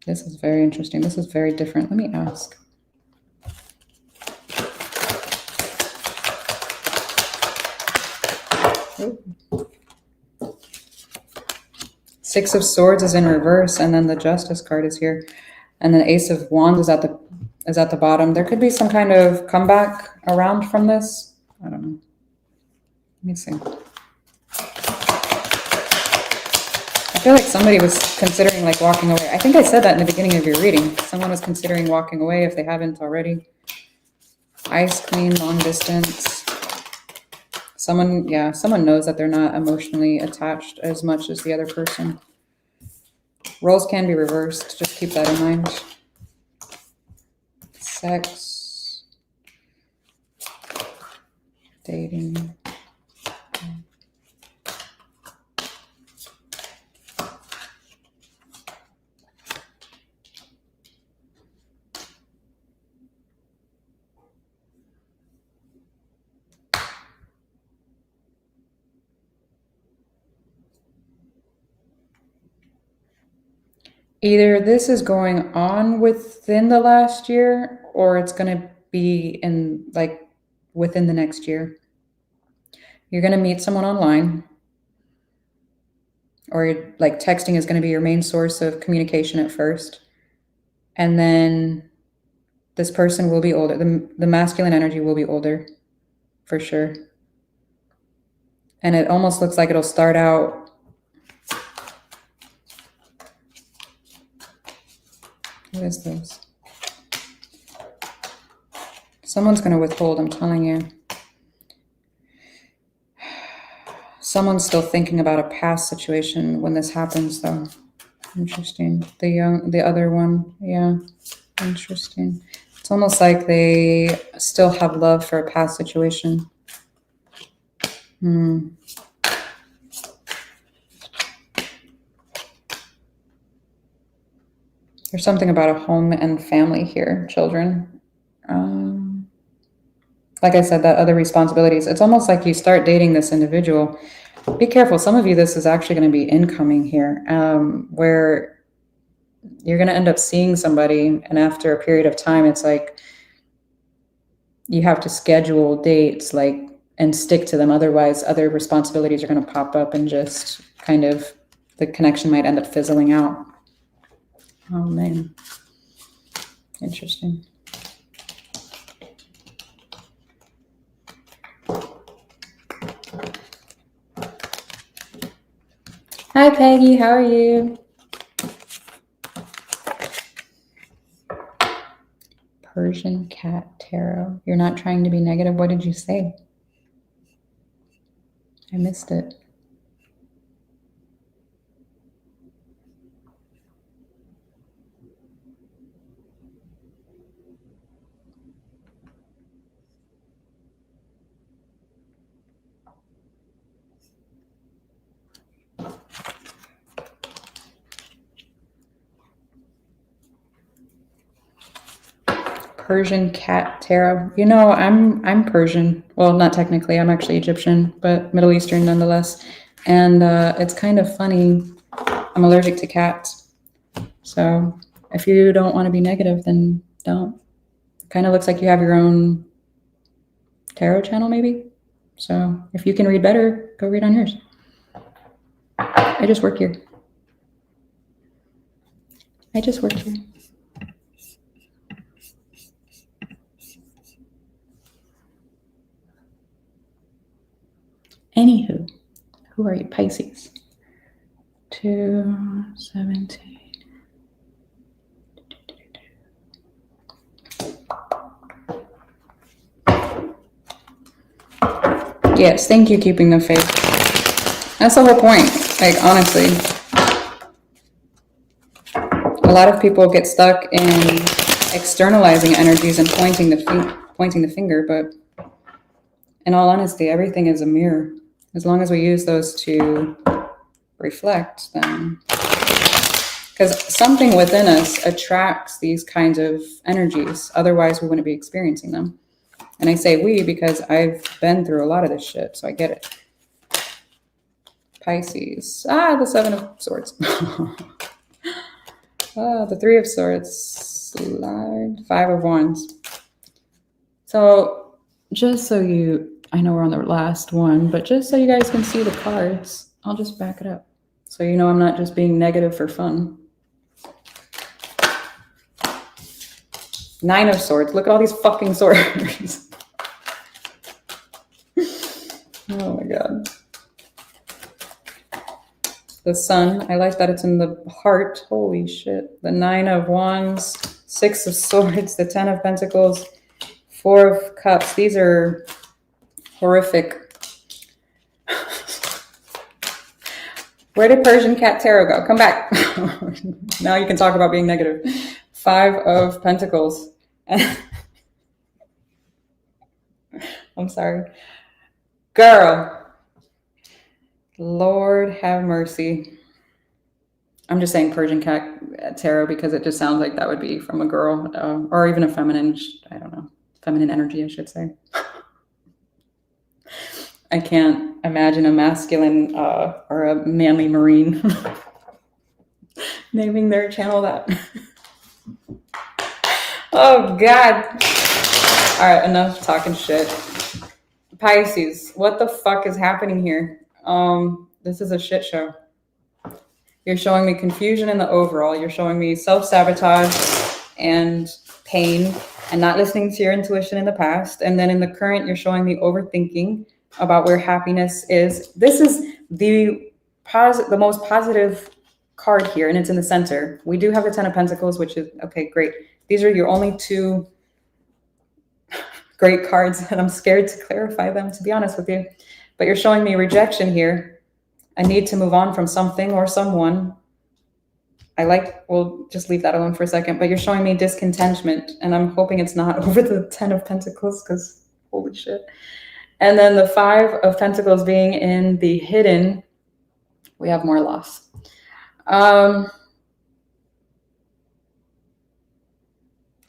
this is very interesting. This is very different. Let me ask. Six of Swords is in reverse, and then the Justice card is here, and then Ace of Wands is at the bottom. There could be some kind of comeback around from this. I don't know. Let me see. I feel like somebody was considering like walking away. I think I said that in the beginning of your reading. Someone was considering walking away if they haven't already. Ice Queen, long distance. Someone knows that they're not emotionally attached as much as the other person. Roles can be reversed. Just keep that in mind. Sex. Dating. Either this is going on within the last year, or it's going to be in like within the next year. You're going to meet someone online, or like texting is going to be your main source of communication at first. And then This person will be older. The masculine energy will be older, for sure. And it almost looks like it'll start out. What is this? Someone's going to withhold, I'm telling you. Someone's still thinking about a past situation when this happens, though. Interesting. The other one, yeah. Interesting. It's almost like they still have love for a past situation. There's something about a home and family here, children. Like I said, that other responsibilities. It's almost like you start dating this individual. Be careful. Some of you, this is actually going to be incoming here, where you're going to end up seeing somebody, and after a period of time, it's like you have to schedule dates, like, and stick to them. Otherwise, other responsibilities are going to pop up and just kind of the connection might end up fizzling out. Oh, man. Interesting. Hi, Peggy. How are you? Persian Cat Tarot. You're not trying to be negative. What did you say? I missed it. Persian Cat Tarot. You know, I'm Persian. Well, not technically. I'm actually Egyptian, but Middle Eastern nonetheless. And it's kind of funny. I'm allergic to cats. So if you don't want to be negative, then don't. Kind of looks like you have your own tarot channel, maybe. So if you can read better, go read on yours. I just work here. Anywho, who are you? Pisces. 217. Yes, thank you, keeping the faith. That's the whole point. Like, honestly, a lot of people get stuck in externalizing energies and pointing the finger, but in all honesty, everything is a mirror. As long as we use those to reflect, then, because something within us attracts these kinds of energies. Otherwise, we wouldn't be experiencing them. And I say we because I've been through a lot of this shit, so I get it. Pisces. The Seven of Swords. The Three of Swords. Five of Wands. So just so I know we're on the last one, but just so you guys can see the cards, I'll just back it up. So you know I'm not just being negative for fun. Nine of Swords. Look at all these fucking swords. Oh my God. The Sun. I like that it's in the heart. Holy shit. The Nine of Wands. Six of Swords. The Ten of Pentacles. Four of Cups. These are horrific. Where did Persian Cat Tarot go? Come back. Now you can talk about being negative. Five of Pentacles. I'm sorry. Girl. Lord have mercy. I'm just saying Persian Cat Tarot because it just sounds like that would be from a girl, or even a feminine, I don't know, feminine energy, I should say. I can't imagine a masculine or a manly Marine naming their channel that. Oh, God. All right, enough talking shit. Pisces, what the fuck is happening here? This is a shit show. You're showing me confusion in the overall. You're showing me self-sabotage and pain. and not listening to your intuition in the past. And then in the current, you're showing me overthinking about where happiness is. This is the most positive card here, and it's in the center. We do have the 10 of Pentacles, which is, okay, great. These are your only two great cards, and I'm scared to clarify them, to be honest with you. But you're showing me rejection here, a need to move on from something or someone. We'll just leave that alone for a second, but you're showing me discontentment, and I'm hoping it's not over the 10 of Pentacles, because holy shit. And then the 5 of Pentacles being in the hidden, we have more loss. Oh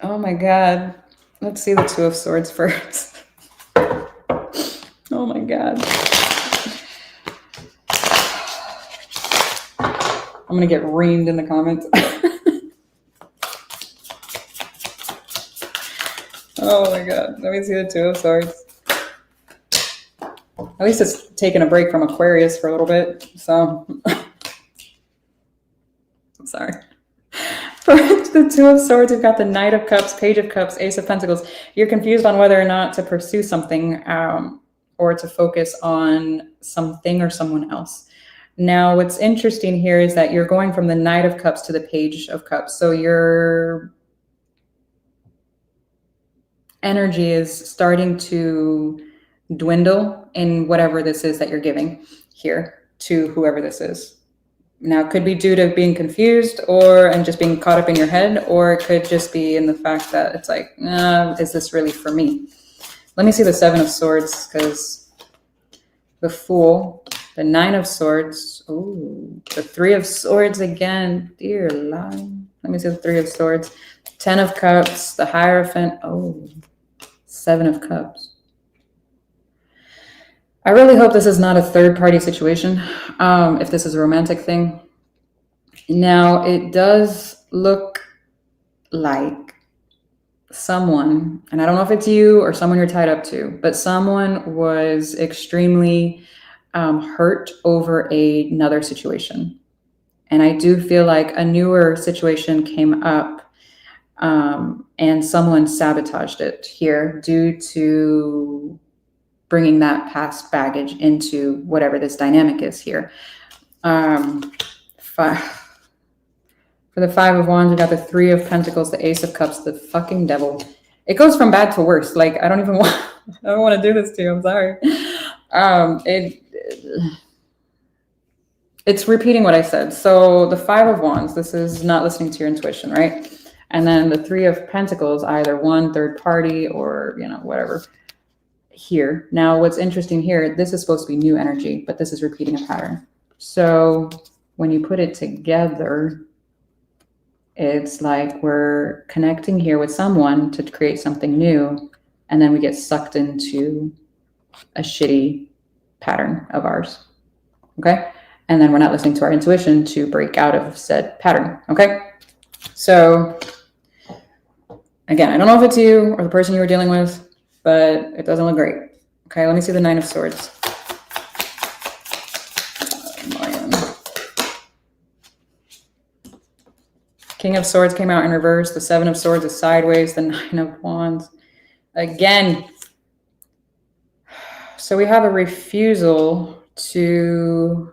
my God. Let's see the 2 of Swords first. Oh my God. I'm going to get reamed in the comments. Oh my God. Let me see the 2 of Swords. At least it's taking a break from Aquarius for a little bit. So I'm sorry. For the 2 of Swords, we've got the Knight of Cups, Page of Cups, Ace of Pentacles. You're confused on whether or not to pursue something or to focus on something or someone else. Now, what's interesting here is that you're going from the Knight of Cups to the Page of Cups. So your energy is starting to dwindle in whatever this is that you're giving here to whoever this is. Now, it could be due to being confused and just being caught up in your head, or it could just be in the fact that it's like, is this really for me? Let me see the 7 of Swords, because the Fool, the 9 of Swords, the 3 of Swords again, dear Lord. Let me see the 3 of Swords, 10 of Cups, the Hierophant, 7 of Cups. I really hope this is not a third-party situation, if this is a romantic thing. Now, it does look like someone, and I don't know if it's you or someone you're tied up to, but someone was extremely hurt over another situation. And I do feel like a newer situation came up, and someone sabotaged it here due to bringing that past baggage into whatever this dynamic is here. For the 5 of Wands, we got the 3 of Pentacles, the Ace of Cups, the fucking Devil. It goes from bad to worse. Like, I don't want to do this to you. I'm sorry. It's repeating what I said. So the 5 of Wands, this is not listening to your intuition, right? And then the 3 of Pentacles, either one, third party, or, whatever. Here. Now, what's interesting here, this is supposed to be new energy, but this is repeating a pattern. So when you put it together, it's like we're connecting here with someone to create something new, and then we get sucked into a shitty pattern of ours. Okay? And then we're not listening to our intuition to break out of said pattern. Okay? So again, I don't know if it's you or the person you were dealing with, but it doesn't look great. Okay, let me see the 9 of Swords. King of Swords came out in reverse. The 7 of Swords is sideways. The 9 of Wands. Again. So we have a refusal to...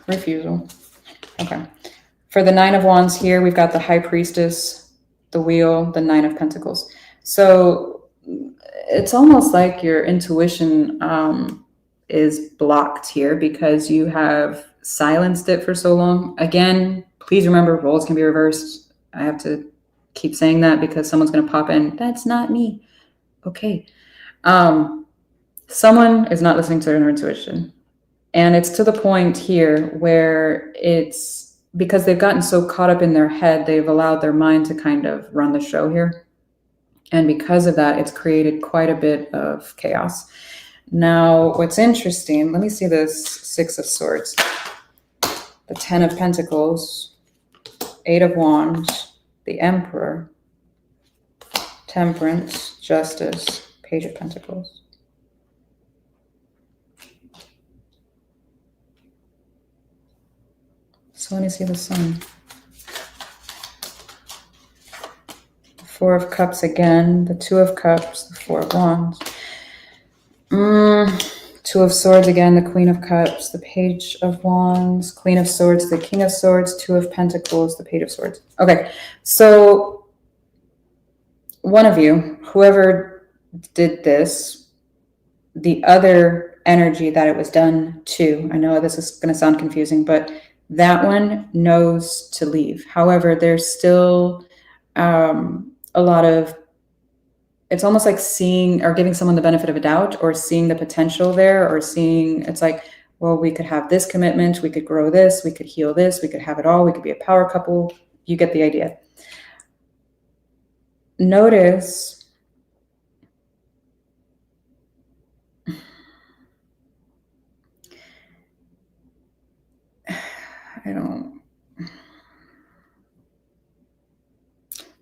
Refusal. Okay. For the 9 of Wands here, we've got the High Priestess, the Wheel, the 9 of Pentacles. So it's almost like your intuition is blocked here because you have silenced it for so long. Again, please remember, roles can be reversed. I have to keep saying that because someone's going to pop in. That's not me. Okay. Someone is not listening to their intuition. And it's to the point here where it's because they've gotten so caught up in their head, they've allowed their mind to kind of run the show here. And because of that, it's created quite a bit of chaos. Now, what's interesting, let me see this 6 of Swords, the 10 of Pentacles, 8 of Wands, the Emperor, Temperance, Justice, Page of Pentacles. So let me see the sun. Four of Cups again, the Two of Cups, the Four of Wands. Two of Swords again, the Queen of Cups, the Page of Wands, Queen of Swords, the King of Swords, Two of Pentacles, the Page of Swords. Okay, so one of you, whoever did this, the other energy that it was done to, I know this is going to sound confusing, but that one knows to leave. However, there's still a lot of, it's almost like seeing or giving someone the benefit of a doubt, or seeing the potential there, or seeing, it's like, well, we could have this commitment, we could grow this, we could heal this, we could have it all, we could be a power couple. You get the idea. Notice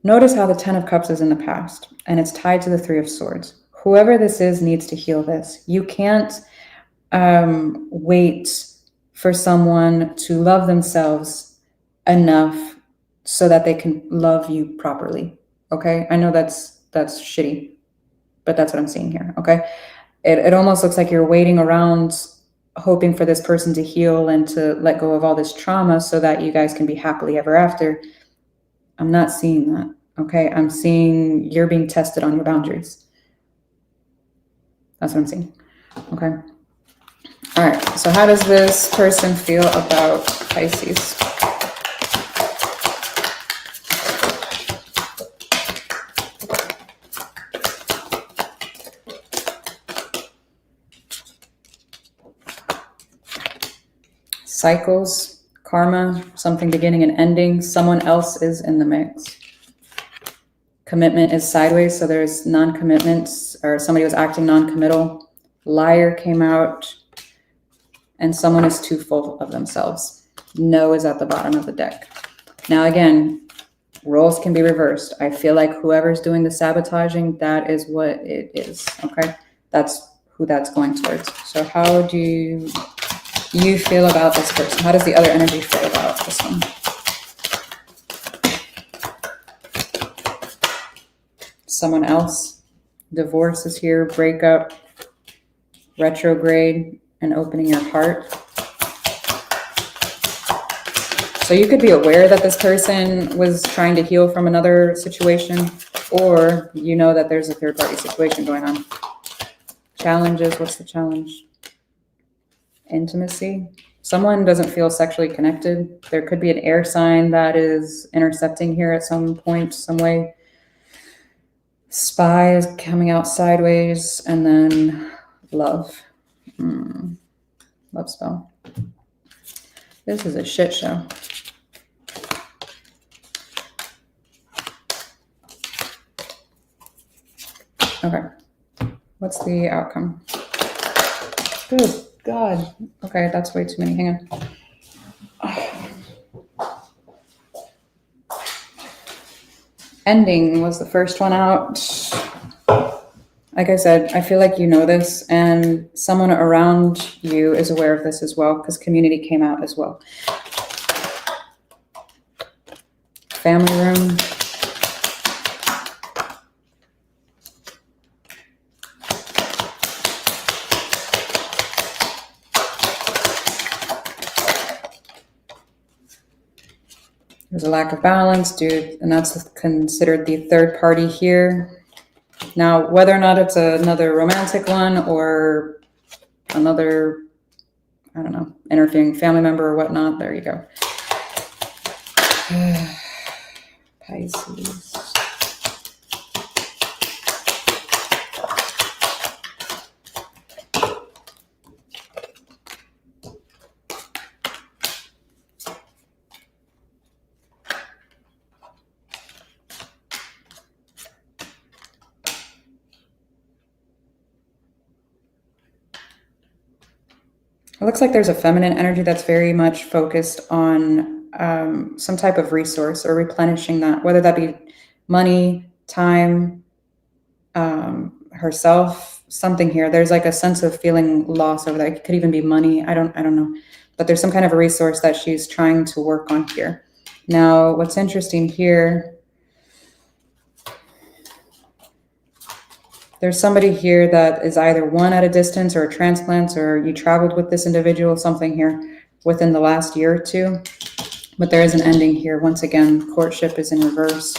Notice how the Ten of Cups is in the past, and it's tied to the Three of Swords. Whoever this is needs to heal this. You can't wait for someone to love themselves enough so that they can love you properly. Okay? I know that's shitty, but that's what I'm seeing here. Okay? It almost looks like you're waiting around hoping for this person to heal and to let go of all this trauma so that you guys can be happily ever after. I'm not seeing that, okay? I'm seeing you're being tested on your boundaries. That's what I'm seeing, okay? All right, so how does this person feel about Pisces? Cycles. Karma, something beginning and ending. Someone else is in the mix. Commitment is sideways, so there's non-commitments, or somebody was acting non-committal. Liar came out, and someone is too full of themselves. No is at the bottom of the deck. Now again, roles can be reversed. I feel like whoever's doing the sabotaging, that is what it is, okay? That's who that's going towards. So how do you feel about this person? How does the other energy feel about this one? Someone else. Divorce is here, breakup, retrograde, and opening your heart. So you could be aware that this person was trying to heal from another situation, or you know that there's a third-party situation going on. Challenges, what's the challenge? Intimacy. Someone doesn't feel sexually connected. There could be an air sign that is intercepting here at some point, some way. Spy is coming out sideways, and then love. Love spell. This is a shit show. Okay. What's the outcome? Good God. Okay, that's way too many. Hang on. Ending was the first one out. Like I said, I feel like you know this, and someone around you is aware of this as well, because community came out as well. Family room. There's a lack of balance, dude, and that's considered the third party here. Now, whether or not it's another romantic one or another, I don't know, interfering family member or whatnot, there you go. Pisces. It looks like there's a feminine energy that's very much focused on some type of resource or replenishing that, whether that be money, time, herself, something here. There's like a sense of feeling loss over there. It could even be money. I don't know. But there's some kind of a resource that she's trying to work on here. Now, what's interesting here, there's somebody here that is either one at a distance or a transplant, or you traveled with this individual, something here within the last year or two. But there is an ending here. Once again, courtship is in reverse.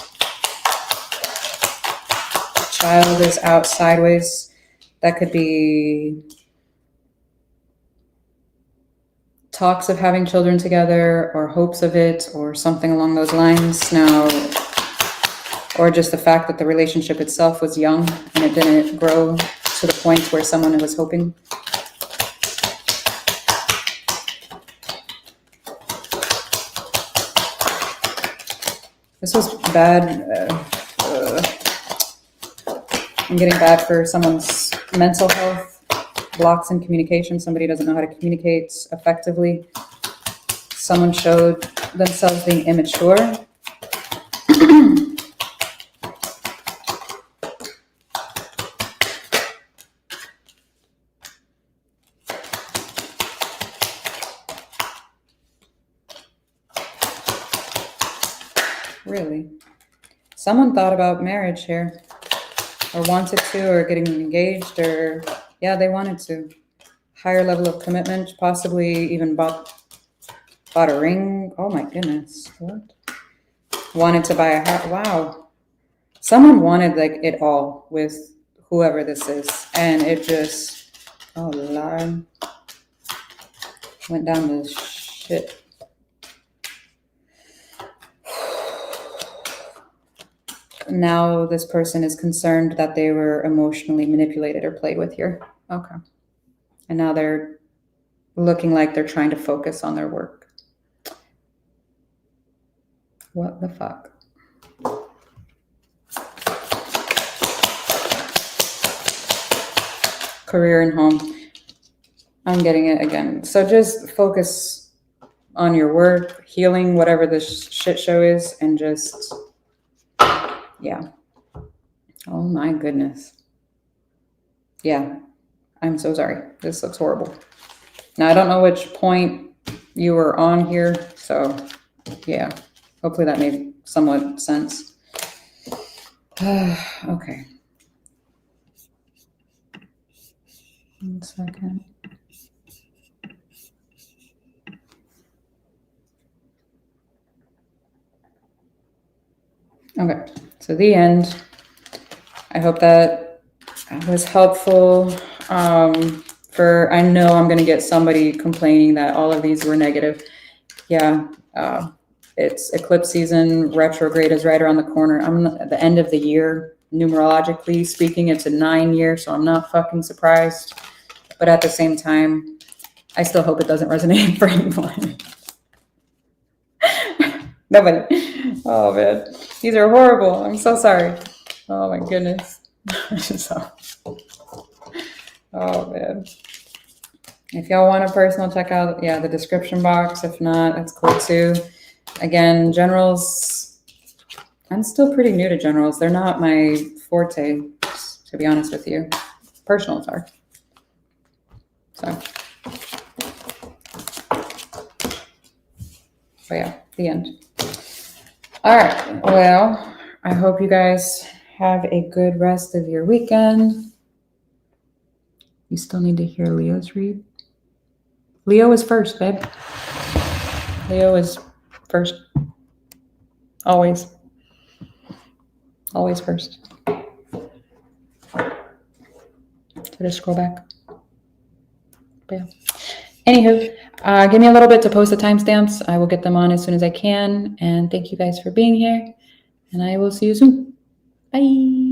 Child is out sideways. That could be talks of having children together or hopes of it or something along those lines now, or just the fact that the relationship itself was young and it didn't grow to the point where someone was hoping. This was bad. I'm getting bad for someone's mental health, blocks in communication. Somebody doesn't know how to communicate effectively. Someone showed themselves being immature. Really? Someone thought about marriage here, or wanted to, or getting engaged, or yeah, they wanted to. Higher level of commitment, possibly even bought a ring. Oh my goodness, what? Wanted to buy a house. Wow. Someone wanted like it all with whoever this is, and it just, oh Lord, went down the shit. Now this person is concerned that they were emotionally manipulated or played with here. Okay. And now they're looking like they're trying to focus on their work. What the fuck? Career and home. I'm getting it again. So just focus on your work, healing, whatever this shit show is, and just... yeah. Oh my goodness. Yeah. I'm so sorry. This looks horrible. Now, I don't know which point you were on here, so yeah. Hopefully that made somewhat sense. Okay. 1 second. Okay, so the end. I hope that was helpful. I know I'm going to get somebody complaining that all of these were negative. Yeah, it's eclipse season. Retrograde is right around the corner. I'm at the end of the year. Numerologically speaking, it's a 9 year, so I'm not fucking surprised. But at the same time, I still hope it doesn't resonate for anyone. Nobody. Oh, man. These are horrible. I'm so sorry. Oh, my goodness. Oh, man. If y'all want a personal, check out, yeah, the description box. If not, that's cool too. Again, generals, I'm still pretty new to generals. They're not my forte, to be honest with you. Personals are. So. But yeah, the end. All right. Well, I hope you guys have a good rest of your weekend. You still need to hear Leo's read. Leo is first, babe. Leo is first. Always. Always first. So just scroll back. But yeah. Anywho, give me a little bit to post the timestamps. I will get them on as soon as I can. And thank you guys for being here. And I will see you soon. Bye.